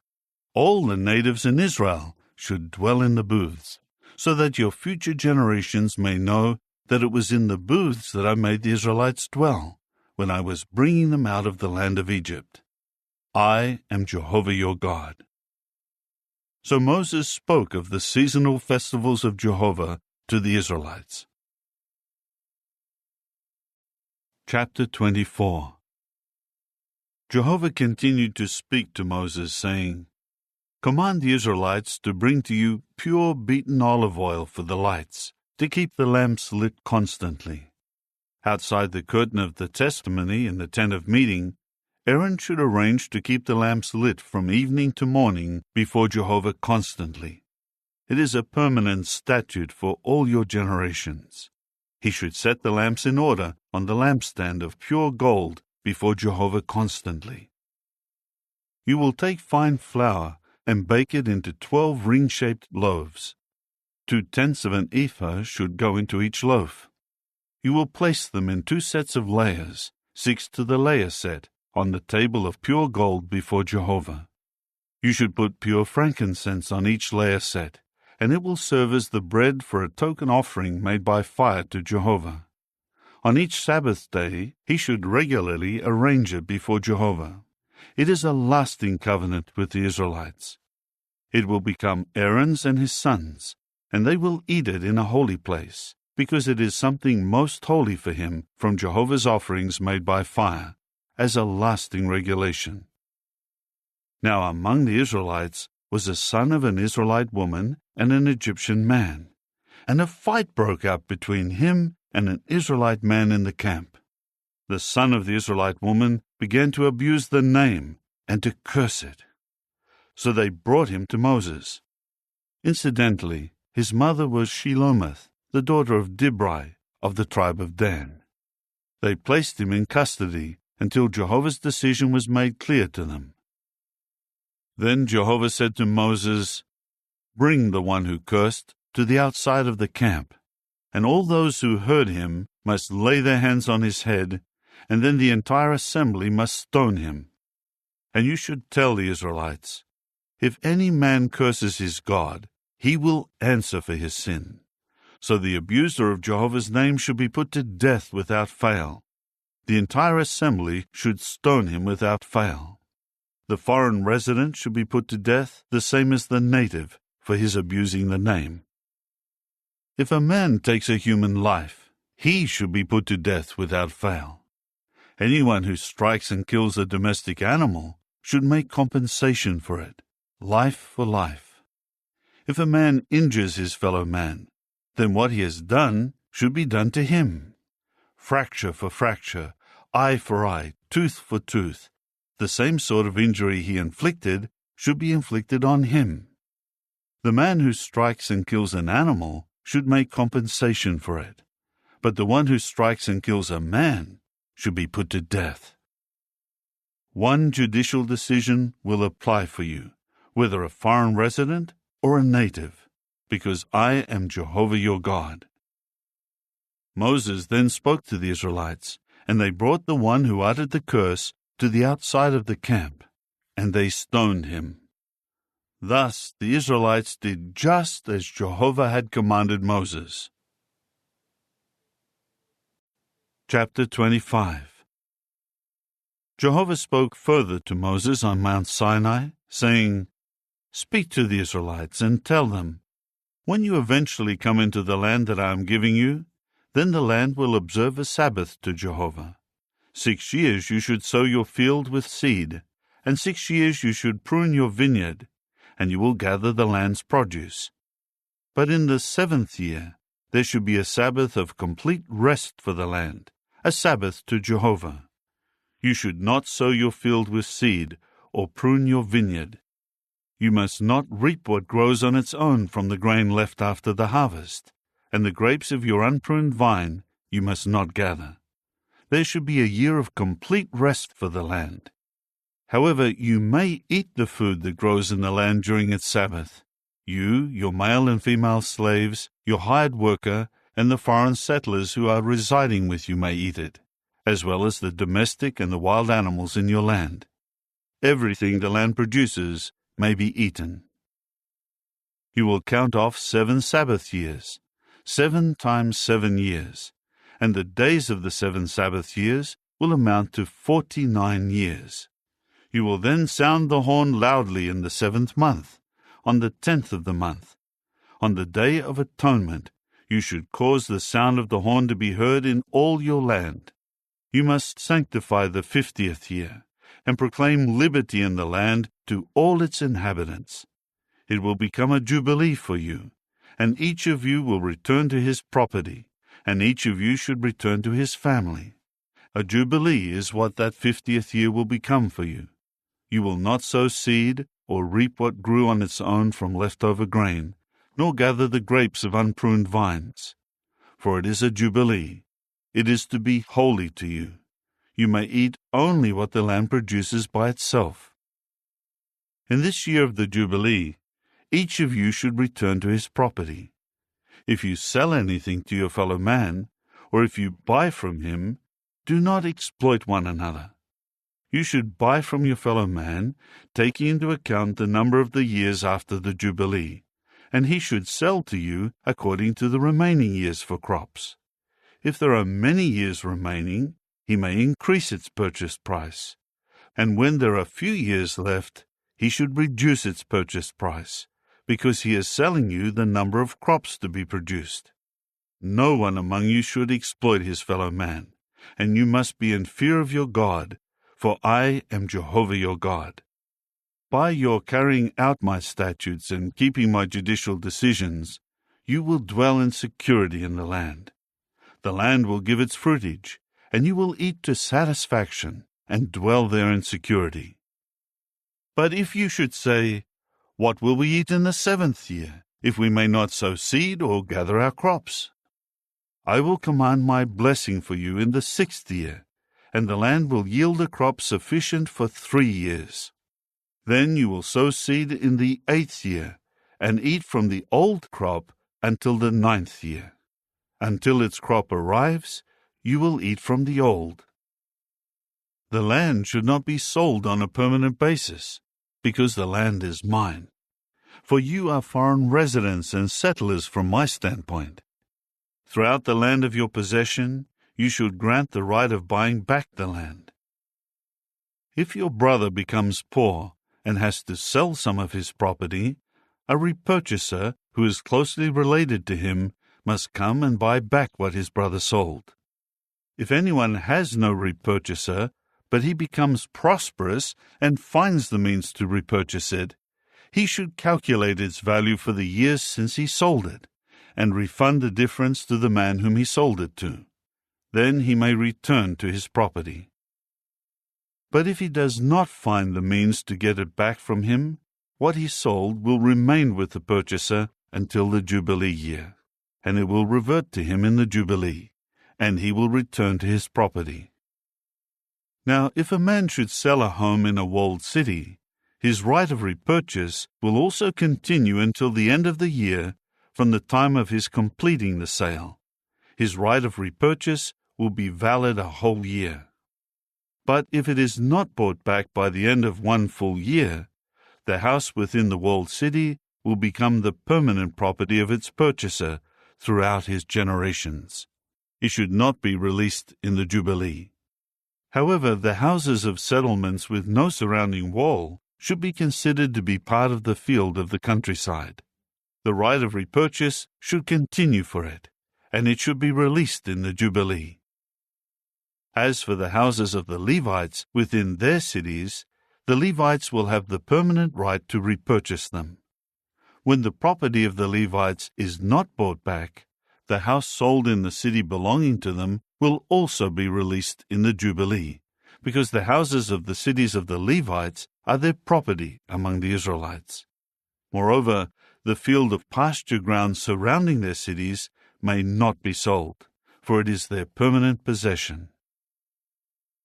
All the natives in Israel should dwell in the booths, so that your future generations may know that it was in the booths that I made the Israelites dwell, when I was bringing them out of the land of Egypt. I am Jehovah your God." So Moses spoke of the seasonal festivals of Jehovah to the Israelites. Chapter 24. Jehovah continued to speak to Moses, saying, "Command the Israelites to bring to you pure beaten olive oil for the lights, to keep the lamps lit constantly. Outside the curtain of the testimony in the tent of meeting, Aaron should arrange to keep the lamps lit from evening to morning before Jehovah constantly. It is a permanent statute for all your generations. He should set the lamps in order on the lampstand of pure gold before Jehovah constantly. You will take fine flour and bake it into 12 ring-shaped loaves. 2/10 of an ephah should go into each loaf. You will place them in 2 sets of layers, 6 to the layer set, on the table of pure gold before Jehovah. You should put pure frankincense on each layer set, and it will serve as the bread for a token offering made by fire to Jehovah. On each Sabbath day he should regularly arrange it before Jehovah. It is a lasting covenant with the Israelites. It will become Aaron's and his sons, and they will eat it in a holy place, because it is something most holy for him from Jehovah's offerings made by fire, as a lasting regulation. Now among the Israelites was a son of an Israelite woman and an Egyptian man, and a fight broke out between him and an Israelite man in the camp. The son of the Israelite woman began to abuse the name and to curse it. So they brought him to Moses. Incidentally, his mother was Shelomith, the daughter of Dibri of the tribe of Dan. They placed him in custody until Jehovah's decision was made clear to them. Then Jehovah said to Moses, "Bring the one who cursed to the outside of the camp, and all those who heard him must lay their hands on his head, and then the entire assembly must stone him. And you should tell the Israelites, if any man curses his God, he will answer for his sin. So the abuser of Jehovah's name should be put to death without fail. The entire assembly should stone him without fail. The foreign resident should be put to death the same as the native for his abusing the name. If a man takes a human life, he should be put to death without fail. Anyone who strikes and kills a domestic animal should make compensation for it, life for life. If a man injures his fellow man, then what he has done should be done to him. Fracture for fracture, eye for eye, tooth for tooth. The same sort of injury he inflicted should be inflicted on him. The man who strikes and kills an animal should make compensation for it, but the one who strikes and kills a man should be put to death. One judicial decision will apply for you, whether a foreign resident or a native, because I am Jehovah your God. Moses then spoke to the Israelites, and they brought the one who uttered the curse to the outside of the camp, and they stoned him. Thus the Israelites did just as Jehovah had commanded Moses. Chapter 25. Jehovah spoke further to Moses on Mount Sinai, saying, "Speak to the Israelites and tell them, when you eventually come into the land that I am giving you, then the land will observe a Sabbath to Jehovah. 6 years you should sow your field with seed, and 6 years you should prune your vineyard, and you will gather the land's produce. But in the 7th year there should be a Sabbath of complete rest for the land, a Sabbath to Jehovah. You should not sow your field with seed or prune your vineyard. You must not reap what grows on its own from the grain left after the harvest, and the grapes of your unpruned vine you must not gather. There should be a year of complete rest for the land. However, you may eat the food that grows in the land during its Sabbath. You, your male and female slaves, your hired worker, and the foreign settlers who are residing with you may eat it, as well as the domestic and the wild animals in your land. Everything the land produces may be eaten. You will count off 7 Sabbath years, 7 times 7 years, and the days of the 7 Sabbath years will amount to 49 years. You will then sound the horn loudly in the 7th month, on the 10th of the month. On the Day of Atonement, you should cause the sound of the horn to be heard in all your land. You must sanctify the 50th year, and proclaim liberty in the land to all its inhabitants. It will become a jubilee for you, and each of you will return to his property, and each of you should return to his family. A jubilee is what that 50th year will become for you. You will not sow seed or reap what grew on its own from leftover grain, nor gather the grapes of unpruned vines. For it is a jubilee. It is to be holy to you. You may eat only what the land produces by itself. In this year of the jubilee, each of you should return to his property. If you sell anything to your fellow man, or if you buy from him, do not exploit one another. You should buy from your fellow man, taking into account the number of the years after the Jubilee, and he should sell to you according to the remaining years for crops. If there are many years remaining, he may increase its purchase price, and when there are few years left, he should reduce its purchase price, because he is selling you the number of crops to be produced. No one among you should exploit his fellow man, and you must be in fear of your God, for I am Jehovah your God. By your carrying out my statutes and keeping my judicial decisions, you will dwell in security in the land. The land will give its fruitage, and you will eat to satisfaction and dwell there in security. But if you should say, "What will we eat in the 7th year, if we may not sow seed or gather our crops?" I will command my blessing for you in the 6th year, and the land will yield a crop sufficient for 3 years. Then you will sow seed in the 8th year, and eat from the old crop until the 9th year. Until its crop arrives, you will eat from the old. The land should not be sold on a permanent basis, because the land is mine. For you are foreign residents and settlers from my standpoint. Throughout the land of your possession, you should grant the right of buying back the land. If your brother becomes poor and has to sell some of his property, a repurchaser who is closely related to him must come and buy back what his brother sold. If anyone has no repurchaser, but he becomes prosperous and finds the means to repurchase it, he should calculate its value for the years since he sold it, and refund the difference to the man whom he sold it to. Then he may return to his property. But if he does not find the means to get it back from him, what he sold will remain with the purchaser until the Jubilee year, and it will revert to him in the Jubilee, and he will return to his property. Now, if a man should sell a home in a walled city, his right of repurchase will also continue until the end of the year from the time of his completing the sale. His right of repurchase will be valid a whole year. But if it is not bought back by the end of one full year, the house within the walled city will become the permanent property of its purchaser throughout his generations. It should not be released in the Jubilee. However, the houses of settlements with no surrounding wall should be considered to be part of the field of the countryside. The right of repurchase should continue for it, and it should be released in the Jubilee. As for the houses of the Levites within their cities, the Levites will have the permanent right to repurchase them. When the property of the Levites is not bought back, the house sold in the city belonging to them will also be released in the Jubilee, because the houses of the cities of the Levites are their property among the Israelites. Moreover, the field of pasture ground surrounding their cities may not be sold, for it is their permanent possession.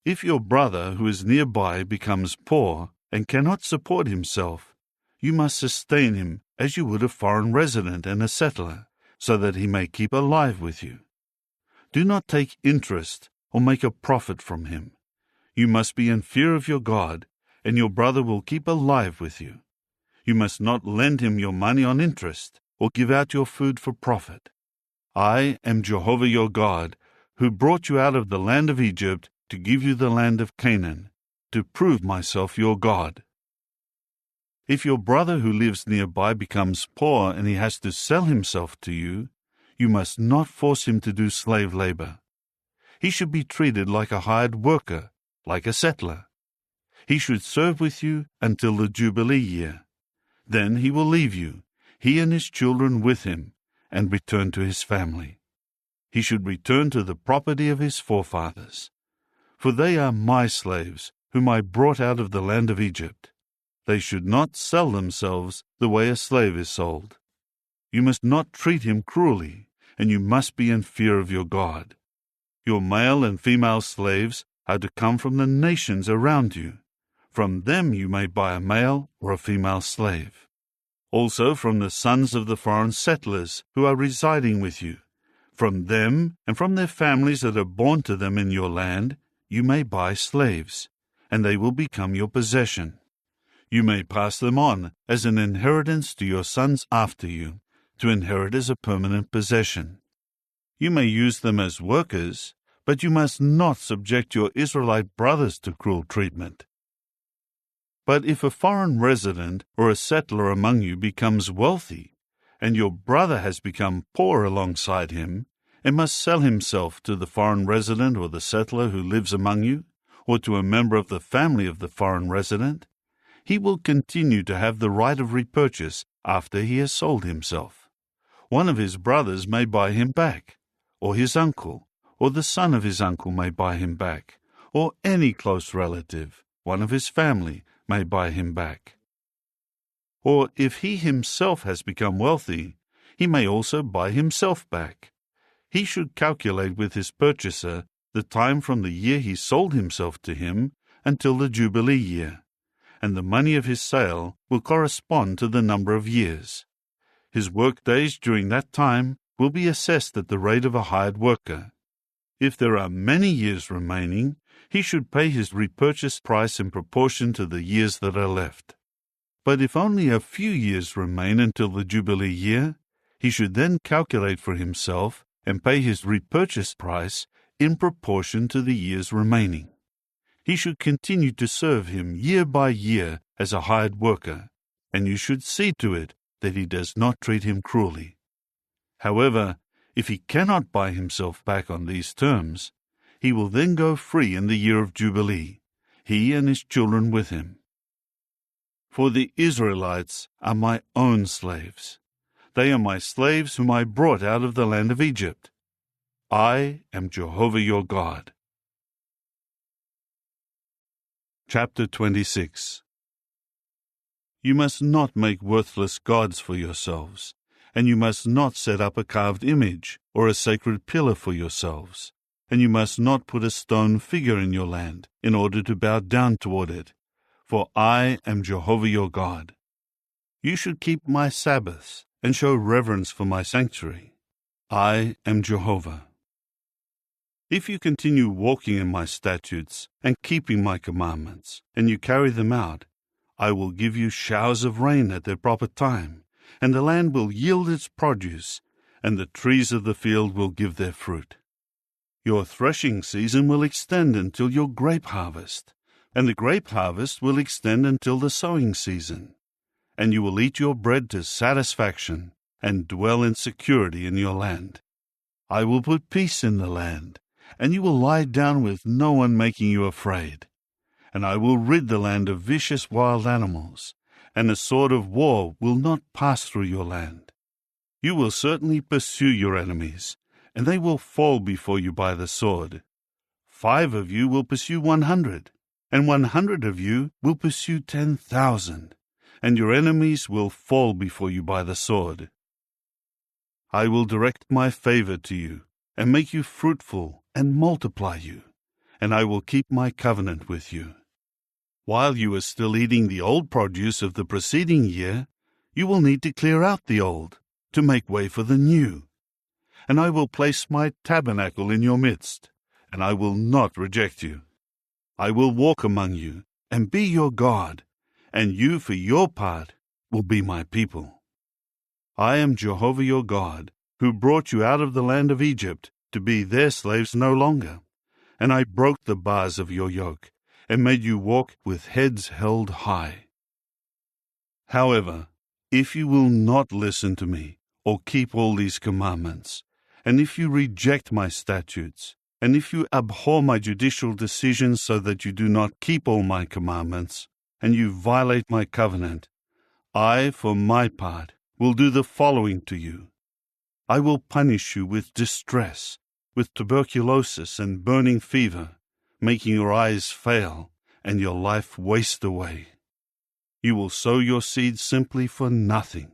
If your brother who is nearby becomes poor and cannot support himself, you must sustain him as you would a foreign resident and a settler, so that he may keep alive with you. Do not take interest or make a profit from him. You must be in fear of your God, and your brother will keep alive with you. You must not lend him your money on interest or give out your food for profit. I am Jehovah your God, who brought you out of the land of Egypt to give you the land of Canaan, to prove myself your God. If your brother who lives nearby becomes poor and he has to sell himself to you, you must not force him to do slave labor. He should be treated like a hired worker, like a settler. He should serve with you until the Jubilee year. Then he will leave you, he and his children with him, and return to his family. He should return to the property of his forefathers. For they are my slaves, whom I brought out of the land of Egypt. They should not sell themselves the way a slave is sold. You must not treat him cruelly, and you must be in fear of your God. Your male and female slaves are to come from the nations around you. From them you may buy a male or a female slave. Also from the sons of the foreign settlers who are residing with you. From them and from their families that are born to them in your land, you may buy slaves, and they will become your possession. You may pass them on as an inheritance to your sons after you, to inherit as a permanent possession. You may use them as workers, but you must not subject your Israelite brothers to cruel treatment. But if a foreign resident or a settler among you becomes wealthy, and your brother has become poor alongside him, and must sell himself to the foreign resident or the settler who lives among you, or to a member of the family of the foreign resident, he will continue to have the right of repurchase after he has sold himself. One of his brothers may buy him back, or his uncle, or the son of his uncle may buy him back, or any close relative, one of his family, may buy him back. Or if he himself has become wealthy, he may also buy himself back. He should calculate with his purchaser the time from the year he sold himself to him until the Jubilee year, and the money of his sale will correspond to the number of years. His work days during that time will be assessed at the rate of a hired worker. If there are many years remaining, he should pay his repurchase price in proportion to the years that are left. But if only a few years remain until the Jubilee year, he should then calculate for himself and pay his repurchase price in proportion to the years remaining. He should continue to serve him year by year as a hired worker, and you should see to it that he does not treat him cruelly. However, if he cannot buy himself back on these terms, he will then go free in the year of Jubilee, he and his children with him. For the Israelites are my own slaves. They are my slaves whom I brought out of the land of Egypt. I am Jehovah your God. Chapter 26. You must not make worthless gods for yourselves, and you must not set up a carved image or a sacred pillar for yourselves, and you must not put a stone figure in your land in order to bow down toward it, for I am Jehovah your God. You should keep my Sabbaths and show reverence for my sanctuary. I am Jehovah. If you continue walking in my statutes and keeping my commandments, and you carry them out, I will give you showers of rain at their proper time, and the land will yield its produce, and the trees of the field will give their fruit. Your threshing season will extend until your grape harvest, and the grape harvest will extend until the sowing season. And you will eat your bread to satisfaction, and dwell in security in your land. I will put peace in the land, and you will lie down with no one making you afraid. And I will rid the land of vicious wild animals, and a sword of war will not pass through your land. You will certainly pursue your enemies, and they will fall before you by the sword. 5 of you will pursue 100, and 100 of you will pursue 10,000, and your enemies will fall before you by the sword. I will direct my favor to you, and make you fruitful, and multiply you, and I will keep my covenant with you. While you are still eating the old produce of the preceding year, you will need to clear out the old, to make way for the new. And I will place my tabernacle in your midst, and I will not reject you. I will walk among you, and be your God, and you for your part will be my people. I am Jehovah your God, who brought you out of the land of Egypt to be their slaves no longer. And I broke the bars of your yoke, and made you walk with heads held high. However, if you will not listen to me, or keep all these commandments, and if you reject my statutes, and if you abhor my judicial decisions so that you do not keep all my commandments, and you violate my covenant, I, for my part, will do the following to you. I will punish you with distress, with tuberculosis and burning fever, making your eyes fail and your life waste away. You will sow your seed simply for nothing,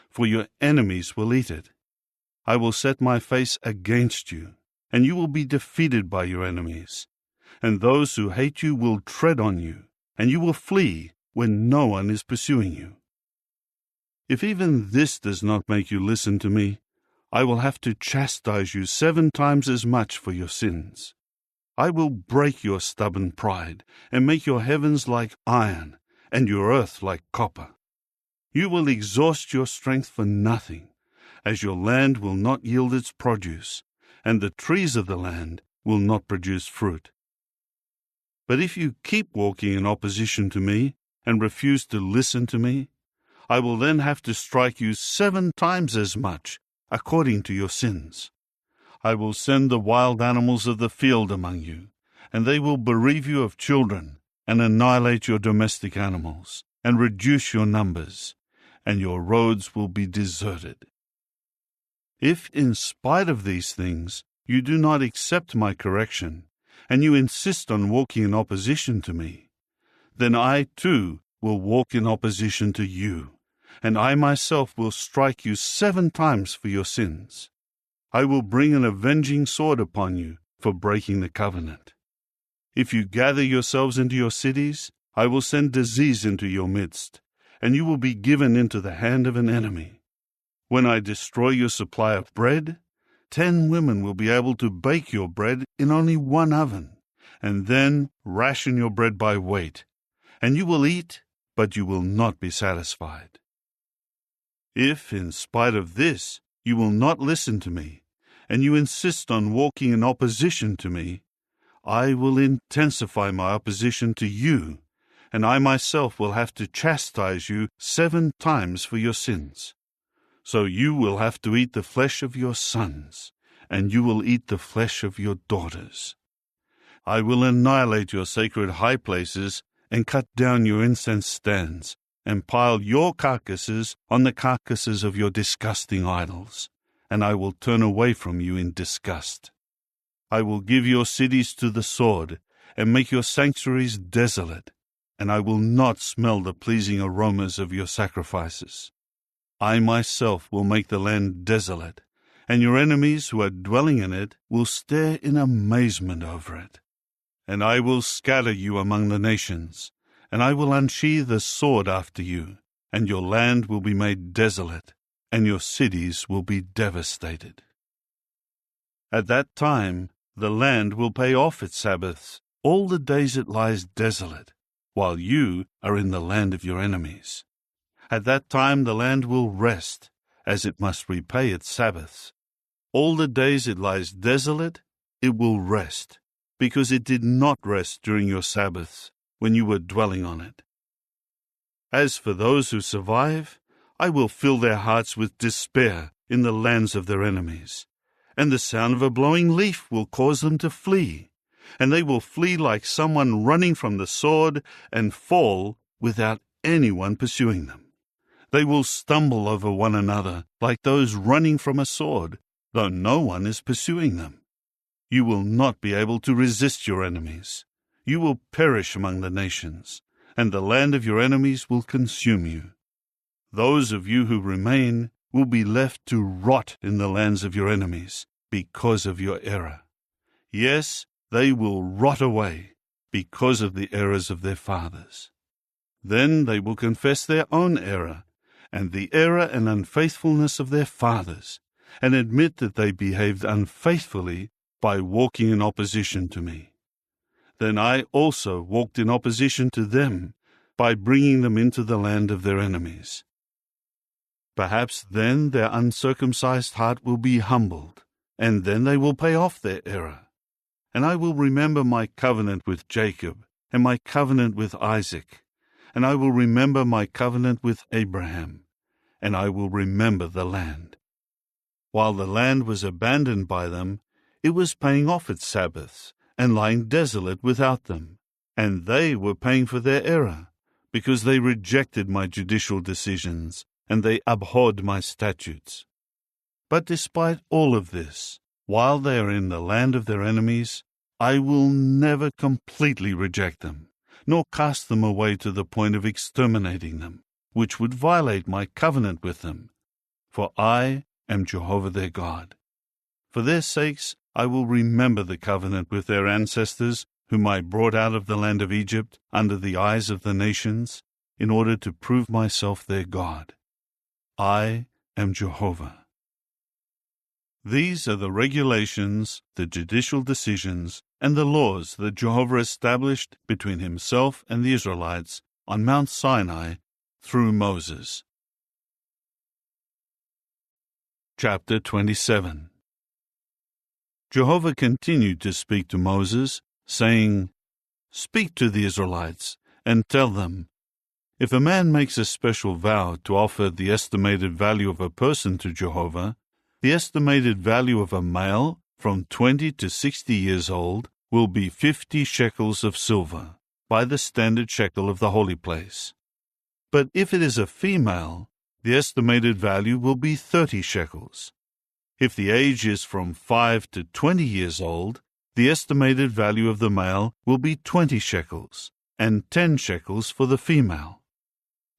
for your enemies will eat it. I will set my face against you, and you will be defeated by your enemies. And those who hate you will tread on you, and you will flee when no one is pursuing you. If even this does not make you listen to me, I will have to chastise you 7 times as much for your sins. I will break your stubborn pride, and make your heavens like iron, and your earth like copper. You will exhaust your strength for nothing, as your land will not yield its produce, and the trees of the land will not produce fruit. But if you keep walking in opposition to me, and refuse to listen to me, I will then have to strike you 7 times as much, according to your sins. I will send the wild animals of the field among you, and they will bereave you of children, and annihilate your domestic animals, and reduce your numbers, and your roads will be deserted. If, in spite of these things, you do not accept my correction, and you insist on walking in opposition to me, then I, too, will walk in opposition to you, and I myself will strike you 7 times for your sins. I will bring an avenging sword upon you for breaking the covenant. If you gather yourselves into your cities, I will send disease into your midst, and you will be given into the hand of an enemy. When I destroy your supply of bread, 10 women will be able to bake your bread in only 1 oven, and then ration your bread by weight, and you will eat, but you will not be satisfied. If, in spite of this, you will not listen to me, and you insist on walking in opposition to me, I will intensify my opposition to you, and I myself will have to chastise you 7 times for your sins. So you will have to eat the flesh of your sons, and you will eat the flesh of your daughters. I will annihilate your sacred high places and cut down your incense stands, and pile your carcasses on the carcasses of your disgusting idols, and I will turn away from you in disgust. I will give your cities to the sword, and make your sanctuaries desolate, and I will not smell the pleasing aromas of your sacrifices. I myself will make the land desolate, and your enemies who are dwelling in it will stare in amazement over it. And I will scatter you among the nations, and I will unsheathe the sword after you, and your land will be made desolate, and your cities will be devastated. At that time the land will pay off its Sabbaths all the days it lies desolate, while you are in the land of your enemies. At that time the land will rest, as it must repay its Sabbaths. All the days it lies desolate, it will rest, because it did not rest during your Sabbaths, when you were dwelling on it. As for those who survive, I will fill their hearts with despair in the lands of their enemies, and the sound of a blowing leaf will cause them to flee, and they will flee like someone running from the sword and fall without anyone pursuing them. They will stumble over one another like those running from a sword, though no one is pursuing them. You will not be able to resist your enemies. You will perish among the nations, and the land of your enemies will consume you. Those of you who remain will be left to rot in the lands of your enemies because of your error. Yes, they will rot away because of the errors of their fathers. Then they will confess their own error and the error and unfaithfulness of their fathers, and admit that they behaved unfaithfully by walking in opposition to me. Then I also walked in opposition to them by bringing them into the land of their enemies. Perhaps then their uncircumcised heart will be humbled, and then they will pay off their error. And I will remember my covenant with Jacob, and my covenant with Isaac, and I will remember my covenant with Abraham, and I will remember the land. While the land was abandoned by them, it was paying off its Sabbaths, and lying desolate without them, and they were paying for their error, because they rejected my judicial decisions, and they abhorred my statutes. But despite all of this, while they are in the land of their enemies, I will never completely reject them, nor cast them away to the point of exterminating them, which would violate my covenant with them. For I am Jehovah their God. For their sakes I will remember the covenant with their ancestors, whom I brought out of the land of Egypt under the eyes of the nations, in order to prove myself their God. I am Jehovah. These are the regulations, the judicial decisions, and the laws that Jehovah established between himself and the Israelites on Mount Sinai through Moses. Chapter 27. Jehovah continued to speak to Moses, saying, "Speak to the Israelites, and tell them, if a man makes a special vow to offer the estimated value of a person to Jehovah, the estimated value of a male from 20 to 60 years old will be 50 shekels of silver, by the standard shekel of the holy place. But if it is a female, the estimated value will be 30 shekels. If the age is from 5 to 20 years old, the estimated value of the male will be 20 shekels, and 10 shekels for the female.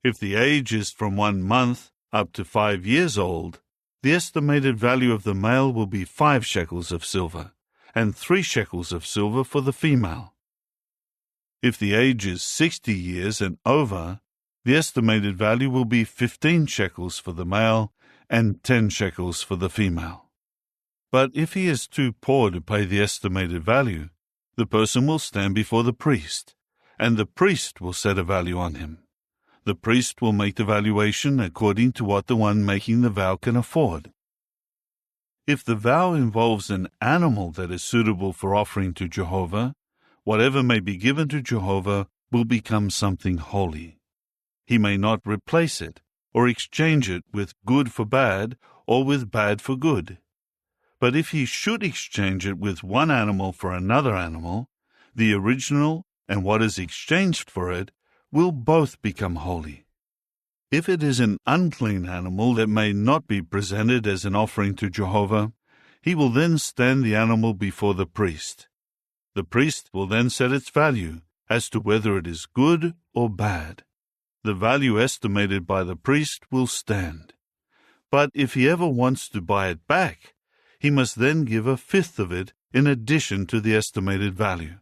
If the age is from 1 month up to 5 years old, the estimated value of the male will be 5 shekels of silver, and 3 shekels of silver for the female. If the age is 60 years and over, the estimated value will be 15 shekels for the male and 10 shekels for the female. But if he is too poor to pay the estimated value, the person will stand before the priest, and the priest will set a value on him. The priest will make the valuation according to what the one making the vow can afford. If the vow involves an animal that is suitable for offering to Jehovah, whatever may be given to Jehovah will become something holy. He may not replace it or exchange it with good for bad or with bad for good. But if he should exchange it with one animal for another animal, the original and what is exchanged for it will both become holy. If it is an unclean animal that may not be presented as an offering to Jehovah, he will then stand the animal before the priest. The priest will then set its value, as to whether it is good or bad. The value estimated by the priest will stand. But if he ever wants to buy it back, he must then give a fifth of it in addition to the estimated value.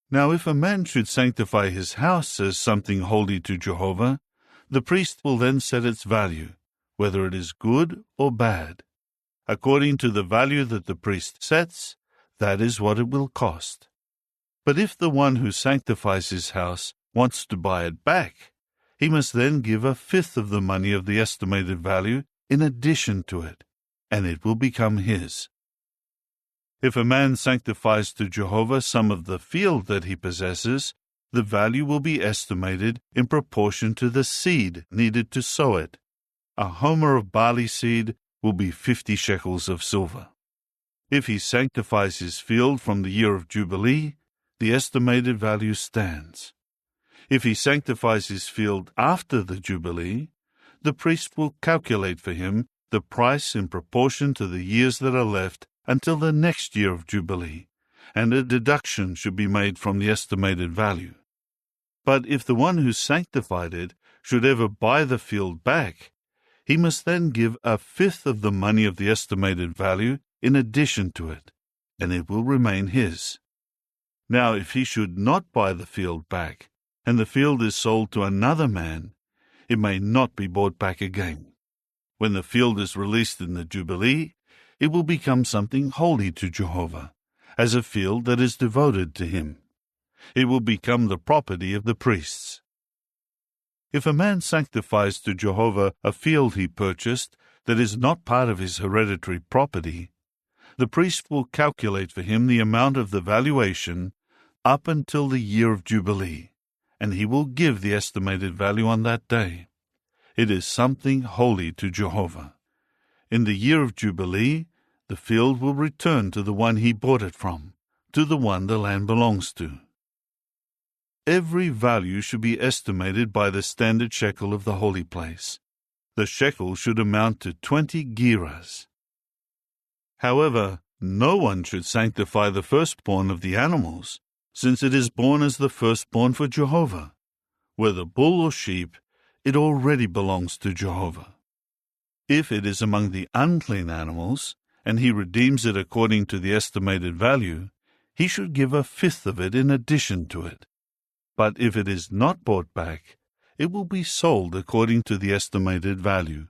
Now, if a man should sanctify his house as something holy to Jehovah, the priest will then set its value, whether it is good or bad. According to the value that the priest sets, that is what it will cost. But if the one who sanctifies his house wants to buy it back, he must then give a fifth of the money of the estimated value in addition to it, and it will become his. If a man sanctifies to Jehovah some of the field that he possesses, the value will be estimated in proportion to the seed needed to sow it. A homer of barley seed will be 50 shekels of silver. If he sanctifies his field from the year of Jubilee, the estimated value stands. If he sanctifies his field after the Jubilee, the priest will calculate for him the price in proportion to the years that are left until the next year of Jubilee, and a deduction should be made from the estimated value. But if the one who sanctified it should ever buy the field back, he must then give a fifth of the money of the estimated value in addition to it, and it will remain his. Now, if he should not buy the field back, and the field is sold to another man, it may not be bought back again. When the field is released in the Jubilee, it will become something holy to Jehovah, as a field that is devoted to him. It will become the property of the priests. If a man sanctifies to Jehovah a field he purchased that is not part of his hereditary property, the priest will calculate for him the amount of the valuation up until the year of Jubilee, and he will give the estimated value on that day. It is something holy to Jehovah. In the year of Jubilee, the field will return to the one he bought it from, to the one the land belongs to. Every value should be estimated by the standard shekel of the holy place. The shekel should amount to 20 gerahs. However, no one should sanctify the firstborn of the animals, since it is born as the firstborn for Jehovah. Whether bull or sheep, it already belongs to Jehovah. If it is among the unclean animals, and he redeems it according to the estimated value, he should give a fifth of it in addition to it. But if it is not bought back, it will be sold according to the estimated value.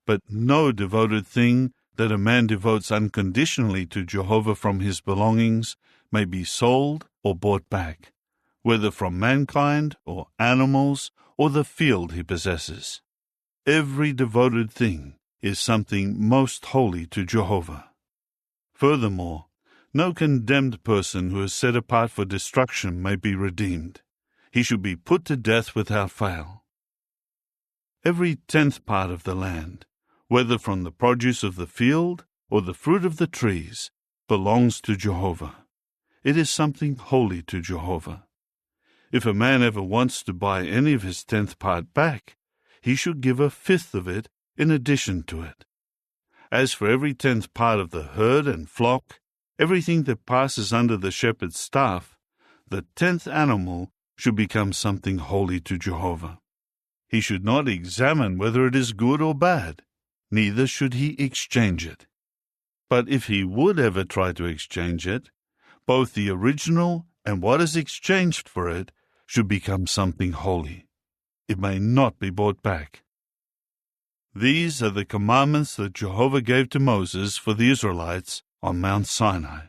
But no devoted thing that a man devotes unconditionally to Jehovah from his belongings may be sold or bought back, whether from mankind or animals or the field he possesses. Every devoted thing is something most holy to Jehovah. Furthermore, no condemned person who is set apart for destruction may be redeemed. He should be put to death without fail. Every 10th part of the land, whether from the produce of the field or the fruit of the trees, belongs to Jehovah. It is something holy to Jehovah. If a man ever wants to buy any of his 10th part back, he should give a fifth of it in addition to it. As for every 10th part of the herd and flock, everything that passes under the shepherd's staff, the 10th animal should become something holy to Jehovah. He should not examine whether it is good or bad, neither should he exchange it. But if he would ever try to exchange it, both the original and what is exchanged for it should become something holy. It may not be bought back. These are the commandments that Jehovah gave to Moses for the Israelites on Mount Sinai.